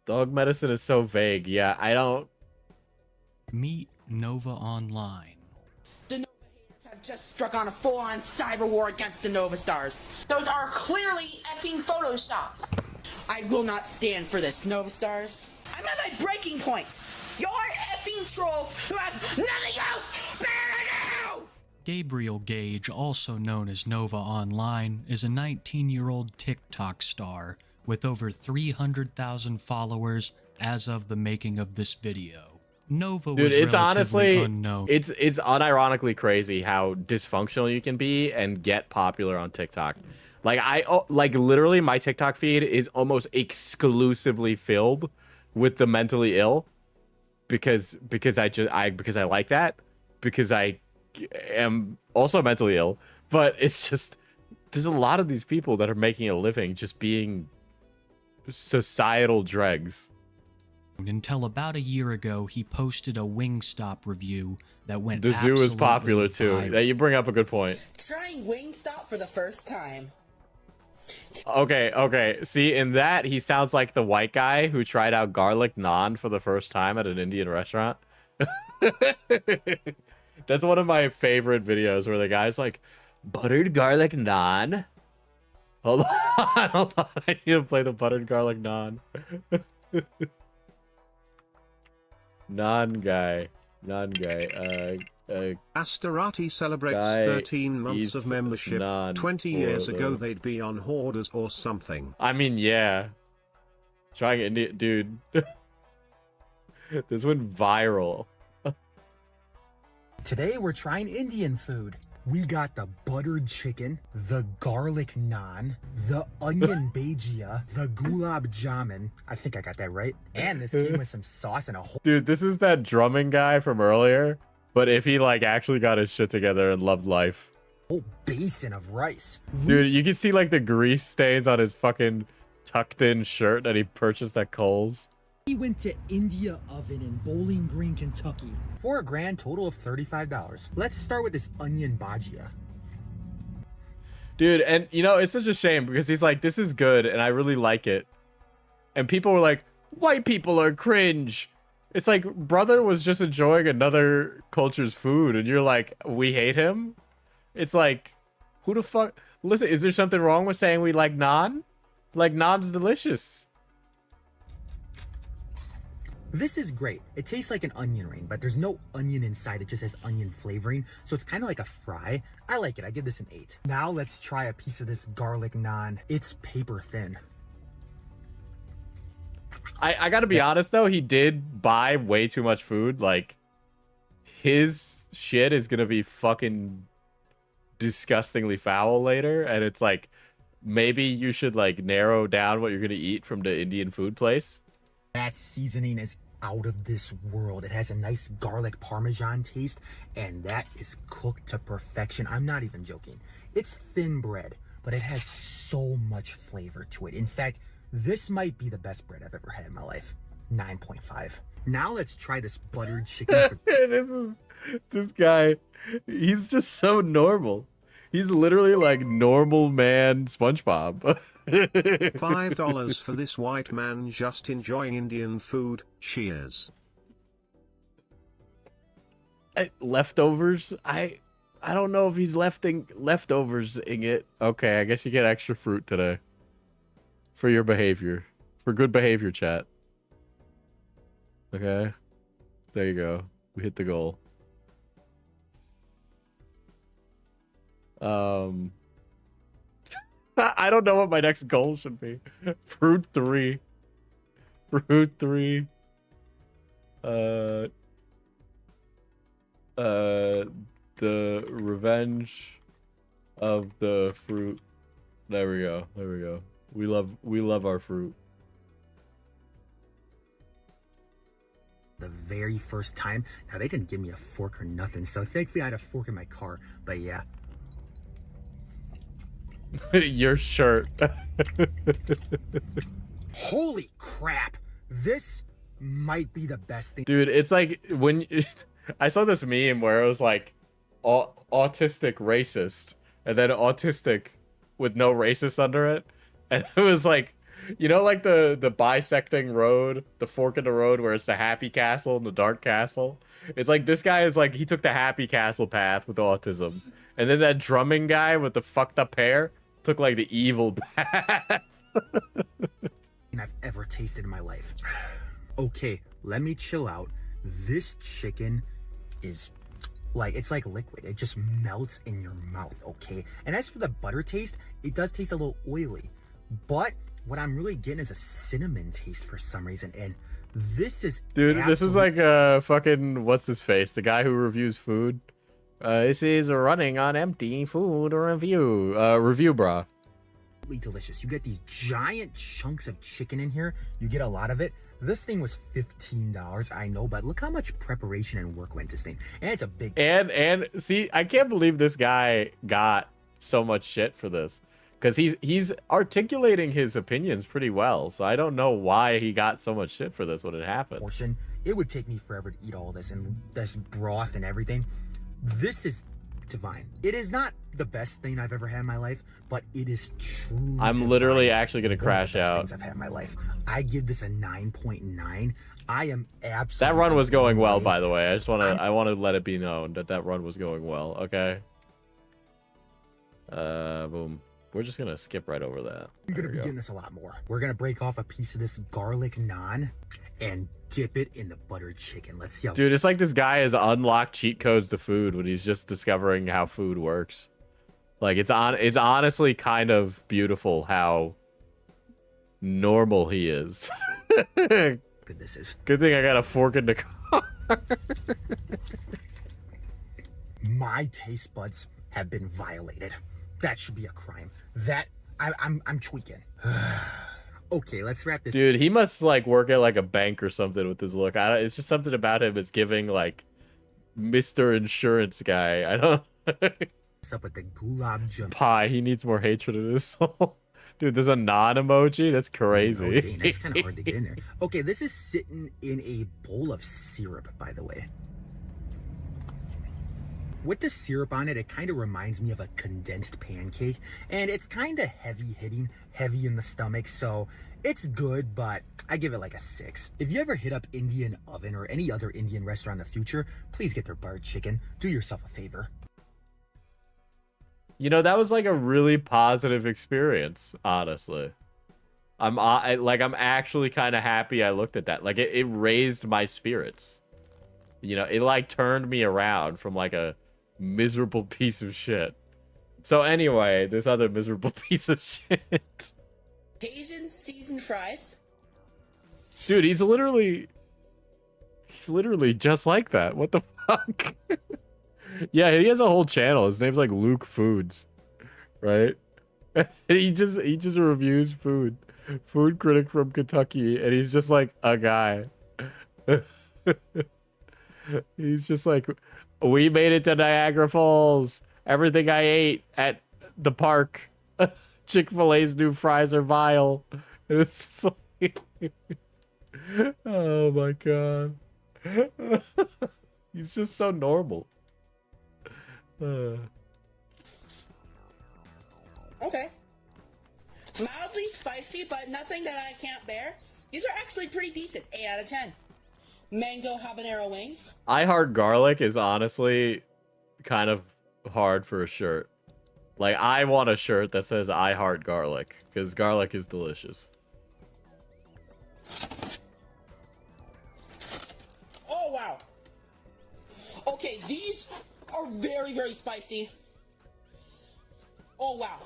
Dog medicine is so vague. Yeah, I don't... Meet Nova Online. The Nova haters have just struck on a full-on cyber war against the Nova Stars. Those are clearly effing photoshopped. I will not stand for this, Nova Stars. I'm at my breaking point. You're effing trolls who have nothing else better to do! Gabriel Gage, also known as Nova Online, is a 19-year-old TikTok star with over 300,000 followers as of the making of this video. Nova Dude, was it's relatively honestly, unknown. it's unironically crazy how dysfunctional you can be and get popular on TikTok. Like literally my TikTok feed is almost exclusively filled with the mentally ill because I like that, because I am also mentally ill, but it's just there's a lot of these people that are making a living just being societal dregs. Until about a year ago, he posted a Wingstop review that went The zoo is absolutely popular too. viral. That you bring up a good point. Trying Wingstop for the first time. Okay. See, in that, he sounds like the white guy who tried out garlic naan for the first time at an Indian restaurant. That's one of my favorite videos where the guy's like, buttered garlic naan? Hold on. I need to play the buttered garlic naan. Non-guy. Asterati celebrates guy 13 months eats of membership. naan 20 years for ago the- they'd be on Hoarders or something. I mean, yeah. Trying Indian... Dude. This went viral. Today we're trying Indian food. We got the buttered chicken, the garlic naan, the onion bhajia, the gulab jamun. I think I got that right. And this came with some sauce and a whole Dude, this is that drumming guy from earlier, but if he like actually got his shit together and loved life. basin of rice. Dude, you can see like the grease stains on his fucking tucked in shirt that he purchased at Kohl's. We went to India Oven in Bowling Green, Kentucky for a grand total of $35. Let's start with this onion bhajia. Dude, and you know, it's such a shame because he's like, this is good and I really like it. And people were like, white people are cringe. It's like, brother was just enjoying another culture's food and you're like, we hate him? It's like, who the fuck? Listen, is there something wrong with saying we like naan? Like, naan's delicious. This is great. It tastes like an onion ring, but there's no onion inside. It just has onion flavoring, so it's kind of like a fry. I like it. I give this an 8. Now let's try a piece of this garlic naan. It's paper thin. I gotta be honest though, he did buy way too much food. Like, his shit is gonna be fucking disgustingly foul later, and it's like, maybe you should like narrow down what you're gonna eat from the Indian food place. That seasoning is out of this world. It has a nice garlic parmesan taste, and that is cooked to perfection. I'm not even joking. It's thin bread, but it has so much flavor to it. In fact, this might be the best bread I've ever had in my life. 9.5. Now let's try this buttered chicken. This guy, he's just so normal. He's literally like normal man SpongeBob. $5 for this white man just enjoying Indian food. Cheers. Leftovers? I don't know if he's leftovers-ing it. Okay, I guess you get extra fruit today. For your behavior. For good behavior, chat. Okay. There you go. We hit the goal. I don't know what my next goal should be. Fruit 3. Fruit 3. The revenge of the fruit. There we go. There we go. We love our fruit. The very first time. Now, they didn't give me a fork or nothing, so thankfully I had a fork in my car. But yeah. Your shirt. Holy crap. This might be the best thing. Dude, it's like when I saw this meme where it was like autistic racist and then autistic with no racist under it. And it was like, you know, like the bisecting road, the fork in the road where it's the happy castle and the dark castle. It's like this guy is like, he took the happy castle path with autism. And then that drumming guy with the fucked up hair took like the evil path. I've ever tasted in my life. Okay, let me chill out. This chicken is like, it's like liquid. It just melts in your mouth, okay? And as for the butter taste, it does taste a little oily. But what I'm really getting is a cinnamon taste for some reason. And this is Dude, this is like fucking, what's his face? The guy who reviews food. This is running on empty food review. Review bra. Delicious. You get these giant chunks of chicken in here. You get a lot of it. This thing was $15, I know, but look how much preparation and work went into this thing. And it's a big... And see, I can't believe this guy got so much shit for this. Because he's articulating his opinions pretty well. So I don't know why he got so much shit for this when it happened. Portion. It would take me forever to eat all this and this broth and everything. This is divine. It is not the best thing I've ever had in my life, but it is truly I'm literally actually going to crash out. Things I've had in my life. I give this a 9.9. I am absolutely... That run was going well, by the way. I want to let it be known that run was going well. Okay. Boom. We're just going to skip right over that. I'm going to be getting this a lot more. We're going to break off a piece of this garlic naan and dip it in the buttered chicken. Let's see how... Dude, it's like this guy has unlocked cheat codes to food when he's just discovering how food works. Like, it's honestly kind of beautiful how normal he is. Good this is. Good thing I got a fork in the car. My taste buds have been violated. That should be a crime. That I'm tweaking. Okay, let's wrap this. Dude, he must like work at like a bank or something with his look. It's just something about him is giving like Mr. Insurance guy. I don't. What's up with the gulab jamun? Pie. He needs more hatred in his soul. Dude, there's a non-emoji? That's crazy. Oh, dang, that's kind of hard to get in there. Okay, this is sitting in a bowl of syrup, by the way. With the syrup on it, it kind of reminds me of a condensed pancake. And it's kind of heavy-hitting, heavy in the stomach, so it's good, but I give it like a 6. If you ever hit up Indian Oven or any other Indian restaurant in the future, please get their buttered chicken. Do yourself a favor. You know, that was like a really positive experience, honestly. I'm actually kind of happy I looked at that. Like, it raised my spirits. You know, it like turned me around from like a miserable piece of shit. So anyway, this other miserable piece of shit. Cajun seasoned fries. Dude, he's literally just like that. What the fuck? Yeah, he has a whole channel. His name's like Luke Foods, right? he just reviews food. Food critic from Kentucky, and he's just like a guy. He's just like, we made it to Niagara Falls. Everything I ate at the park Chick-fil-A's new fries are vile. And it's just like, oh my god. He's just so normal. Okay. Mildly spicy, but nothing that I can't bear. These are actually pretty decent. 8 out of 10. Mango habanero wings. I Heart Garlic is honestly kind of hard for a shirt. Like, I want a shirt that says I Heart Garlic, because garlic is delicious. Oh, wow. Okay, these are very, very spicy. Oh, wow.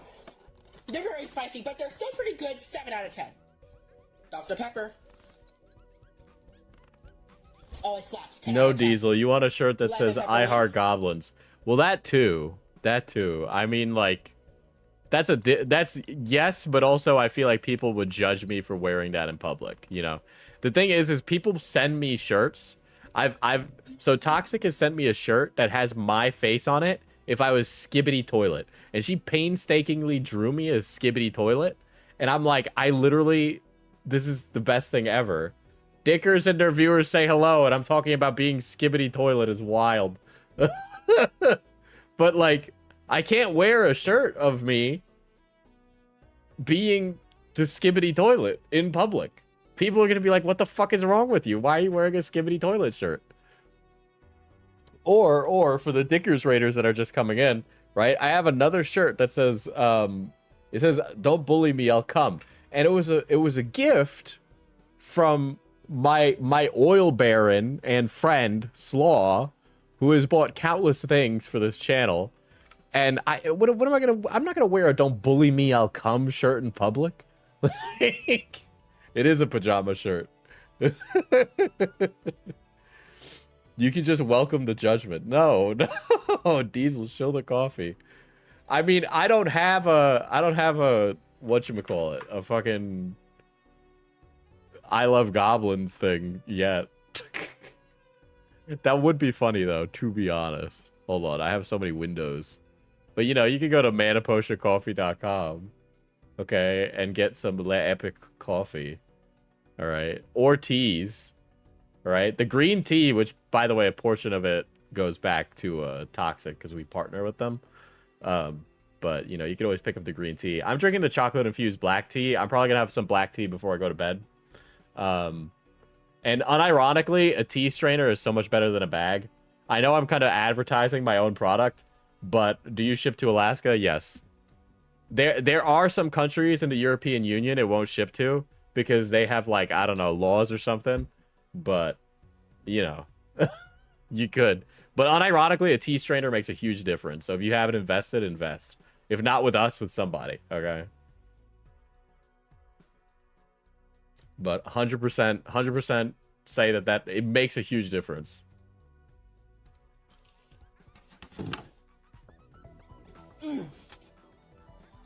They're very spicy, but they're still pretty good. 7 out of 10. Dr. Pepper. Oh, it slaps. 10 No, out of 10. Diesel, you want a shirt that Lemon says pepper I Heart wings. Goblins. Well, that too. That too. I mean, like, that's yes, but also I feel like people would judge me for wearing that in public, you know? The thing is people send me shirts. So Toxic has sent me a shirt that has my face on it if I was Skibbity Toilet. And she painstakingly drew me as Skibbity Toilet. And I'm like, this is the best thing ever. Dickers and their viewers say hello, and I'm talking about being Skibbity Toilet is wild. But, like, I can't wear a shirt of me being the Skibbity Toilet in public. People are going to be like, what the fuck is wrong with you? Why are you wearing a Skibbity Toilet shirt? Or for the Dickers Raiders that are just coming in, right? I have another shirt that says, it says, don't bully me, I'll come. And it was a gift from my oil baron and friend, Slaw, who has bought countless things for this channel. And what am I gonna? I'm not gonna wear a "Don't bully me, I'll come" shirt in public. Like, it is a pajama shirt. You can just welcome the judgment. No, Diesel, show the coffee. I mean, I don't have a whatchamacallit, a fucking I love goblins thing yet. That would be funny though, to be honest. Hold on, I have so many windows. But you know, you can go to manapotioncoffee.com, okay, and get some epic coffee, all right, or teas, all right. The green tea, which by the way, a portion of it goes back to Toxic because we partner with them. But you know, you can always pick up the green tea. I'm drinking the chocolate infused black tea. I'm probably gonna have some black tea before I go to bed. And unironically, a tea strainer is so much better than a bag. I know I'm kind of advertising my own product. But do you ship to Alaska? Yes. There are some countries in the European Union it won't ship to because they have, like, I don't know, laws or something. But, you know, you could. But unironically, a tea strainer makes a huge difference. So if you haven't invested, invest. If not with us, with somebody. Okay. But 100% say that it makes a huge difference.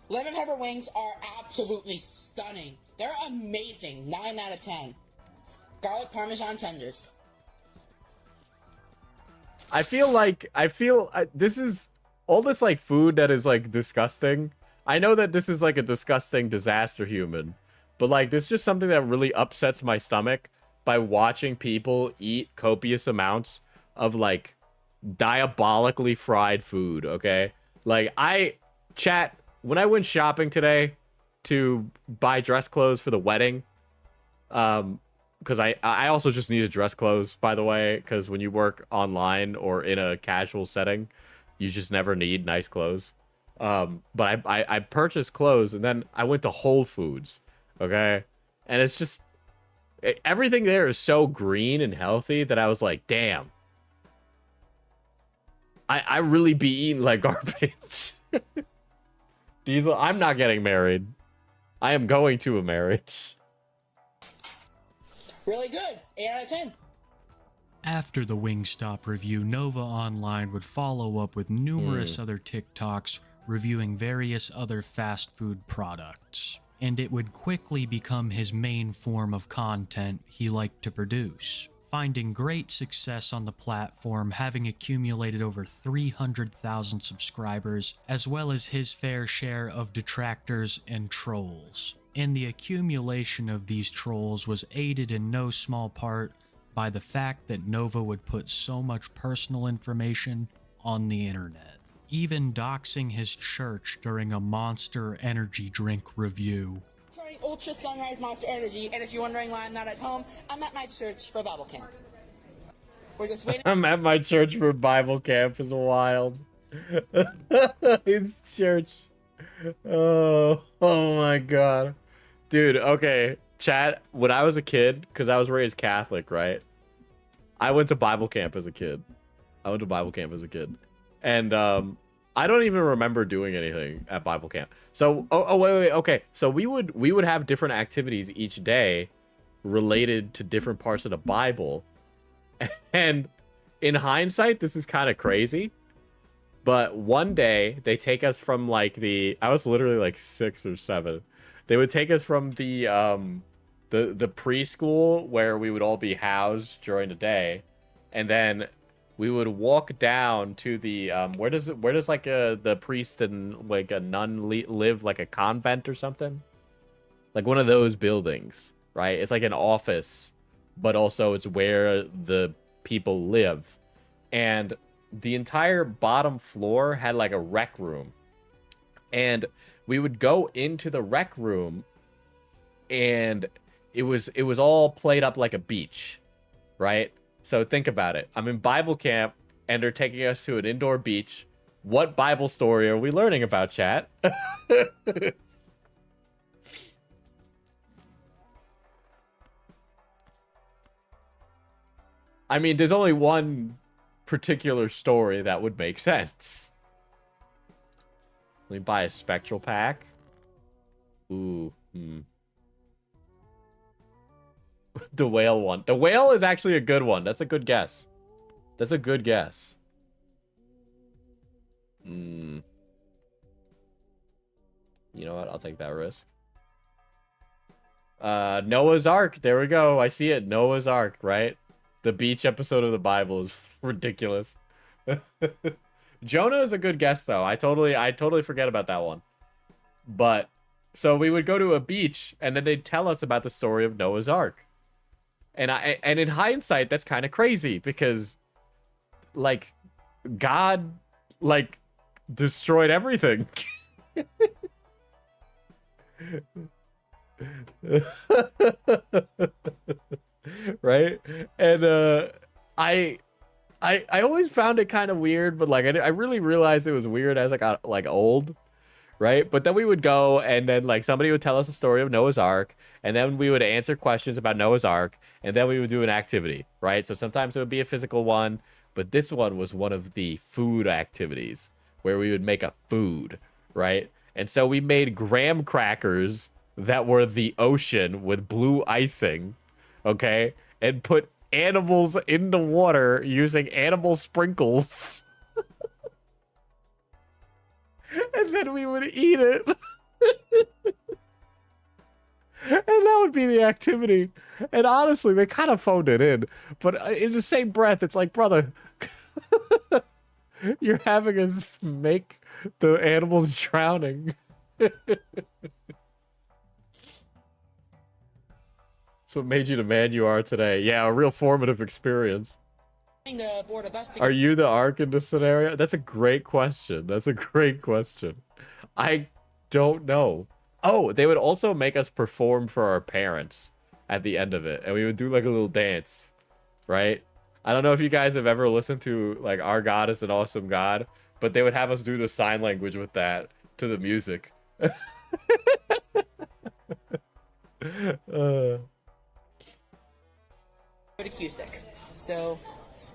Lemon pepper wings are absolutely stunning. They're amazing. 9 out of 10. Garlic parmesan tenders. I feel this is all this like food that is like disgusting. I know that this is like a disgusting disaster human, but like this is just something that really upsets my stomach by watching people eat copious amounts of like diabolically fried food, okay? Like when I went shopping today to buy dress clothes for the wedding, because I also just needed dress clothes, by the way, because when you work online or in a casual setting, you just never need nice clothes. But I purchased clothes, and then I went to Whole Foods, okay? And it's just, everything there is so green and healthy that I was like, damn. I really be eating like garbage. Diesel, I'm not getting married. I am going to a marriage. Really good. 8 out of 10. After the Wingstop review, Nova Online would follow up with numerous other TikToks reviewing various other fast food products, and it would quickly become his main form of content he liked to produce. finding great success on the platform, having accumulated over 300,000 subscribers, as well as his fair share of detractors and trolls. And the accumulation of these trolls was aided in no small part by the fact that Nova would put so much personal information on the internet, even doxing his church during a Monster energy drink review. Trying Ultra Sunrise Monster Energy, and if you're wondering why I'm not at home, I'm at my church for Bible camp. We're just waiting. I'm at my church for Bible camp is wild. His church. Oh my god. Dude, okay. Chat, when I was a kid, because I was raised Catholic, right? I went to Bible camp as a kid. And I don't even remember doing anything at Bible camp. So, wait, okay. So we would have different activities each day related to different parts of the Bible. And in hindsight, this is kind of crazy. But one day, they take us from like I was literally like 6 or 7. They would take us from the preschool where we would all be housed during the day, and then we would walk down to the where does like the priest and like a nun live, like a convent or something, like one of those buildings, right? It's like an office, but also it's where the people live, and the entire bottom floor had like a rec room, and we would go into the rec room, and it was all played up like a beach, right? So think about it. I'm in Bible camp, and they're taking us to an indoor beach. What Bible story are we learning about, chat? I mean, there's only one particular story that would make sense. Let me buy a spectral pack. Ooh, The whale one. The whale is actually a good one. That's a good guess. You know what? I'll take that risk. Noah's Ark. There we go. I see it. Noah's Ark, right? The beach episode of the Bible is ridiculous. Jonah is a good guess, though. I totally forget about that one. But so we would go to a beach, and then they'd tell us about the story of Noah's Ark. And in hindsight, that's kind of crazy because, like, God, like, destroyed everything. Right? And I always found it kind of weird, but like I really realized it was weird as I got like old, right? But then we would go, and then like somebody would tell us the story of Noah's Ark, and then we would answer questions about Noah's Ark, and then we would do an activity, right? So sometimes it would be a physical one, but this one was one of the food activities where we would make a food, right? And so we made graham crackers that were the ocean with blue icing, okay? And put animals in the water using animal sprinkles. And then we would eat it. And that would be the activity. And honestly, they kind of phoned it in. But in the same breath, it's like, brother, you're having us make the animals drowning. That's what made you the man you are today. Yeah, a real formative experience. Are you the Ark in this scenario? That's a great question. I don't know. Oh, they would also make us perform for our parents at the end of it. And we would do like a little dance, right? I don't know if you guys have ever listened to like Our God is an Awesome God, but they would have us do the sign language with that to the music. Go to Cusick. So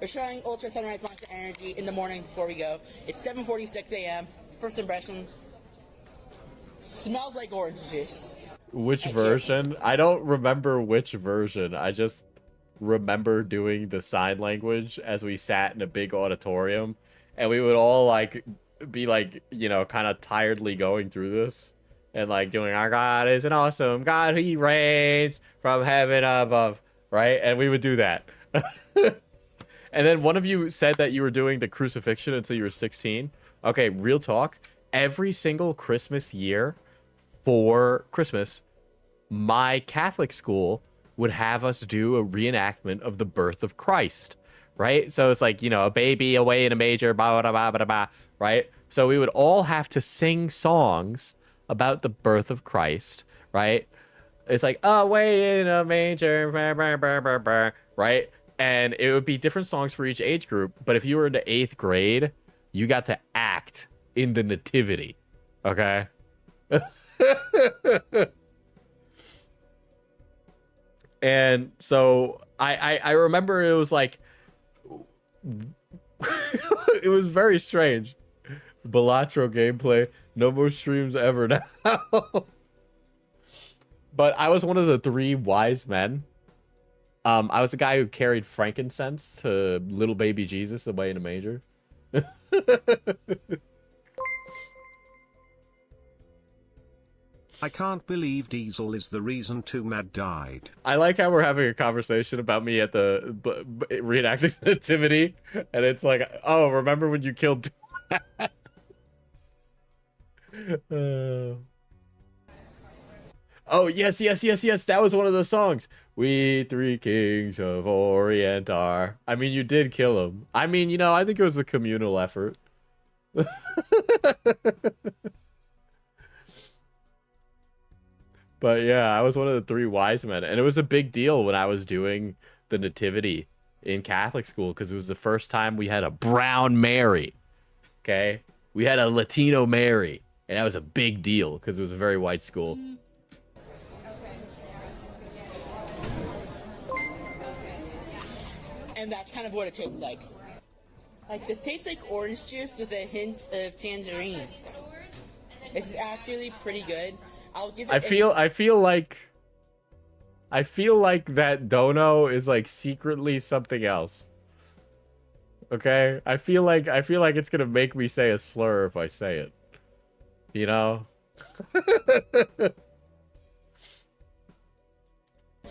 we're trying Ultra Sunrise Monster Energy in the morning before we go. It's 7:46 a.m. First impressions. Smells like orange juice. Which version? I don't remember which version. I just remember doing the sign language as we sat in a big auditorium, and we would all like be like, you know, kind of tiredly going through this and like doing Our God is an awesome God, he reigns from heaven above, right? And we would do that. And then one of you said that you were doing the crucifixion until you were 16. Okay, real talk. Every single Christmas year for Christmas, my Catholic school would have us do a reenactment of the birth of Christ, right? So it's like, you know, a baby away in a manger, blah, blah, blah, blah, blah, right? So we would all have to sing songs about the birth of Christ, right? It's like, away in a manger, blah, blah, blah, blah, blah, right? And it would be different songs for each age group. But if you were into 8th grade, you got to act in the nativity, okay? And so I remember it was like, it was very strange. Balatro gameplay, no more streams ever now. But I was one of the 3 wise men. I was the guy who carried frankincense to little baby Jesus away in a manger. I can't believe Diesel is the reason 2 Mad died. I like how we're having a conversation about me at the reenacting nativity, and it's like, oh, remember when you killed? Oh, yes, that was one of the songs. We 3 kings of Orient are. I mean, you did kill him. I mean, you know, I think it was a communal effort. But yeah, I was one of the 3 wise men, and it was a big deal when I was doing the nativity in Catholic school, because it was the first time we had a brown Mary. Okay, we had a Latino Mary, and that was a big deal because it was a very white school. And that's kind of what it tastes like. Like, this tastes like orange juice with a hint of tangerine. It's actually pretty good. I'll give it. I feel like that dono is like secretly something else. Okay? I feel like it's gonna make me say a slur if I say it. You know?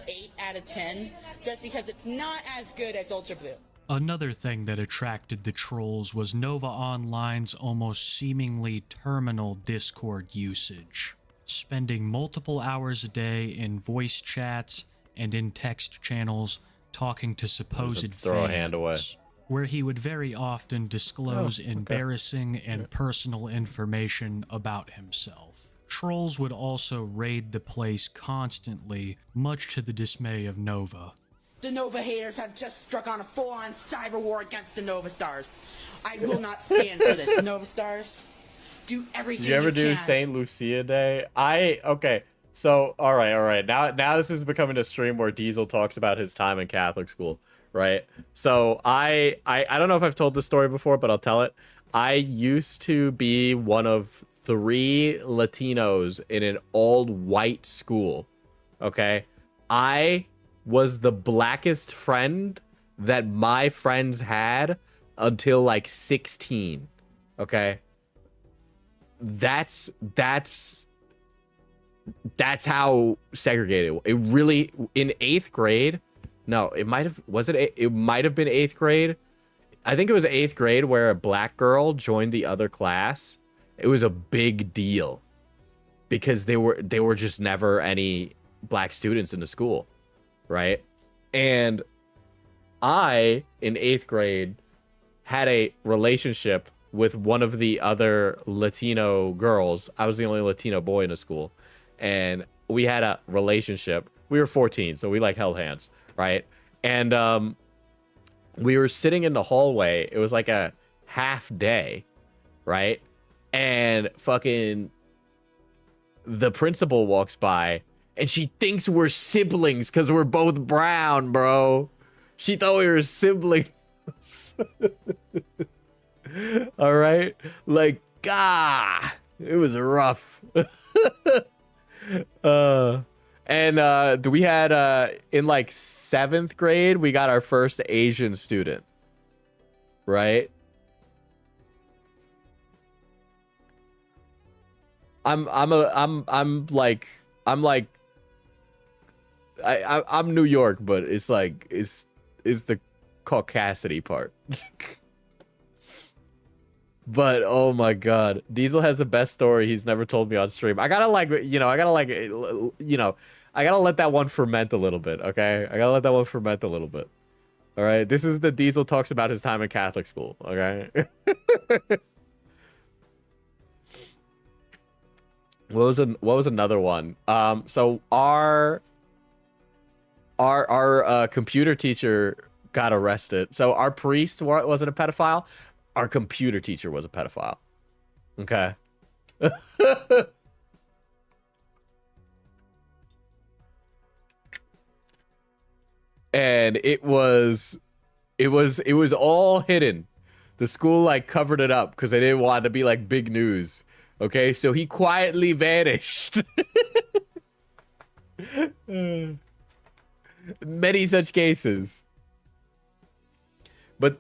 8 out of 10, just because it's not as good as Ultra Blue. Another thing that attracted the trolls was Nova Online's almost seemingly terminal Discord usage, spending multiple hours a day in voice chats and in text channels talking to supposed throw a hand away. fans, where he would very often disclose embarrassing and personal information about himself. Trolls would also raid the place constantly, much to the dismay of Nova. The Nova haters have just struck on a full-on cyber war against the Nova Stars. I will not stand for this. Nova Stars, do everything Did you ever do can. St. Lucia Day? Okay. So, all right. Now this is becoming a stream where Diesel talks about his time in Catholic school, right? So I don't know if I've told this story before, but I'll tell it. I used to be one of 3 Latinos in an all-white school, okay? I was the blackest friend that my friends had until like 16, okay? That's how segregated it really in 8th grade. No, it might have it might have been 8th grade. I think it was 8th grade where a black girl joined the other class. It was a big deal because they were just never any black students in the school, right? And I in 8th grade had a relationship with one of the other Latino girls. I was the only Latino boy in the school, and we had a relationship. We were 14, so we like held hands, right? And we were sitting in the hallway. It was like a half day, right? And fucking the principal walks by, and she thinks we're siblings because we're both brown, bro. She thought we were siblings. All right, like, it was rough. And we had in like 7th grade, we got our first Asian student, right? I'm New York, but it's caucasity part. But oh my god, Diesel has the best story he's never told me on stream. I gotta let that one ferment a little bit, okay? I gotta let that one ferment a little bit. All right, this is the Diesel talks about his time in Catholic school, okay? What was another one? So our computer teacher got arrested. So our priest wasn't a pedophile. Our computer teacher was a pedophile. Okay. And it was all hidden. The school like covered it up because they didn't want it to be like big news. Okay, so he quietly vanished. Many such cases. But,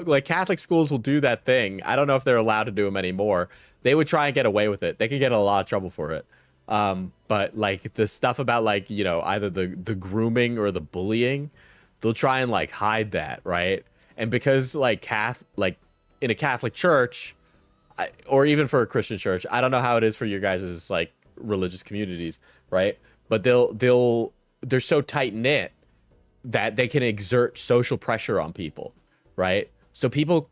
like Catholic schools will do that thing. I don't know if they're allowed to do them anymore. They would try and get away with it. They could get in a lot of trouble for it. But like the stuff about like, either the grooming or the bullying, they'll try and like hide that, right? And because like in a Catholic church, or even for a Christian church, I don't know how it is for your guys' like religious communities, right? But they're so tight knit that they can exert social pressure on people, right? So people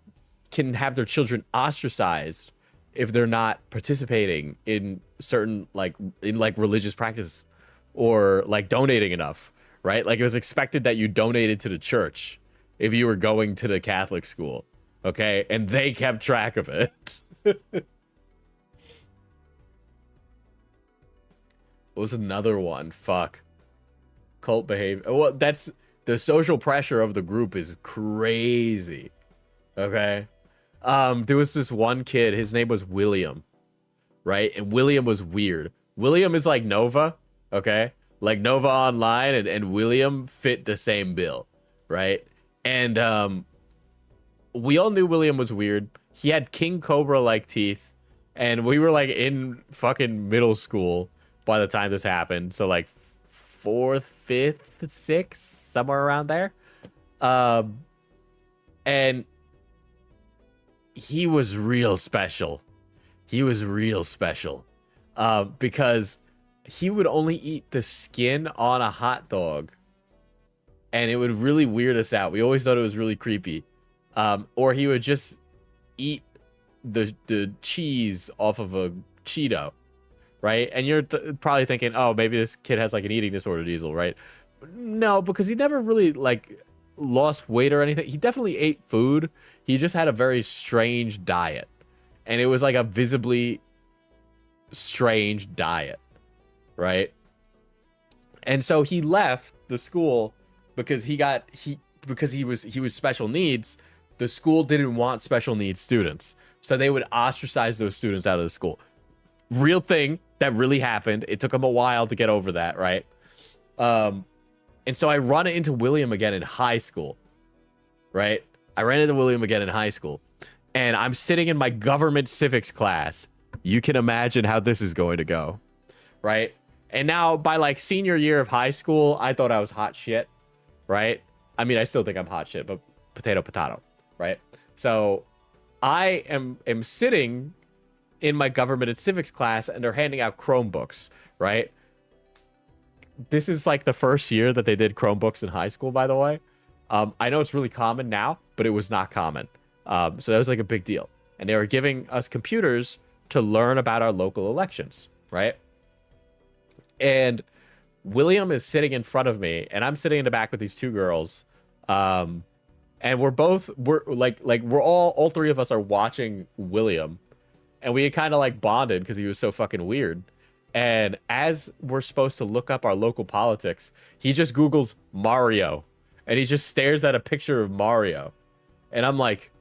can have their children ostracized if they're not participating in certain religious practice or like donating enough, right? Like it was expected that you donated to the church if you were going to the Catholic school, okay? And they kept track of it. What was another one? Fuck. Cult behavior. Well, that's the social pressure of the group is crazy. Okay. There was this one kid, his name was William, right? And William was weird. William is like Nova, okay? Like Nova Online and William fit the same bill, right? And we all knew William was weird. He had King Cobra like teeth, and we were like in fucking middle school by the time this happened. So like 4th, 5th, 6th, somewhere around there. And he was real special. He was real special. Because he would only eat the skin on a hot dog. And it would really weird us out. We always thought it was really creepy. Or he would just eat the cheese off of a Cheeto, right? And you're probably thinking, oh, maybe this kid has like an eating disorder, Diesel, right? No, because he never really like lost weight or anything. He definitely ate food. He just had a very strange diet, and it was like a visibly strange diet, right? And so he left the school because he was special needs. The school didn't want special needs students, so they would ostracize those students out of the school. Real thing that really happened. It took him a while to get over that, right? And so I run into William again in high school, right? I ran into William again in high school, and I'm sitting in my government civics class. You can imagine how this is going to go, right? And now by like senior year of high school, I thought I was hot shit, right? I mean, I still think I'm hot shit, but potato, potato, right? So I am sitting in my government and civics class, and they're handing out Chromebooks, right? This is like the first year that they did Chromebooks in high school, by the way. I know it's really common now, but it was not common. So that was like a big deal. And they were giving us computers to learn about our local elections, right? And William is sitting in front of me, and I'm sitting in the back with these two girls. And we're all three of us are watching William, and we kind of like bonded because he was so fucking weird. And as we're supposed to look up our local politics, he just Googles Mario, and he just stares at a picture of Mario. And I'm like,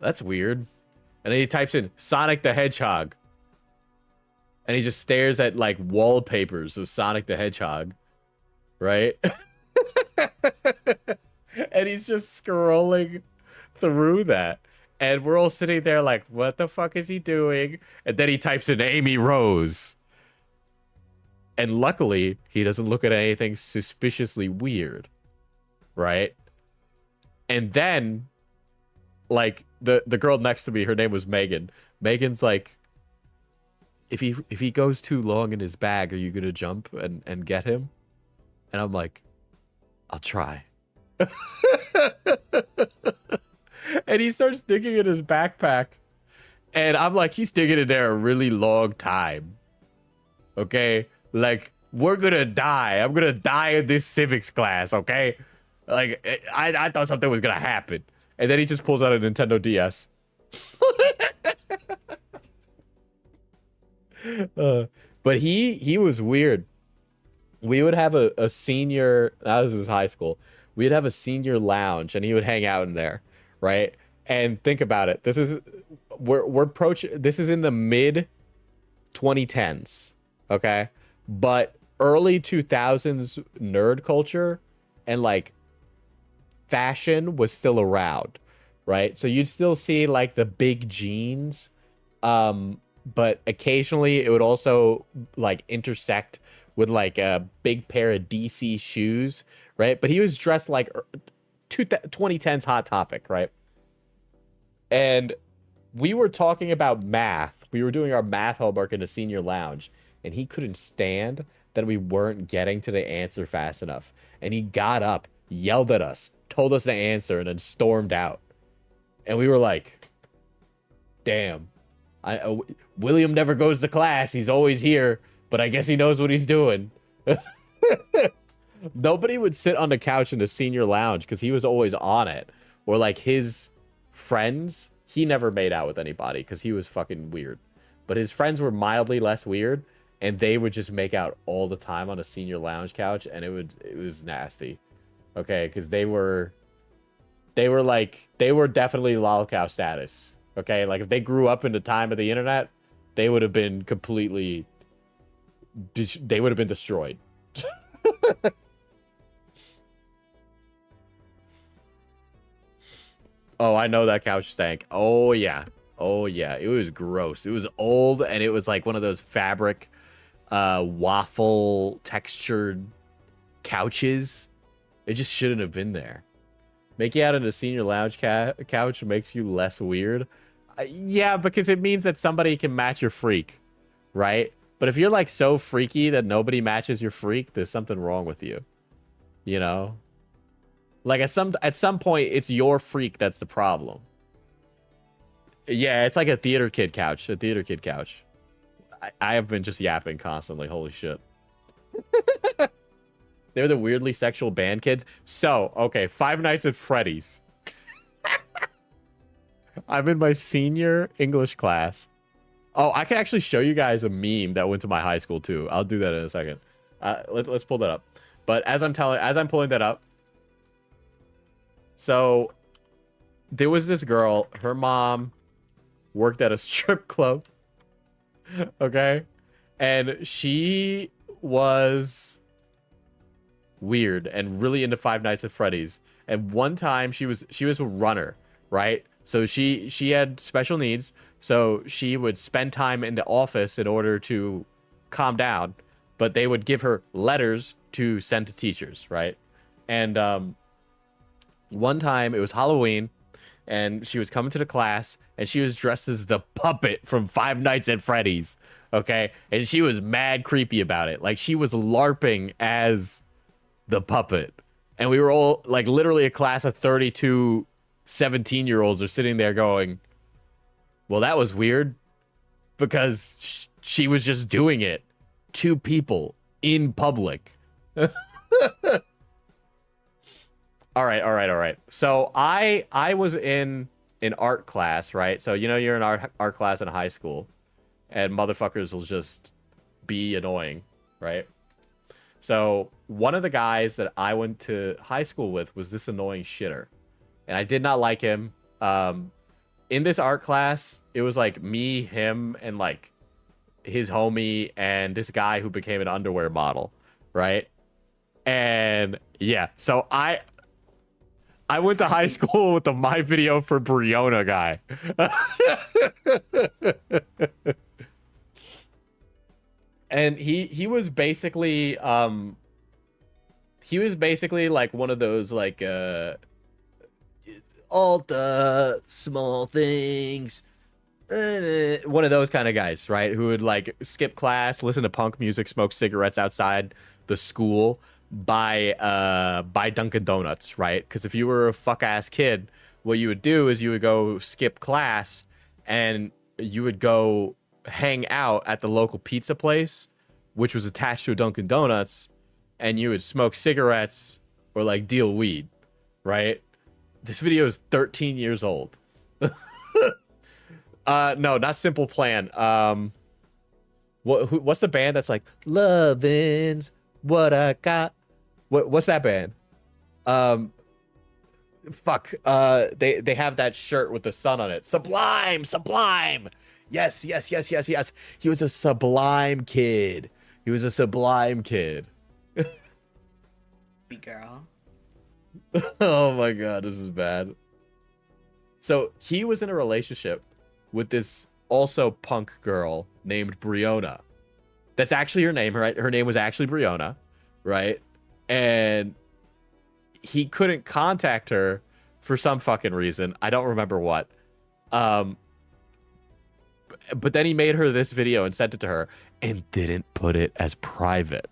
that's weird. And then he types in Sonic the Hedgehog, and he just stares at like wallpapers of Sonic the Hedgehog, right? And he's just scrolling through that. And we're all sitting there like, what the fuck is he doing? And then he types in Amy Rose. And luckily, he doesn't look at anything suspiciously weird. right? And then, like, the girl next to me, her name was Megan. Megan's like, if he goes too long in his bag, are you gonna jump and get him? And I'm like, I'll try. And he starts digging in his backpack. And I'm like, he's digging in there a really long time. Okay? Like, we're gonna die. I'm gonna die in this civics class, okay? Like, I thought something was gonna happen. And then he just pulls out a Nintendo DS. But he was weird. We would have a senior, this is high school. We'd have a senior lounge and he would hang out in there, right? And think about it. This is we're approaching, this is in the mid 2010s, okay? But early 2000s nerd culture and like fashion was still around, right? So you'd still see like the big jeans, but occasionally it would also like intersect with like a big pair of DC shoes, right? But he was dressed like 2010s Hot Topic, right? And we were talking about math. We were doing our math homework in a senior lounge, and he couldn't stand that we weren't getting to the answer fast enough. And he got up, yelled at us, told us the answer, and then stormed out. And we were like, damn. William never goes to class. He's always here, but I guess he knows what he's doing. Nobody would sit on the couch in the senior lounge because he was always on it. Or like his friends, he never made out with anybody because he was fucking weird. But his friends were mildly less weird, and they would just make out all the time on a senior lounge couch, and it was nasty. Okay, because they were definitely lolcow status. Okay, like if they grew up in the time of the internet, they would have been completely, they would have been destroyed. Oh, I know that couch stank. Oh yeah, it was gross. It was old, and it was like one of those fabric, waffle textured couches. It just shouldn't have been there. Making out in a senior lounge couch makes you less weird. Yeah, because it means that somebody can match your freak, right? But if you're like so freaky that nobody matches your freak, there's something wrong with you. You know? Like at some point, it's your freak that's the problem. Yeah, it's like a theater kid couch. A theater kid couch. I have been just yapping constantly. Holy shit. They're the weirdly sexual band kids. So, okay, Five Nights at Freddy's. I'm in my senior English class. Oh, I can actually show you guys a meme that went to my high school too. I'll do that in a second. Let's pull that up. But as I'm pulling that up, so there was this girl. Her mom worked at a strip club. Okay, and she was weird and really into Five Nights at Freddy's. And one time she was a runner, right? So she had special needs, so she would spend time in the office in order to calm down, but they would give her letters to send to teachers, right? And one time it was Halloween, and she was coming to the class, and she was dressed as the puppet from Five Nights at Freddy's, okay? And she was mad creepy about it. Like, she was LARPing as the puppet. And we were all, like, literally a class of 32 17-year-olds are sitting there going, well, that was weird, because she was just doing it to people in public. All right. So I was in an art class, right? So, you know, you're in art class in high school, and motherfuckers will just be annoying, right? So one of the guys that I went to high school with was this annoying shitter, and I did not like him. In this art class, it was like me, him, and like his homie, and this guy who became an underwear model, right? And yeah, so I went to high school with the My Video for Briona guy. And he was basically he was basically like one of those like alt small things, one of those kind of guys, right? Who would like skip class, listen to punk music, smoke cigarettes outside the school, buy Dunkin' Donuts, right? Because if you were a fuck ass kid, what you would do is you would go skip class and you would go hang out at the local pizza place, which was attached to a Dunkin' Donuts, and you would smoke cigarettes or like deal weed, right? This video is 13 years old. No, not Simple Plan. What's the band that's like Lovin's what I got? What's that band? Fuck. They have that shirt with the sun on it. Sublime, Sublime. Yes. He was a Sublime kid. Girl. Oh my god, this is bad. So he was in a relationship with this also punk girl named Briona. That's actually her name, right? Her name was actually Briona, right? And he couldn't contact her for some fucking reason. I don't remember what. But then he made her this video and sent it to her and didn't put it as private.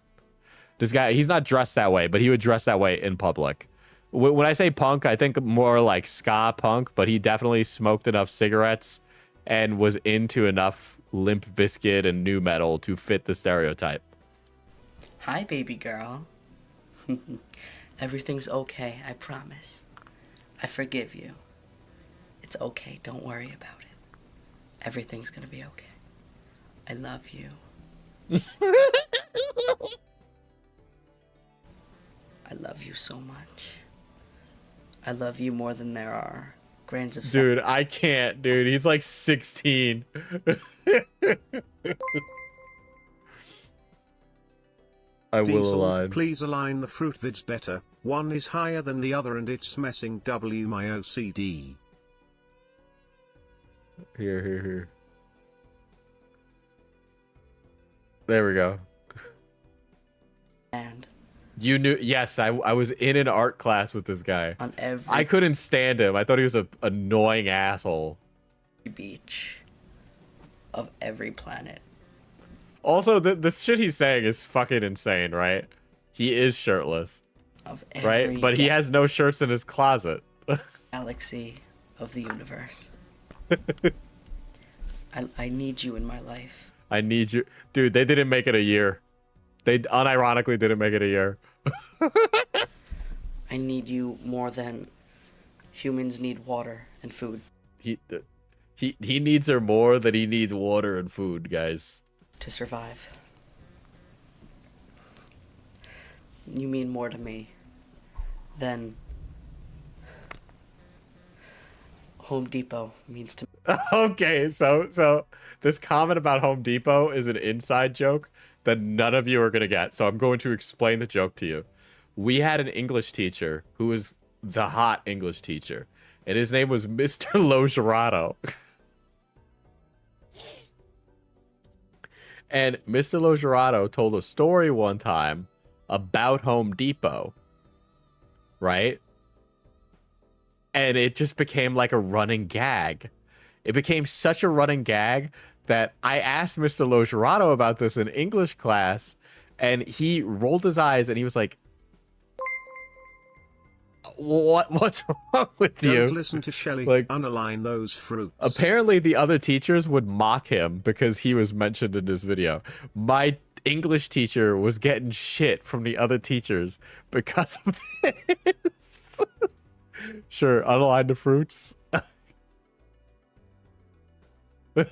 This guy, he's not dressed that way, but he would dress that way in public. When I say punk, I think more like ska punk, but he definitely smoked enough cigarettes and was into enough Limp Bizkit and nu metal to fit the stereotype. Hi, baby girl. Everything's okay, I promise. I forgive you. It's okay, don't worry about it. Everything's gonna be okay. I love you. I love you so much. I love you more than there are grains of sand. Dude, I can't, dude. He's like 16. I will Diesel, align. Please align the fruit vids better. One is higher than the other and it's messing my OCD. Here. There we go. And you knew, yes, I was in an art class with this guy. on every I couldn't stand him. I thought he was an annoying asshole. beach of every planet. Also, the shit he's saying is fucking insane, right? He is shirtless, of right? every But he has no shirts in his closet. galaxy of the universe. I need you in my life. I need you. Dude, they didn't make it a year. They unironically didn't make it a year. I need you more than humans need water and food. He needs her more than he needs water and food, guys. To survive. You mean more to me than Home Depot means to me. Okay, so this comment about Home Depot is an inside joke that none of you are going to get. So I'm going to explain the joke to you. We had an English teacher who was the hot English teacher, and his name was Mr. Logerato. And Mr. Logerato told a story one time about Home Depot, right? And it just became like a running gag. It became such a running gag that I asked Mr. Logerato about this in English class, and he rolled his eyes and he was like, what's wrong with you? Don't listen to Shelly. Like, unalign those fruits. apparently the other teachers would mock him because he was mentioned in this video. My English teacher was getting shit from the other teachers because of this. Sure, unalign the fruits. Mr.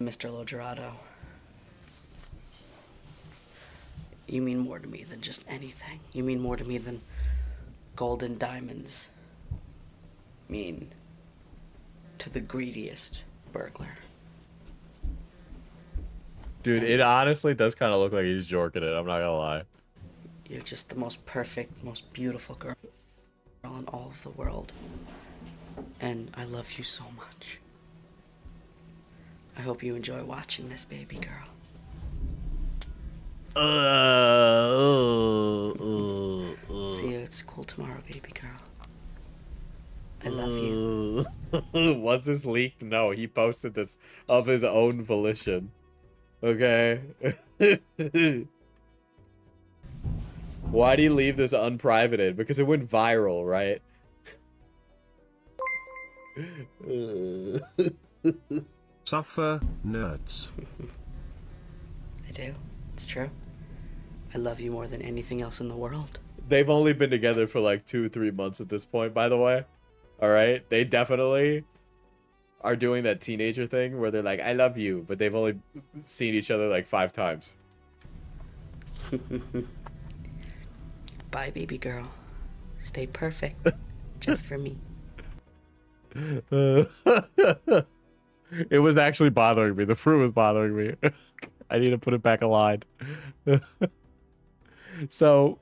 Logerato. You mean more to me than just anything. You mean more to me than gold and diamonds mean to the greediest burglar. Dude, it honestly does kind of look like he's jorking it. I'm not gonna lie. You're just the most perfect, most beautiful girl in all of the world. And I love you so much. I hope you enjoy watching this, baby girl. See you at school tomorrow, baby girl. I love you. Was this leaked? No, he posted this of his own volition. Okay. Why do you leave this unprivated? Because it went viral, right? Suffer, nerds. I do. It's true. I love you more than anything else in the world. They've only been together for like 2-3 months at this point, by the way. All right? They definitely are doing that teenager thing where they're like, I love you, but they've only seen each other like 5 times. Bye, baby girl. Stay perfect. Just for me. It was actually bothering me. The fruit was bothering me. I need to put it back aligned. So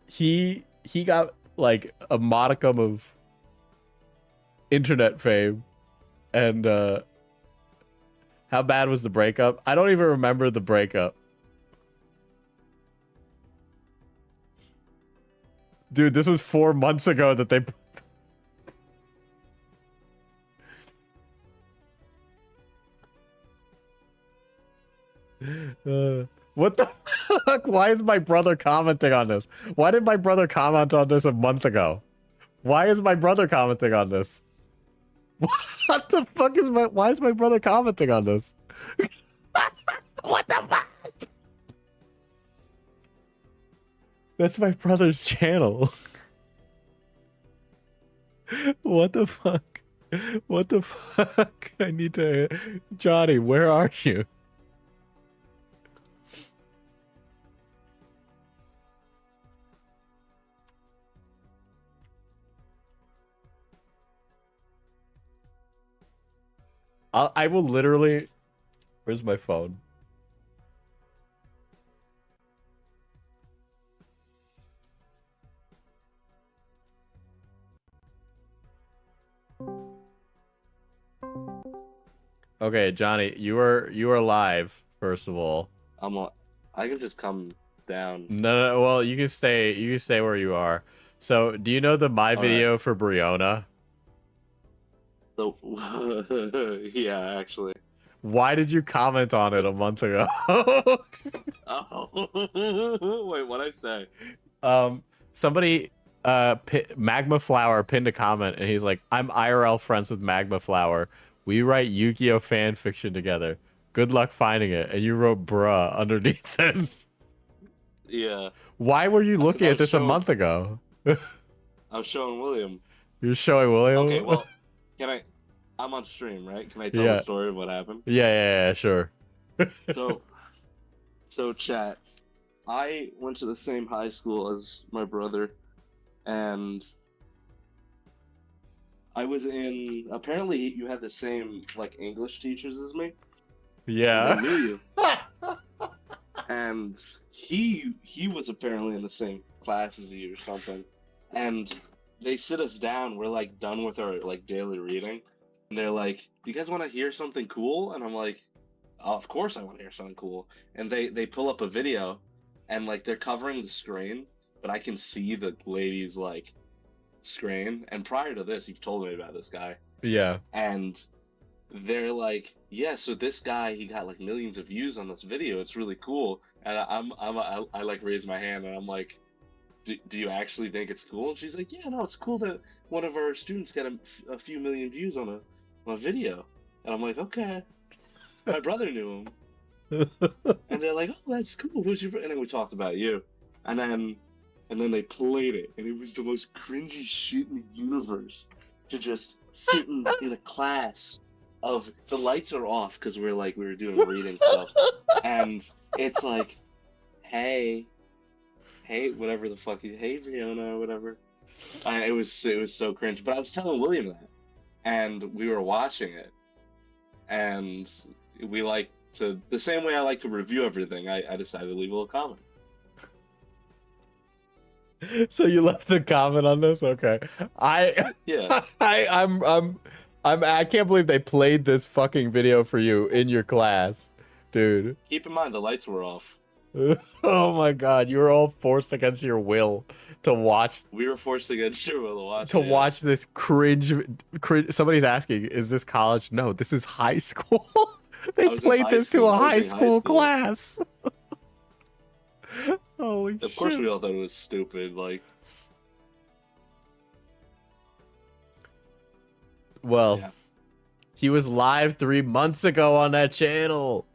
he got like a modicum of internet fame. And how bad was the breakup? I don't even remember the breakup. Dude, this was 4 months ago that they... What the fuck? Why is my brother commenting on this? Why did my brother comment on this a month ago? Why is my brother commenting on this? What the fuck is my... Why is my brother commenting on this? What the fuck? That's my brother's channel. What the fuck? What the fuck? I need to... Johnny, where are you? I will literally... Where's my phone? Okay, Johnny, you are live, first of all. I can just come down. No, well, you can stay where you are. So, do you know the my video for Briona? So, yeah, actually. Why did you comment on it a month ago? Oh, wait, what'd I say? Somebody, Magma Flower pinned a comment, and he's like, "I'm IRL friends with Magma Flower. We write Yu-Gi-Oh fan fiction together. Good luck finding it." And you wrote "bruh" underneath it. Yeah. Why were you looking at this a month ago? I was showing William. You're showing William? Okay, well, I'm on stream, right? Can I tell the story of what happened? Yeah, sure. So chat, I went to the same high school as my brother, and I was in, apparently you had the same, like, English teachers as me. Yeah. And I knew you. And he was apparently in the same class as you or something. And they sit us down, we're, like, done with our, like, daily reading. And they're like, "Do you guys want to hear something cool?" And I'm like, "Oh, of course I want to hear something cool." And they pull up a video, and like they're covering the screen, but I can see the lady's like screen. And prior to this, you've told me about this guy. Yeah. And they're like, "Yeah, so this guy, he got like millions of views on this video. It's really cool." And I like raise my hand, and I'm like, do you actually think it's cool? And she's like, "Yeah, no, it's cool that one of our students got a few million views on a video." And I'm like, "Okay." My brother knew him. And they're like, "Oh, that's cool. Who's your?" And then we talked about you. And then they played it, and it was the most cringy shit in the universe to just sit in a class of the lights are off because we were doing reading stuff, and it's like, hey, whatever the fuck, hey Fiona, or whatever. It was so cringe. But I was telling William that, and we were watching it, and we like to, the same way I like to review everything, I decided to leave a little comment. So you left a comment on this? Okay. Yeah. I can't believe they played this fucking video for you in your class, dude. Keep in mind the lights were off. Oh my god, you were all forced against your will to watch. We were forced against your will to watch. To watch this cringe. Somebody's asking, is this college? No, this is high school. They played this to a high school class. Holy shit. Of course we all thought it was stupid, like. Well, Yeah. he was live 3 months ago on that channel.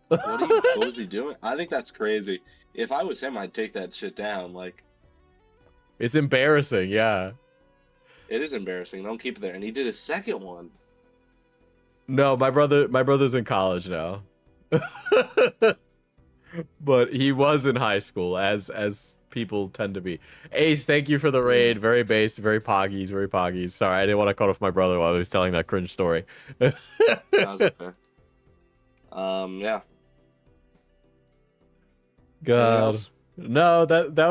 What was he doing? I think that's crazy. If I was him, I'd take that shit down. Like, It's embarrassing, yeah. it is embarrassing. Don't keep it there. And he did a second one. No, my brother's in college now. But he was in high school, as people tend to be. Ace, thank you for the raid. Very based, very poggies, very poggies. Sorry, I didn't want to cut off my brother while I was telling that cringe story. That was okay. Yeah. God. No, that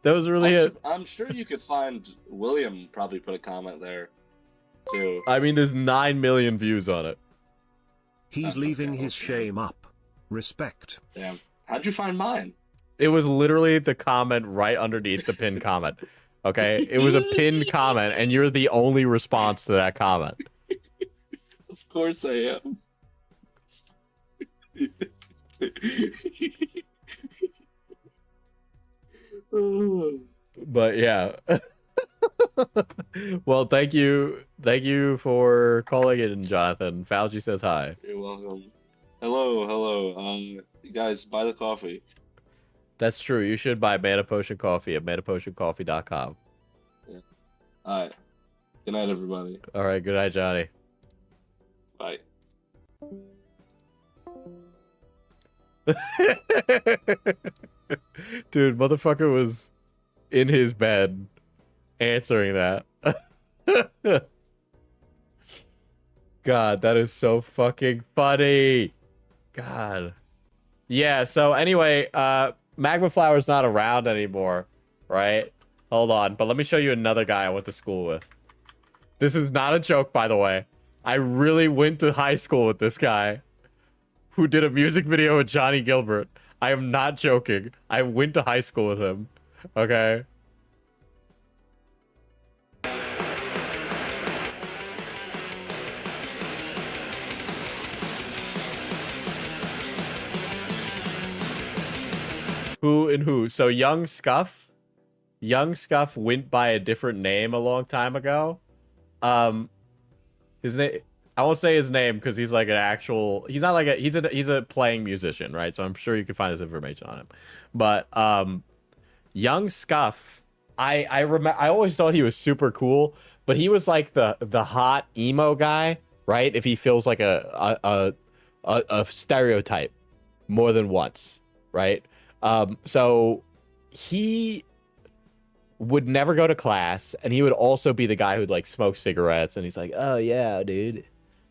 was really it. I'm sure you could find William probably put a comment there too. I mean, there's 9 million views on it. He's leaving his shame up. Respect. Damn. How'd you find mine? It was literally the comment right underneath the pinned comment. Okay? It was a pinned comment, and you're the only response to that comment. Of course I am. But yeah. Well, thank you for calling in, Jonathan. Fauci says hi. You're welcome. Hello. Guys, buy the coffee. That's true. You should buy Mana Potion Coffee at manapotioncoffee.com. Yeah. All right. Good night, everybody. All right. Good night, Johnny. Bye. Dude, motherfucker was in his bed answering that. God, that is so fucking funny. God. Yeah, so anyway, Magma Flower's not around anymore, right? Hold on, but let me show you another guy I went to school with. This is not a joke, by the way. I really went to high school with this guy who did a music video with Johnny Gilbert. I am not joking. I went to high school with him. Okay? Who and who? So Young Scuff went by a different name a long time ago. His name, I won't say his name because he's like an actual, he's not like he's a playing musician, right? So I'm sure you can find this information on him. But Young Scuff, I remember, I always thought he was super cool, but he was like the hot emo guy, right? If he feels like a stereotype more than once, right? So he would never go to class, and he would also be the guy who'd like smoke cigarettes, and he's like, oh yeah, dude,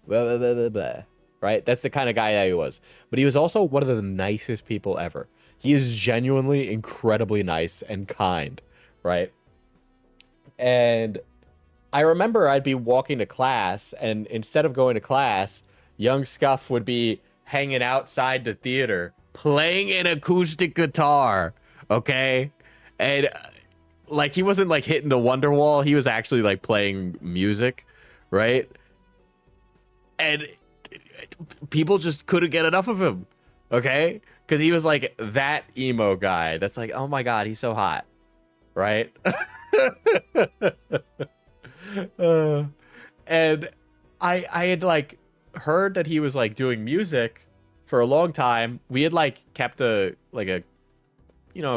blah, blah, blah, blah, blah. Right? That's the kind of guy that he was. But he was also one of the nicest people ever. He is genuinely incredibly nice and kind, right? And I remember I'd be walking to class, and instead of going to class, Young Scuff would be hanging outside the theater playing an acoustic guitar, okay? And like he wasn't like hitting the Wonderwall, he was actually like playing music, right? And people just couldn't get enough of him, okay? Because he was like that emo guy that's like, oh my god, he's so hot, right? And I had like heard that he was like doing music for a long time. We had like kept a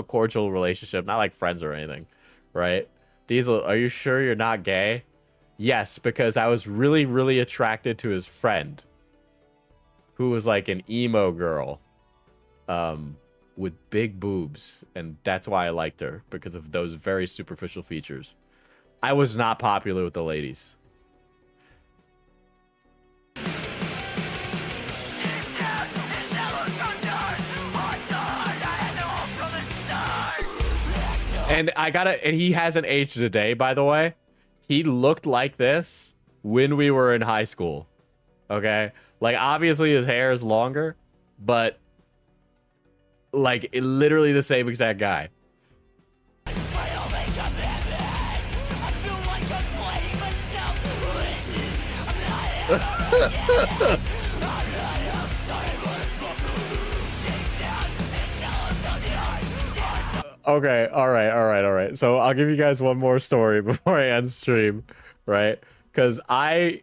cordial relationship, not like friends or anything, right? Diesel, are you sure you're not gay? Yes, because I was really, really attracted to his friend, who was like an emo girl, with big boobs, and that's why I liked her, because of those very superficial features. I was not popular with the ladies. And and he hasn't aged a day, by the way. He looked like this when we were in high school. Okay? Like, obviously his hair is longer, but Like, literally the same exact guy. Okay, all right. So I'll give you guys one more story before I end stream, right? Because I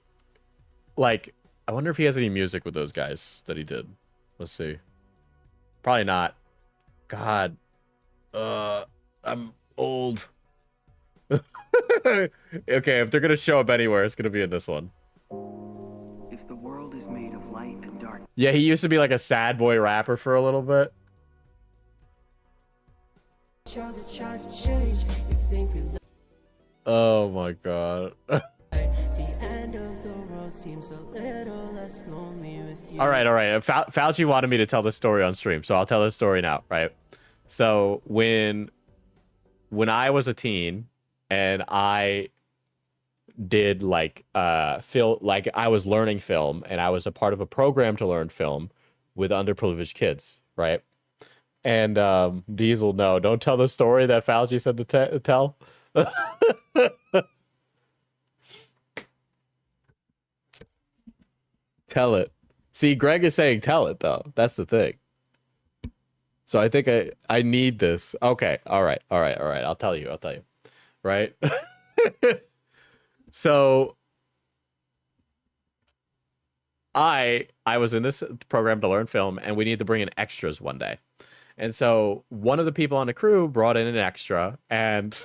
wonder if he has any music with those guys that he did. Let's see. Probably not. God. I'm old. Okay, if they're gonna show up anywhere, it's gonna be in this one. If the world is made of light and dark. Yeah, he used to be like a sad boy rapper for a little bit. Oh my god. All right. Fauci wanted me to tell this story on stream, so I'll tell this story now, right? So when I was a teen and I did like film, like I was learning film and I was a part of a program to learn film with underprivileged kids, right? And Diesel, no, don't tell the story that Fauci said to tell. Tell it. See, Greg is saying tell it though. That's the thing. So I think I need this. Okay. All right. I'll tell you. Right? So I was in this program to learn film and we needed to bring in extras one day. And so one of the people on the crew brought in an extra and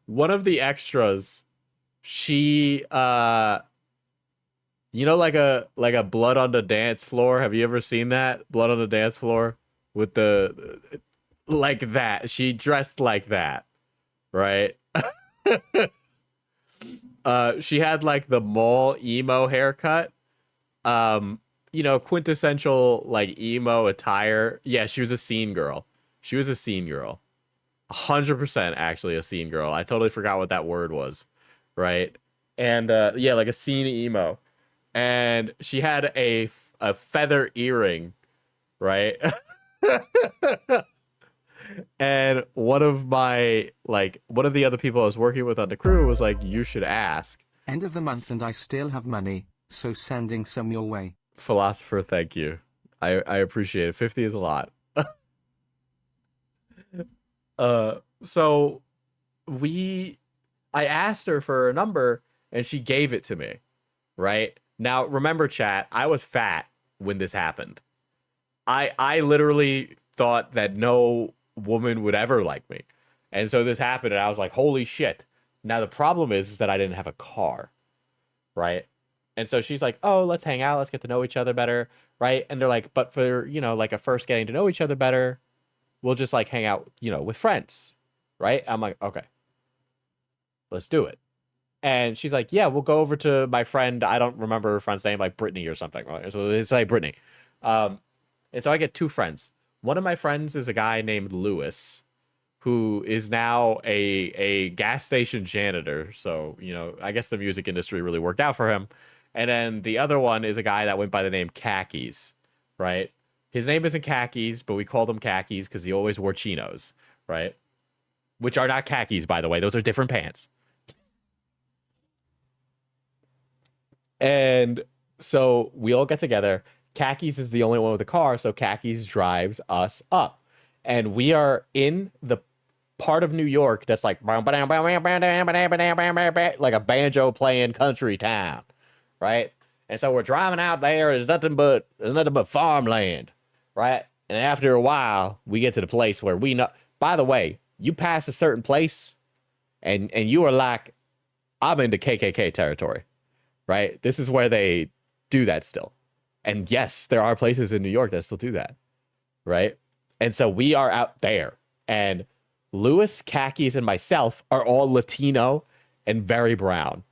one of the extras, she you know, like a blood on the dance floor. Have you ever seen that? Blood on the dance floor with the like that. She dressed like that, right? She had like the mall emo haircut. You know, quintessential like emo attire. Yeah, she was a scene girl. 100% actually a scene girl. I totally forgot what that word was, right? And yeah, like a scene emo. And she had a feather earring, right? And one of the other people I was working with on the crew was like, you should ask. End of the month and I still have money, so sending some your way. Philosopher, thank you. I appreciate it. 50 is a lot. So I asked her for a number and she gave it to me, right? Now, remember, chat, I was fat when this happened. I literally thought that no woman would ever like me. And so this happened and I was like, holy shit. Now, the problem is that I didn't have a car, right? And so she's like, oh, let's hang out. Let's get to know each other better, right? And they're like, but for, you know, like a first getting to know each other better, we'll just like hang out, you know, with friends, right? I'm like, okay, let's do it. And she's like, yeah, we'll go over to my friend. I don't remember her friend's name, like Brittany or something. Right? So it's like Brittany. And so I get two friends. One of my friends is a guy named Lewis, who is now a gas station janitor. So, you know, I guess the music industry really worked out for him. And then the other one is a guy that went by the name Khakis, right? His name isn't Khakis, but we called him Khakis because he always wore chinos, right? Which are not khakis, by the way. Those are different pants. And so we all get together. Khakis is the only one with a car, so Khakis drives us up. And we are in the part of New York that's like a banjo playing country town, right? And so we're driving out there. There's nothing but farmland, right? And after a while, we get to the place where we know. By the way, you pass a certain place, and you are like, I'm into KKK territory, right? This is where they do that still. And yes, there are places in New York that still do that, right? And so we are out there, and Lewis, Khakis, and myself are all Latino and very brown,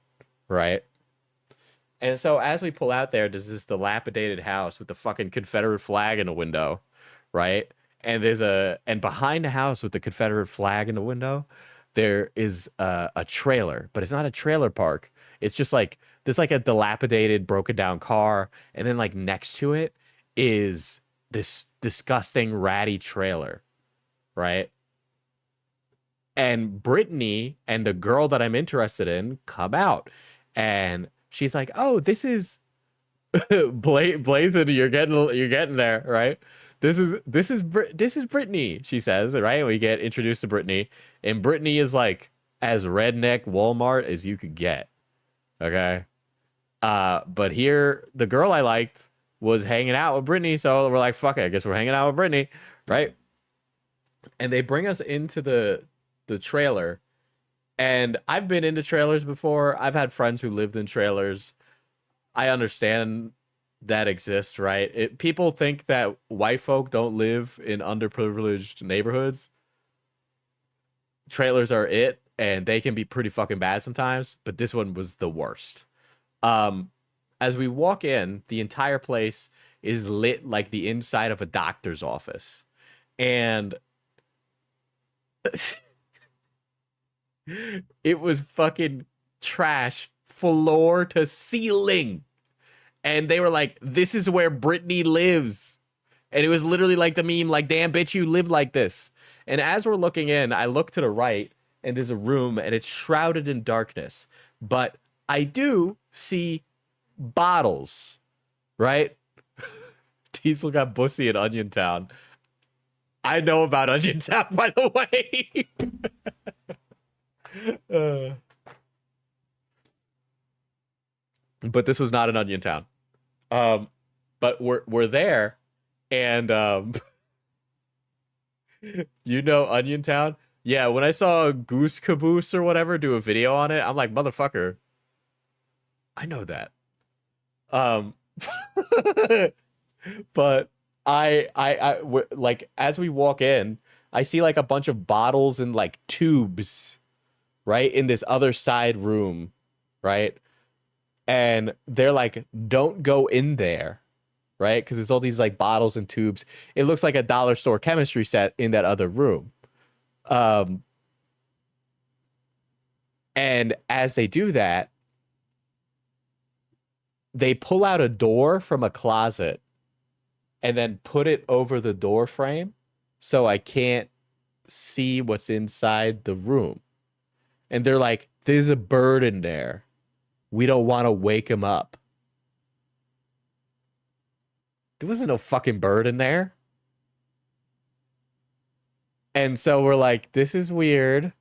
right? And so as we pull out there, there's this dilapidated house with the fucking Confederate flag in the window, right? And and behind the house with the Confederate flag in the window, there is a trailer, but it's not a trailer park. It's just like there's like a dilapidated, broken down car, and then like next to it is this disgusting, ratty trailer, right? And Brittany and the girl that I'm interested in come out, and she's like, "Oh, this is Blazin. You're getting there, right? This is Brittany," she says, right? We get introduced to Brittany, and Brittany is like as redneck Walmart as you could get. Okay. But here the girl I liked was hanging out with Brittany, so we're like, fuck it, I guess we're hanging out with Brittany, right? And they bring us into the trailer, and I've been into trailers before. I've had friends who lived in trailers. I understand that exists, right? People think that white folk don't live in underprivileged neighborhoods. Trailers are it, and they can be pretty fucking bad sometimes, but this one was the worst. As we walk in, the entire place is lit like the inside of a doctor's office. And it was fucking trash, floor to ceiling. And they were like, this is where Brittany lives. And it was literally like the meme, like, damn, bitch, you live like this. And as we're looking in, I look to the right, and there's a room, and it's shrouded in darkness. But I do see bottles, right? Diesel got bussy in Onion Town. I know about Onion Town, by the way. But this was not an Onion Town. But we're there, and you know Onion Town? Yeah, when I saw Goose Caboose or whatever do a video on it, I'm like, motherfucker, I know that. But I like, as we walk in, I see like a bunch of bottles and like tubes, right, in this other side room, right? And they're like, don't go in there, right? Because there's all these like bottles and tubes. It looks like a dollar store chemistry set in that other room. And as they do that, they pull out a door from a closet and then put it over the door frame so I can't see what's inside the room. And they're like, there's a bird in there. We don't want to wake him up. There wasn't no fucking bird in there. And so we're like, this is weird.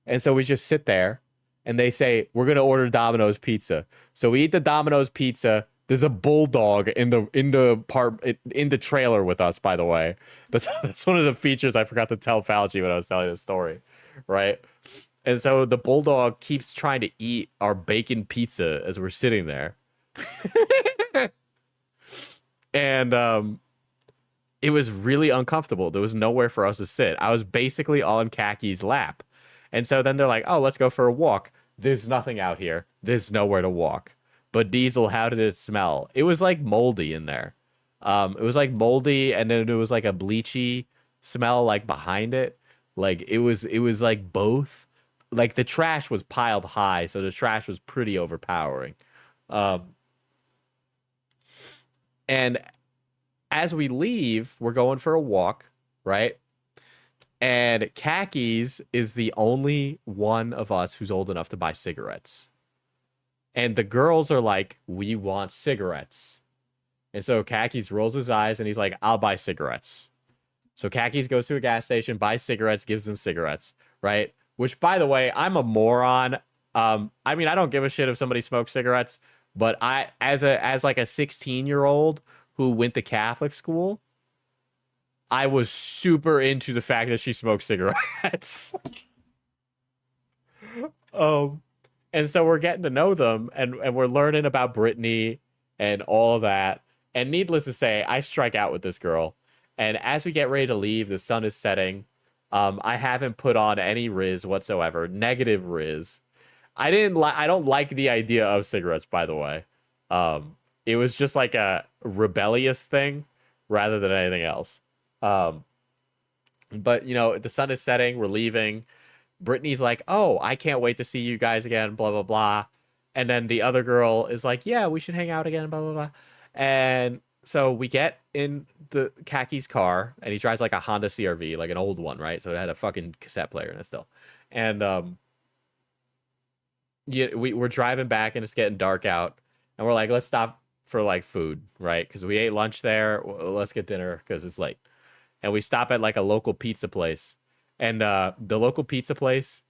And so we just sit there, and they say, we're going to order Domino's pizza. So we eat the Domino's pizza. There's a bulldog in the trailer with us, by the way. That's one of the features I forgot to tell Fauci when I was telling the story, right? And so the bulldog keeps trying to eat our bacon pizza as we're sitting there. And it was really uncomfortable. There was nowhere for us to sit. I was basically on Kaki's lap. And so then they're like, oh, let's go for a walk. There's nothing out here. There's nowhere to walk. But Diesel, how did it smell? It was like moldy in there. It was like moldy, and then it was like a bleachy smell like behind it. Like it was like both. Like the trash was piled high, so the trash was pretty overpowering. And as we leave, we're going for a walk, right? And Kaki's is the only one of us who's old enough to buy cigarettes. And the girls are like, we want cigarettes. And so Kaki's rolls his eyes and he's like, I'll buy cigarettes. So Kaki's goes to a gas station, buys cigarettes, gives them cigarettes, right? Which, by the way, I'm a moron. I mean, I don't give a shit if somebody smokes cigarettes, but I, as like a 16-year-old who went to Catholic school, I was super into the fact that she smoked cigarettes. And so we're getting to know them, and we're learning about Brittany and all of that. And needless to say, I strike out with this girl. And as we get ready to leave, the sun is setting. I haven't put on any Riz whatsoever. Negative Riz. I don't like the idea of cigarettes, by the way. It was just like a rebellious thing rather than anything else. But, you know, the sun is setting. We're leaving. Brittany's like, oh, I can't wait to see you guys again, blah, blah, blah. And then the other girl is like, yeah, we should hang out again, blah, blah, blah. And so we get in the Kaki's car, and he drives like a Honda CRV, like an old one, right? So it had a fucking cassette player in it still. And yeah, we're driving back, and it's getting dark out. And we're like, let's stop for like food, right? Because we ate lunch there. Let's get dinner because it's late. And we stop at like a local pizza place. And the local pizza place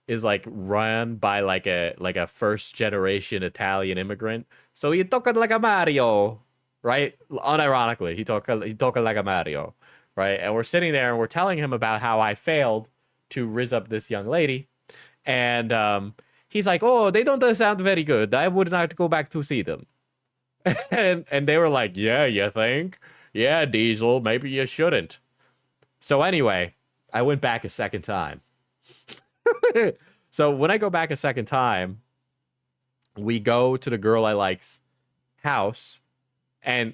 is like run by like a first generation Italian immigrant. So he talking like a Mario, right? Unironically, he talking like a Mario, right? And we're sitting there and we're telling him about how I failed to rizz up this young lady, and he's like, "Oh, they don't sound very good. I would not go back to see them." and they were like, "Yeah, you think? Yeah, Diesel, maybe you shouldn't." So anyway, I went back a second time. So when I go back a second time, we go to the girl I like's house, and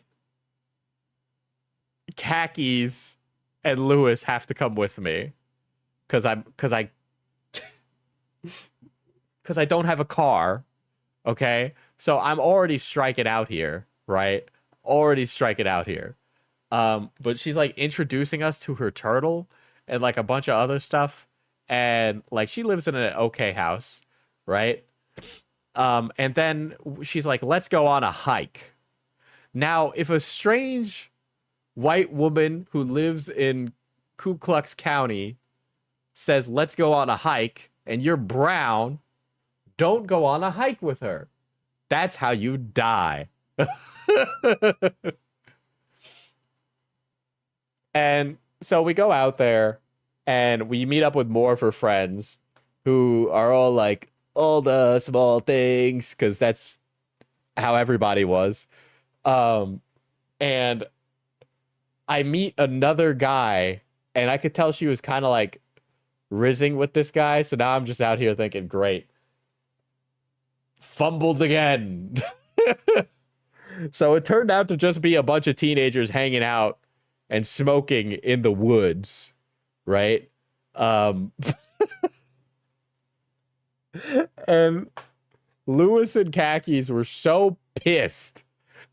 Khakis and Lewis have to come with me because I don't have a car. Okay, so I'm already striking out here, right? Already striking out here. But she's like introducing us to her turtle and like a bunch of other stuff. And like she lives in an okay house, right? And then she's like, let's go on a hike. Now, if a strange white woman who lives in Ku Klux County says, let's go on a hike, and you're brown, don't go on a hike with her. That's how you die. And so we go out there and we meet up with more of her friends who are all like, all the small things, because that's how everybody was. And I meet another guy, and I could tell she was kind of like rizzing with this guy. So now I'm just out here thinking, great. Fumbled again. So it turned out to just be a bunch of teenagers hanging out and smoking in the woods, right? And Lewis and Khakis were so pissed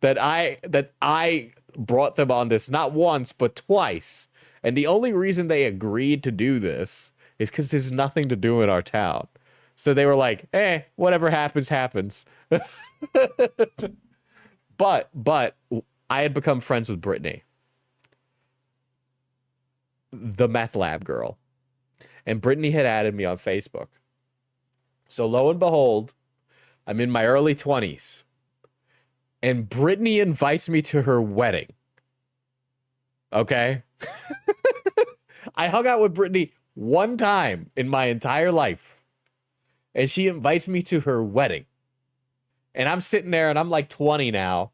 that I brought them on this not once but twice. And the only reason they agreed to do this is because there's nothing to do in our town. So they were like, whatever happens, happens. But I had become friends with Brittany, the meth lab girl. And Brittany had added me on Facebook. So lo and behold, I'm in my early 20s. And Brittany invites me to her wedding. Okay? I hung out with Brittany one time in my entire life. And she invites me to her wedding. And I'm sitting there and I'm like 20 now.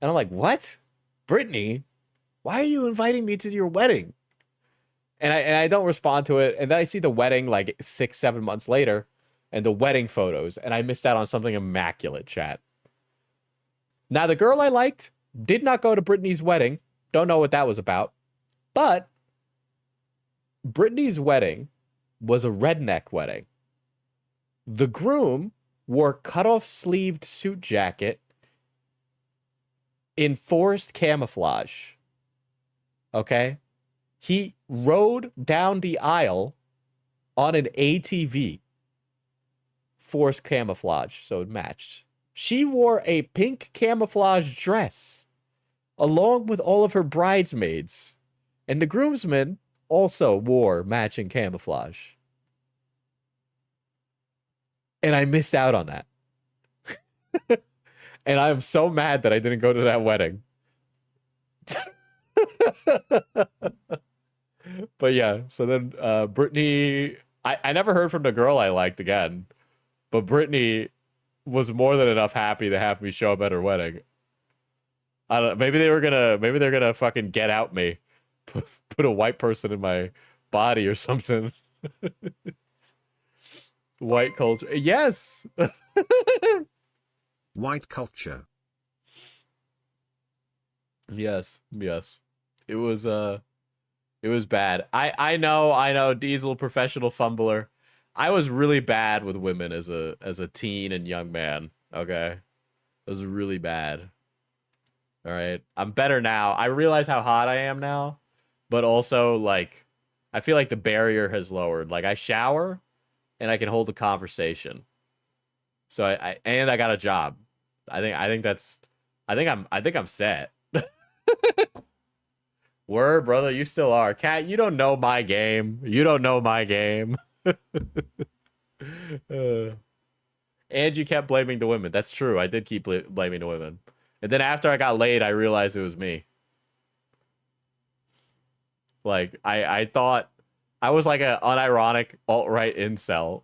And I'm like, what? Brittany? Why are you inviting me to your wedding? And I don't respond to it. And then I see the wedding like 6-7 months later. And the wedding photos. And I missed out on something immaculate, chat. Now, the girl I liked did not go to Brittany's wedding. Don't know what that was about. But Brittany's wedding was a redneck wedding. The groom wore cut-off sleeved suit jacket in forest camouflage. Okay? He rode down the aisle on an ATV. Forest camouflage, so it matched. She wore a pink camouflage dress along with all of her bridesmaids. And the groomsmen also wore matching camouflage. And I missed out on that. And I'm so mad that I didn't go to that wedding. But yeah, so then Brittany, I never heard from the girl I liked again. But Brittany was more than enough happy to have me show up at her wedding. I don't know, maybe they're gonna fucking get out me. Put a white person in my body or something. White culture. Yes. White culture. Yes. It was bad. I know, Diesel, professional fumbler. I was really bad with women as a teen and young man. Okay, it was really bad. All right, I'm better now. I realize how hot I am now, but also like, I feel like the barrier has lowered. Like I shower, and I can hold a conversation. So I got a job. I think I'm set. Word, brother, you still are. Cat, you don't know my game. You don't know my game. And you kept blaming the women. That's true. I did keep blaming the women. And then after I got laid, I realized it was me. Like, I thought I was like an unironic alt-right incel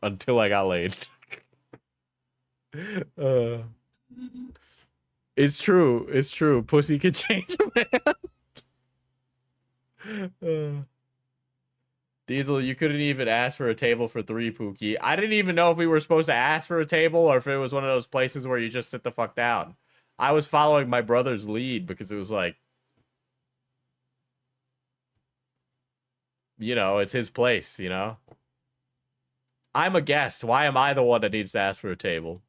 until I got laid. It's true. It's true. Pussy can change a man. Diesel, you couldn't even ask for a table for 3, Pookie. I didn't even know if we were supposed to ask for a table or if it was one of those places where you just sit the fuck down. I was following my brother's lead because it was like, you know, it's his place, you know? I'm a guest. Why am I the one that needs to ask for a table?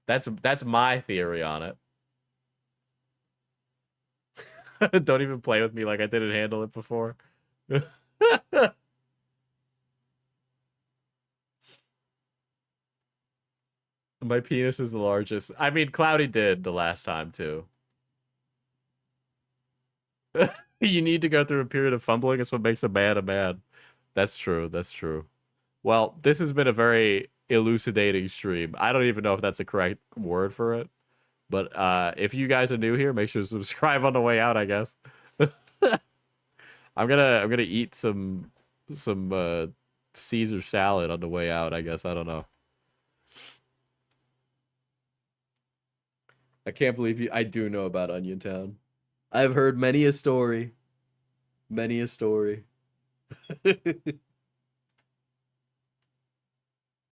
That's my theory on it. Don't even play with me like I didn't handle it before. My penis is the largest. I mean, Cloudy did the last time, too. You need to go through a period of fumbling. It's what makes a man a man. That's true. That's true. Well, this has been a very elucidating stream. I don't even know if that's the correct word for it. But if you guys are new here, make sure to subscribe on the way out, I guess. I'm gonna eat some Caesar salad on the way out, I guess. I don't know. I can't believe I do know about Onion Town. I've heard many a story. Many a story.